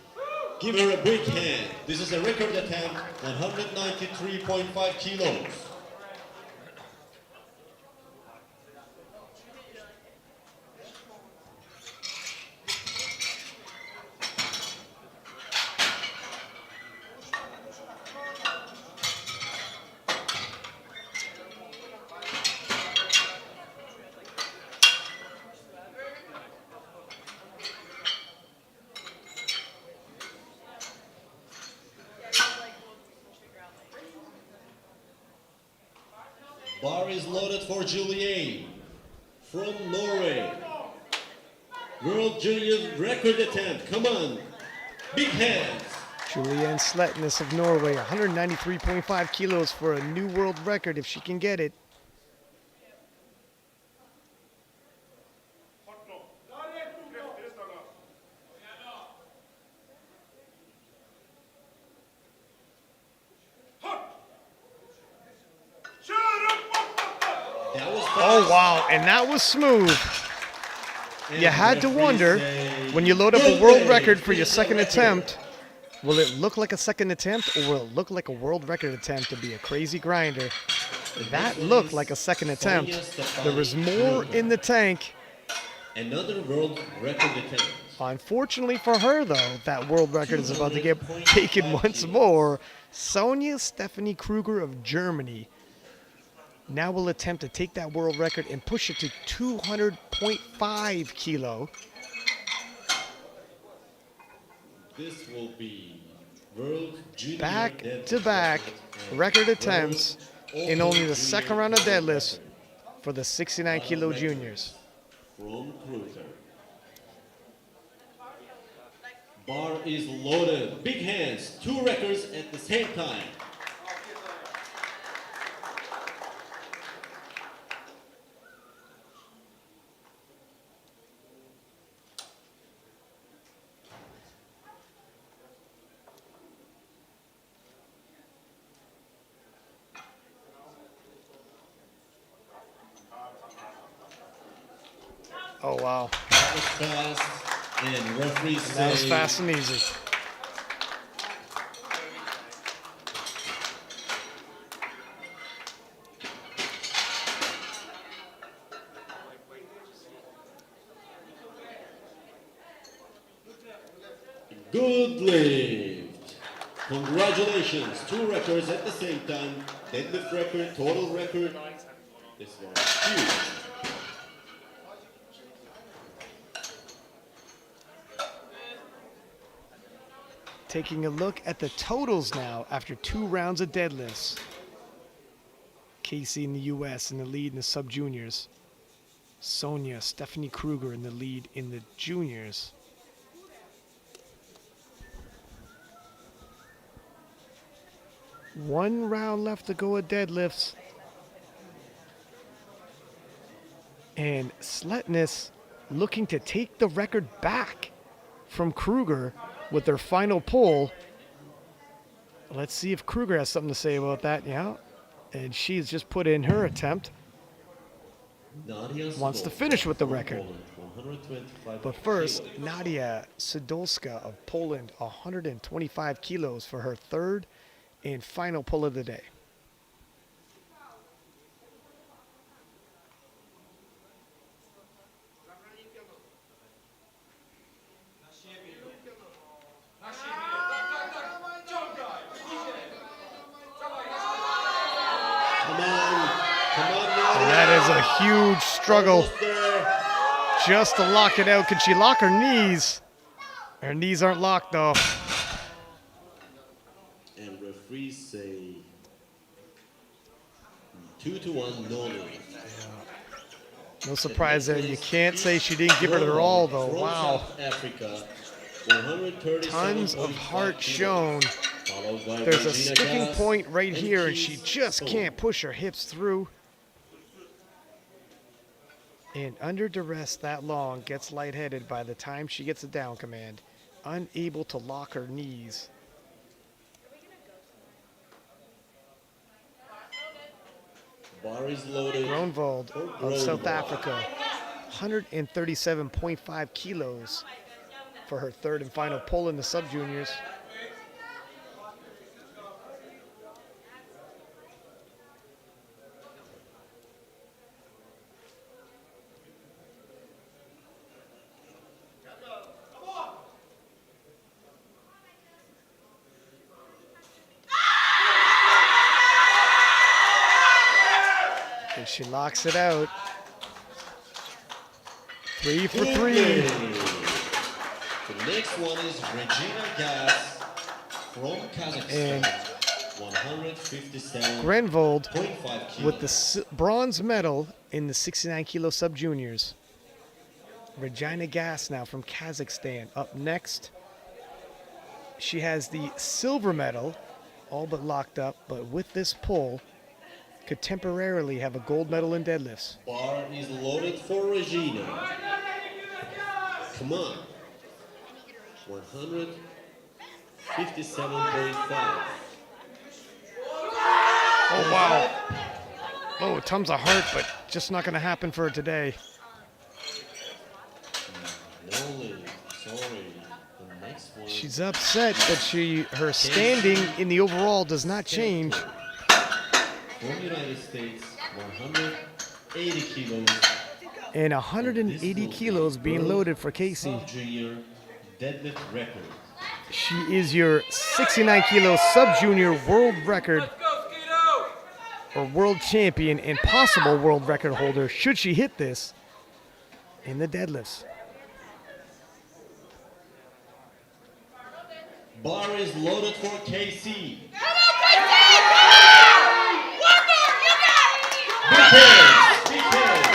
Give her a big hand. This is a record attempt, 193.5 kilos. Bar is loaded for Julianne from Norway. World Junior record attempt. Come on. Big hands. Julianne Sletnes of Norway, 193.5 kilos for a new world record if she can get it. That was Oh, wow, and that was smooth. And You had to referees wonder, say, when you load up a "Good world lady, record for your finish the second record." attempt, will it look like a second attempt or will it look like a world record attempt to be a crazy grinder? That looked like a second attempt. There was more in the tank. Another world record attempt. Unfortunately for her, though, that world record is about to get taken once more. Sonia Stephanie Kruger of Germany now will attempt to take that world record and push it to 200.5 kilo. This will be world junior Back-to-back record attempts in only the second round of deadlifts for the 69 kilo juniors. From Kruger. Bar is loaded. Big hands. 2 records at the same time. Oh, wow. That was fast, and referees say That was fast and easy. good lift. Congratulations, 2 records at the same time. Deadlift record, total record. This was huge. Taking a look at the totals now after 2 rounds of deadlifts. Casey in the U.S. in the lead in the sub-juniors. Sonia, Stephanie Kruger in the lead in the juniors. One round left to go at deadlifts. And Sletness looking to take the record back from Kruger with their final pull. Let's see if Kruger has something to say about that. Yeah. And she's just put in her attempt. Nadia Wants to Sadolska finish with the from record. Poland, 125 But first, kilos. Nadia Sadolska of Poland, 125 kilos for her third and final pull of the day. Come on, And Nadia. that is a huge struggle Almost there. just to lock it out. Can she lock her knees? Her knees aren't locked though. And referees say 2-1 no lift. No surprise there. You can't say she didn't give it her all though. From Wow. South Africa, 137.5 Tons of heart kilos, shown. followed by There's a Regina sticking Gass point right and here and Keith she just Stone. can't push her hips through. And under duress that long, gets lightheaded by the time she gets a down command. Unable to lock her knees. Bar is loaded. Groenwald for of South Groenwald. Africa, 137.5 kilos for her third and final pull in the sub-juniors. And she locks it out. 3 for 3. Okay. The next one is Regina Gass from And Kazakhstan, 157.5 Grenvold kilos. with the bronze medal in the 69 kilo sub-juniors. Regina Gass now from Kazakhstan. Up next, she has the silver medal, all but locked up, but with this pull, could temporarily have a gold medal in deadlifts. Bar is loaded for Regina. Come on. 157.5. Oh, wow. Oh, tons of heart, but just not going to happen for her today. No lift. Sorry. The next one. She's upset that her standing in the overall does not change. From United States, 180 kilos. And 180 kilos being loaded for Casey. Sub-junior deadlift record. She is your 69 kilo sub-junior world record or world champion and possible world record holder should she hit this in the deadlifts. Bar is loaded for KC. Big hands, big hands.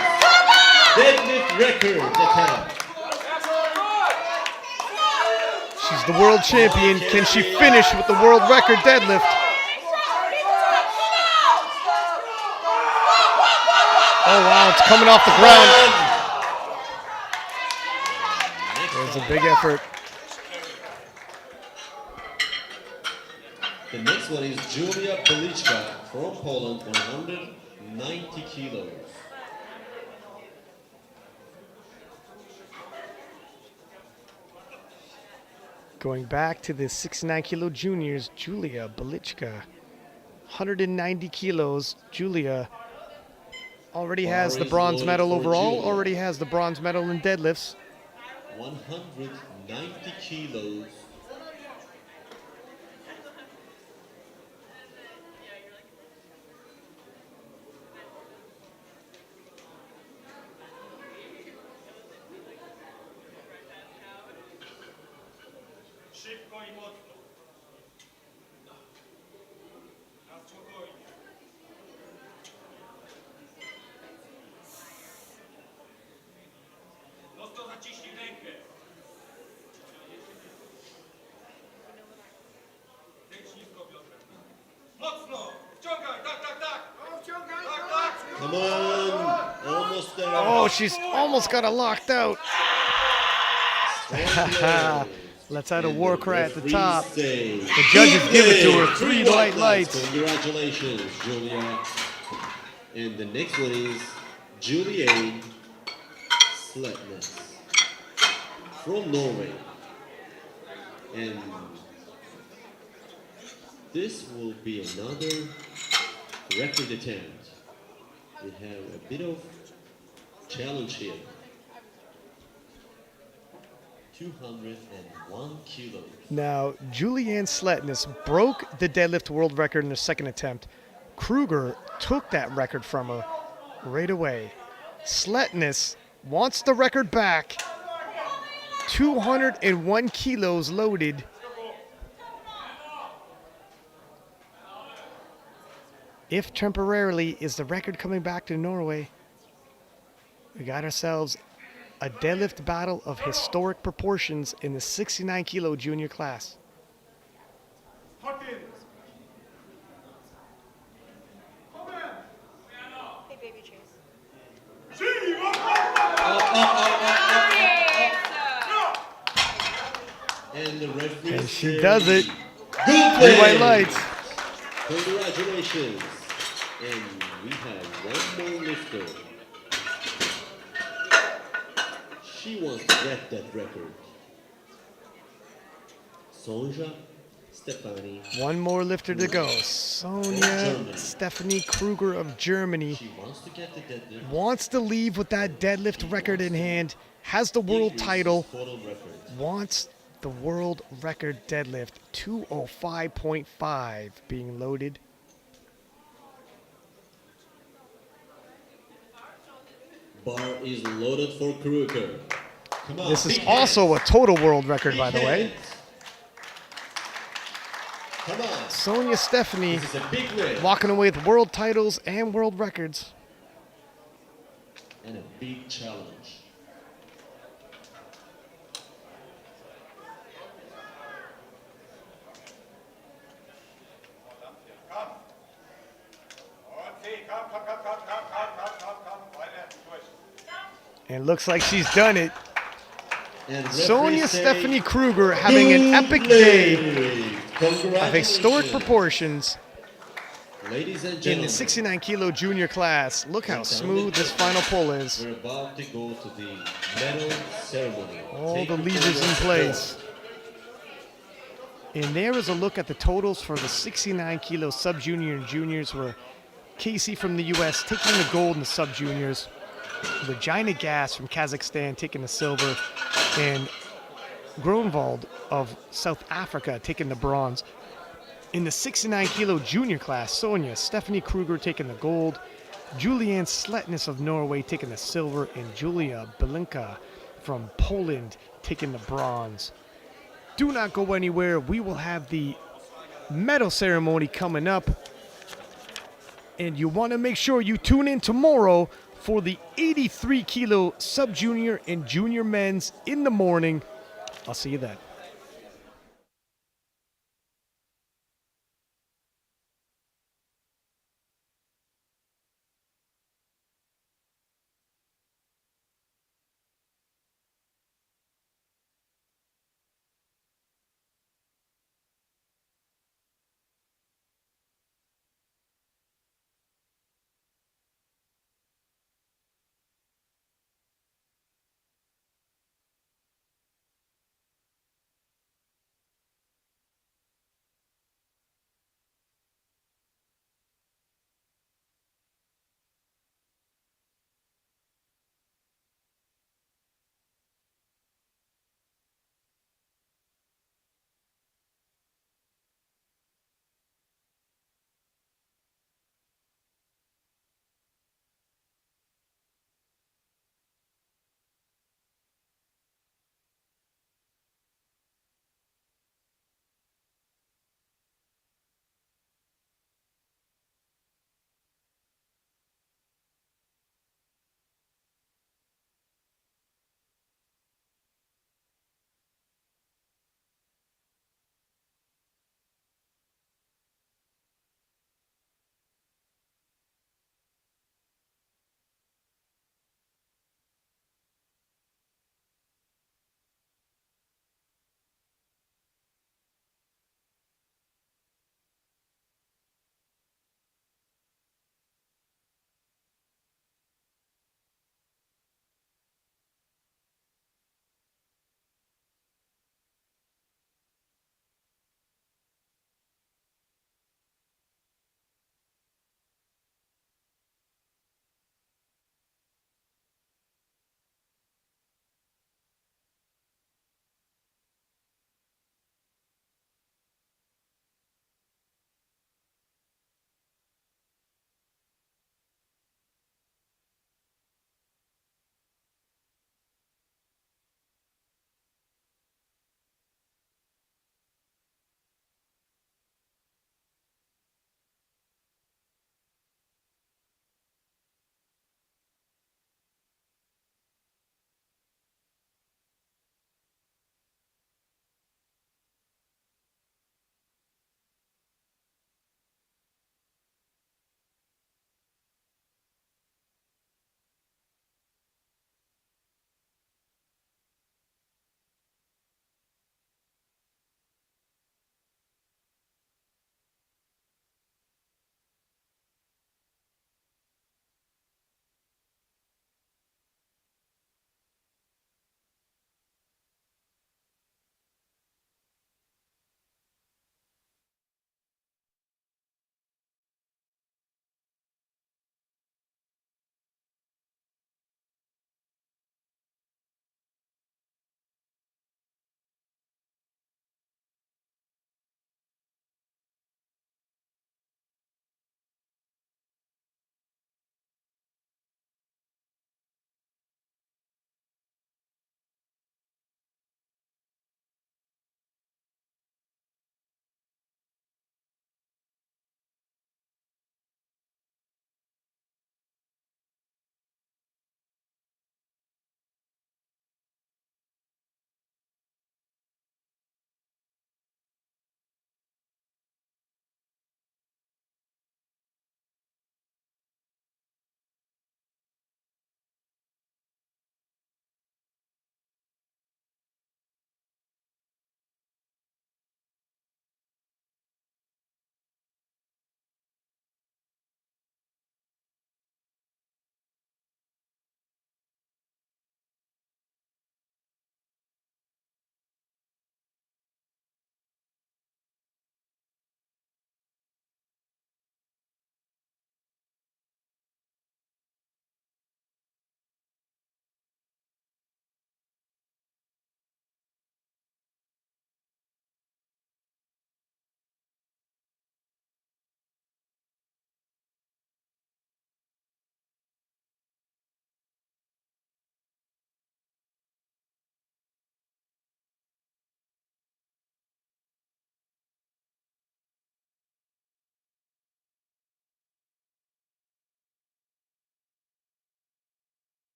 Deadlift record attempt. She's the world champion. Can she finish with the world record deadlift? Oh wow, it's coming off the ground. There's a big effort. The next one is Julia Policzka from Poland, 190 kilos. Going back to the 69 kilo juniors, Julia Belichka, 190 kilos. Julia already has the Bar is bronze loaded medal for overall, Julia. already has the bronze medal in deadlifts. 190 kilos. Szybko i mocno. Na spokojnie. Mocno zaciśnij rękę. Zejdź nisko biodrem. Mocno! Wciągaj! Tak, tak, tak! No, wciągaj, Tak, no. tak! Come on, almost there. Oh, she's almost got it locked out. Let's add a And war the cry at the referees top. say, The judges "Good give it to play, her. 3 white lights. Congratulations, Julia. And the next one is Juliane Sletnes from Norway. And this will be another record attempt. We have a bit of challenge here. 201 kilos. Now, Julianne Sletness broke the deadlift world record in her second attempt. Kruger took that record from her right away. Sletness wants the record back. 201 kilos loaded. If temporarily, is the record coming back to Norway? We got ourselves a deadlift battle of historic proportions in the 69 kilo junior class. Hot in! Hey, baby Chase. Szybko! And the referee And she says, does it. Good 3 play. white lights. Congratulations. And we have one more lifter. She wants to get that record. Sonja Stefani. One more lifter to go. Sonia Stephanie Kruger of Germany She wants to get the deadlift. wants to leave with that deadlift record in hand, has the world title, Total record. wants the world record deadlift, 205.5 being loaded. Bar is loaded for Kruger. Come on. This is big also a hands. total world record, by the Big way. hands. Come on. Sonia Stephanie This is a big win. walking away with world titles and world records. And a big challenge. Komm! Und zieh! Komm, komm, komm, komm, komm, komm, komm, komm, komm! Weiter, durch! And it looks like she's done it. And Sonia referees say, Stephanie Kruger having an epic day Congratulations. of historic proportions Ladies and in the gentlemen, 69 kilo junior class. Look how smooth this final pull is. we're about to go to the medal ceremony. All Take the your levers in photos. place. And there is a look at the totals for the 69 kilo sub junior and juniors, where Casey from the US taking the gold in the sub juniors, Regina Gas from Kazakhstan taking the silver, and Gronwald of South Africa taking the bronze. In the 69 kilo junior class, Sonia Stephanie Kruger taking the gold, Julianne Sletness of Norway taking the silver, and Julia Belinka from Poland taking the bronze. Do not go anywhere. We will have the medal ceremony coming up. And you want to make sure you tune in tomorrow for the 83 kilo sub junior and junior men's in the morning. I'll see you then.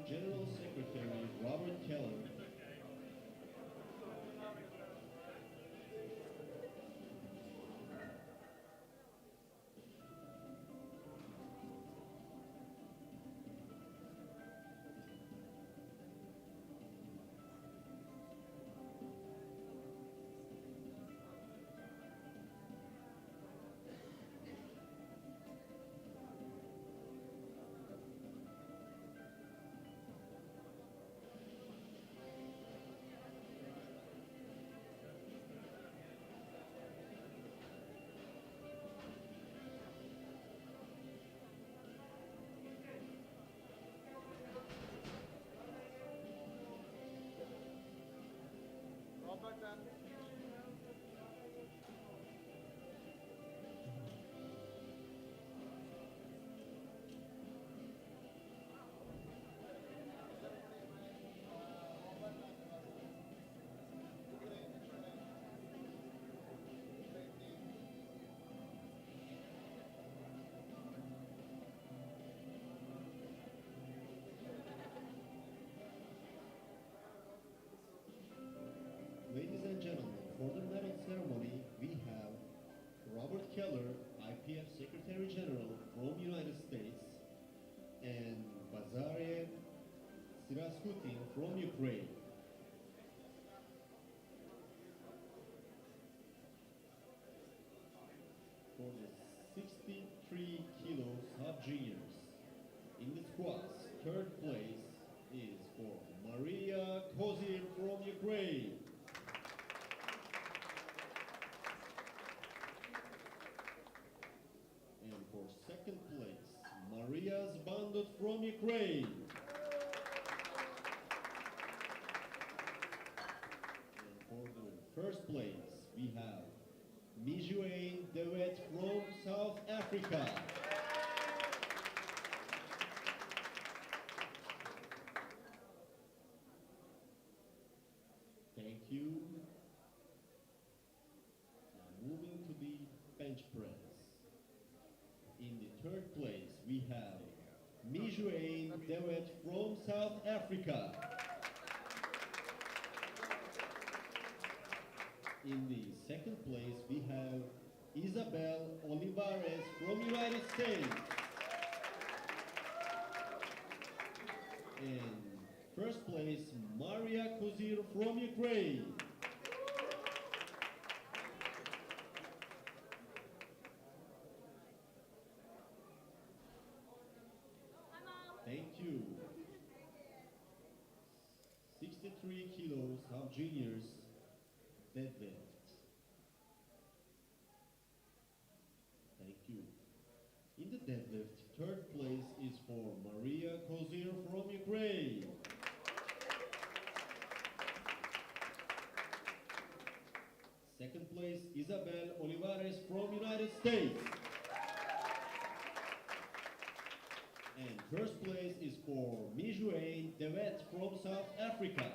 General Secretary Robert Keller. Robert and Ladies and gentlemen, for the medal ceremony, we have Robert Keller, IPF Secretary General from United States, and Bazarye Siraskutin from Ukraine. For the 63 kilo sub-juniors, in the squats, third place is for Maria Kozir from Ukraine. And for second place, Maria Zbandut from Ukraine. And for the first place, we have Mijuane Dewet from South Africa. Thank you. Now moving to the bench press. In the third place, we have Mijuane Dewet from South Africa. In the second place, we have Isabel Olivares from United States. And first place, Maria Kozir from Ukraine. Thank you. 63 kilos of juniors deadlift. Thank you. In the deadlift, third place is for Maria Kozir from Ukraine. Second place, Isabel Olivares from United States. And first place is for Mijuane Dewet from South Africa.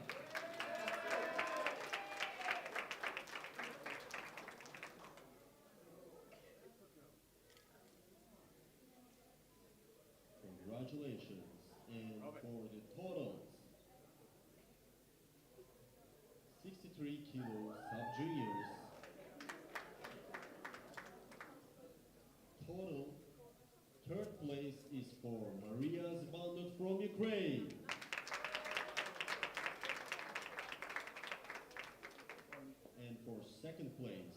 Congratulations. And for the totals, 63 kilos sub-juniors. Total third place is for Maria Zbandut from Ukraine. And for second place,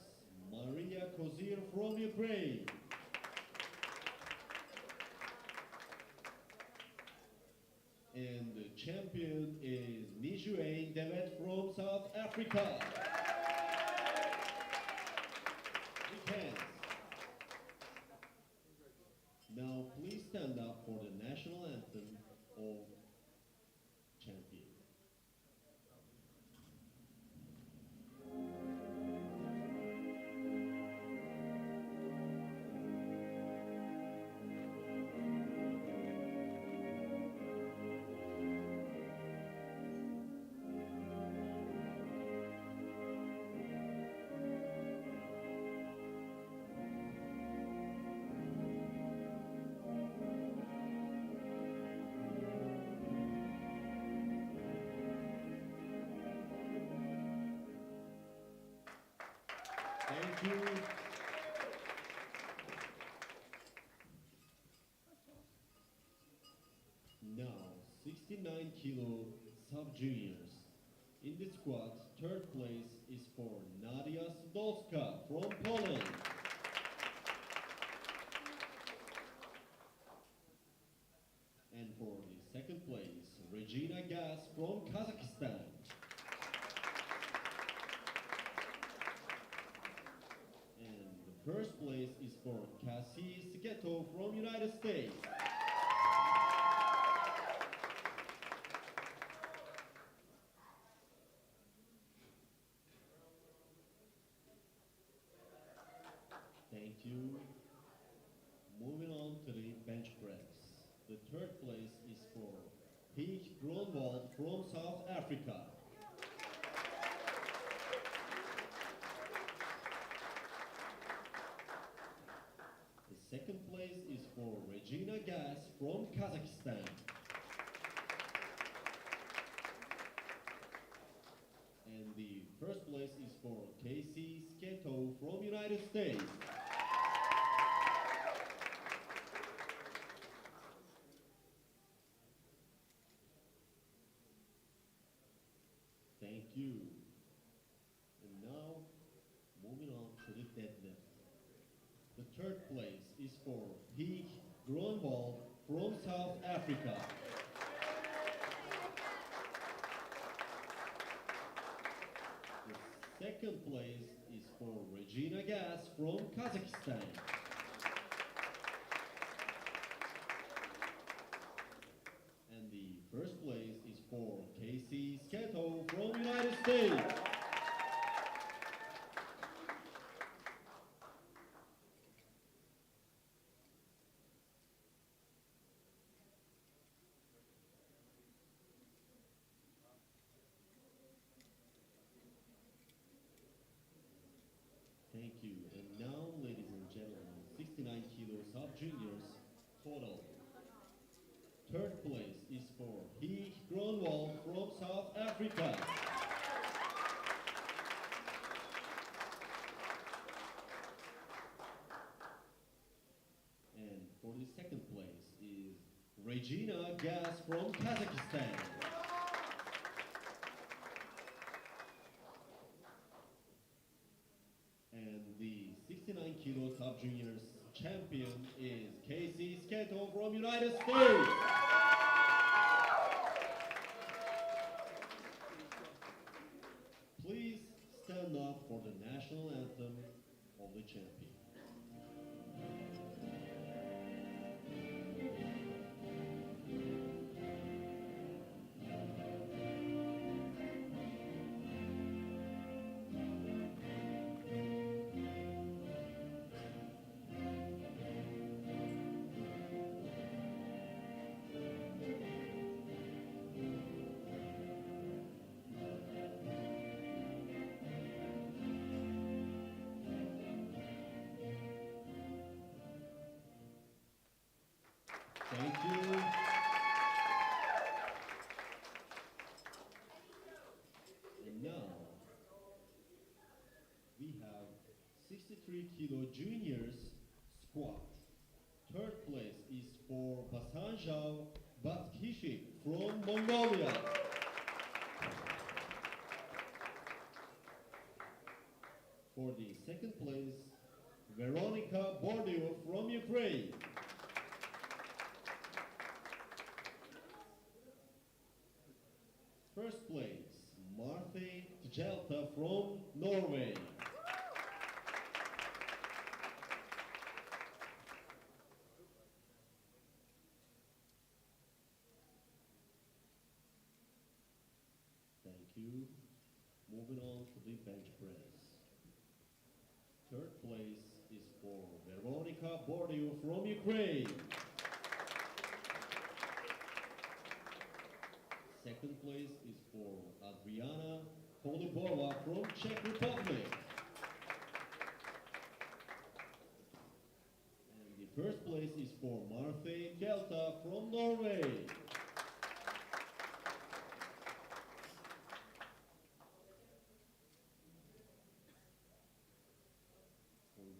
Maria Kozir from Ukraine. And the champion is Mijuane Dewet from South Africa. Big hands. Now please stand up for the national anthem of champion. Thank you. Now, 69 kilo sub-juniors. In the squat, third place is for Nadia Sudolska from Poland. And for the second place, Regina Gas from Kazakhstan. And the first place is for Cassie Siketo from United States. Thank you. Moving on to the bench press. The third place is for Peak Grunwald from South Africa. The second place is for Regina Gas from Kazakhstan. And the first place is for Casey Sketo from United States. Thank you. And now, moving on to the deadlift. The third place is for Peak Grunwald from South Africa. The second place is for Regina Gas from Kazakhstan. And the first place is for Casey Sketo from United States. Thank you. And now, ladies and gentlemen, 69 kilo sub-juniors total. Third place is for Heek Grunwald from South Africa. And for the second place is Regina Gas from Kazakhstan. And the 69 kilo sub-juniors champion is Casey Sketo from United States. Please stand up for the national anthem of the champion. Thank you. And now, we have 63 kilo juniors squat. Third place is for Basanjao Batkishik from Mongolia. For the second place, Veronica Bordio from Ukraine. First place, Marthe Tjelta from Norway. Thank you. Moving on to the bench press. Third place is for Veronica Bordio from Ukraine. Second place is for Adriana Kolibova from Czech Republic. And the first place is for Marthe Delta from Norway.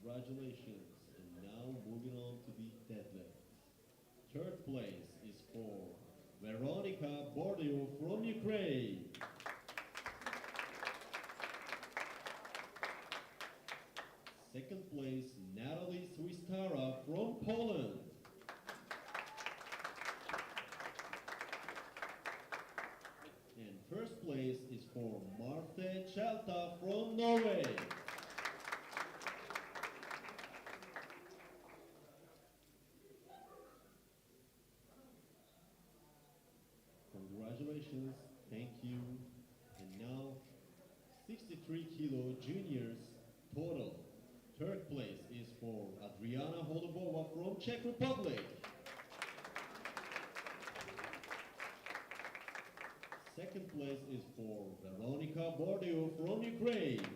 Congratulations. And now moving on to the deadlift. Third place is for Veronica Bordeaux from Ukraine. Second place, Natalie Swistara from Poland. And first place is for Marte Chelta from Norway. Congratulations, thank you. And now, 63 kilo juniors total. Third place is for Adriana Holubova from Czech Republic. Second place is for Veronica Bordeaux from Ukraine.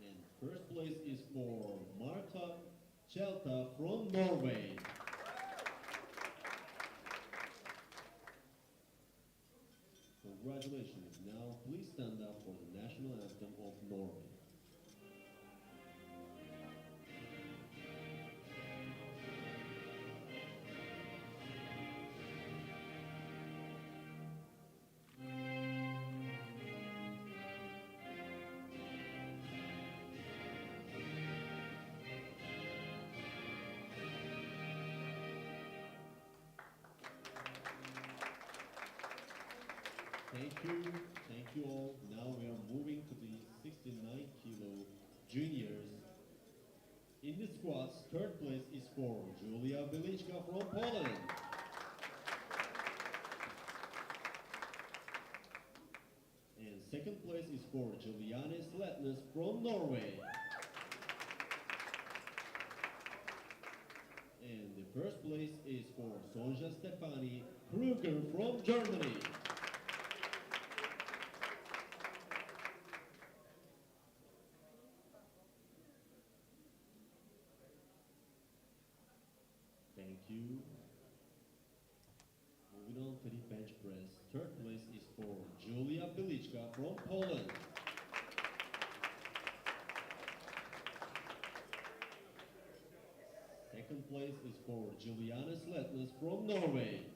And first place is for Marta Chelta from Norway. Congratulations. Now please stand up for the national anthem of Norway. Thank you all. Now we are moving to the 69 kilo juniors. In the squats, third place is for Julia Belichka from Poland. And second place is for Juliane Sletnes from Norway. And the first place is for Sonja Stefani Kruger from Germany. Thank you. Moving on to the bench press. Third place is for Julia Belichka from Poland. Second place is for Juliana Sletnes from Norway.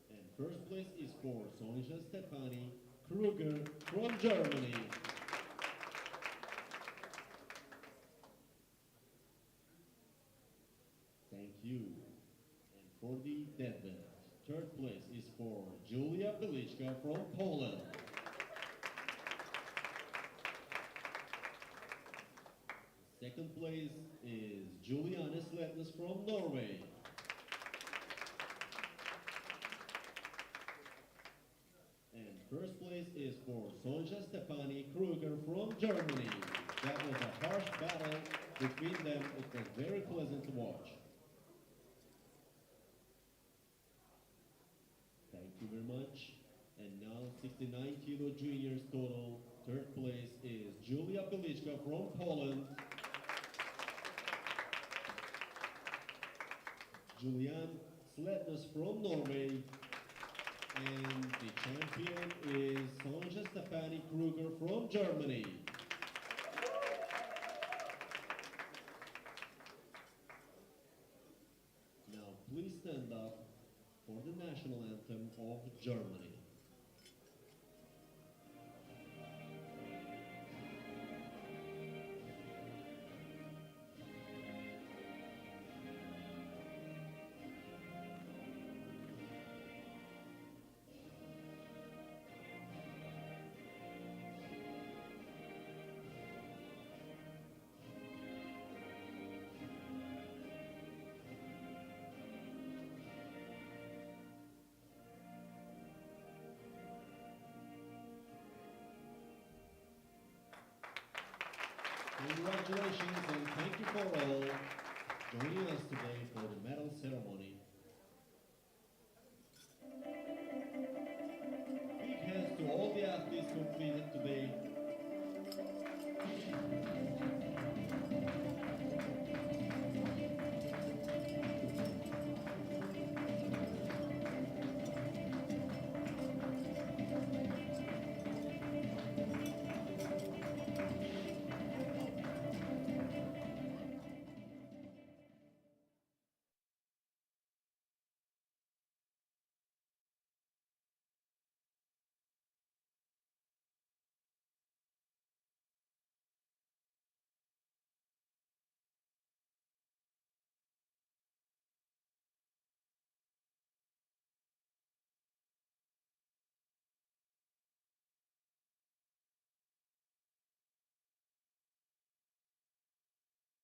And first place is for Sonja Stefani Kruger from Germany. Thank you. And for the deadlift, third place is for Julia Belichka from Poland. Second place is Juliana Sletnes from Norway. And first place is for Sonja Stefani Kruger from Germany. That was a harsh battle between them. It was very pleasant to watch. Thank you very much. And now 69 kilo juniors total. Third place is Julia Belichka from Poland. Julian Sletnes from Norway. And the champion is Sonja Stefani Kruger from Germany. Now please stand up for the national anthem of Germany. Congratulations and thank you for all joining us today for the medal ceremony.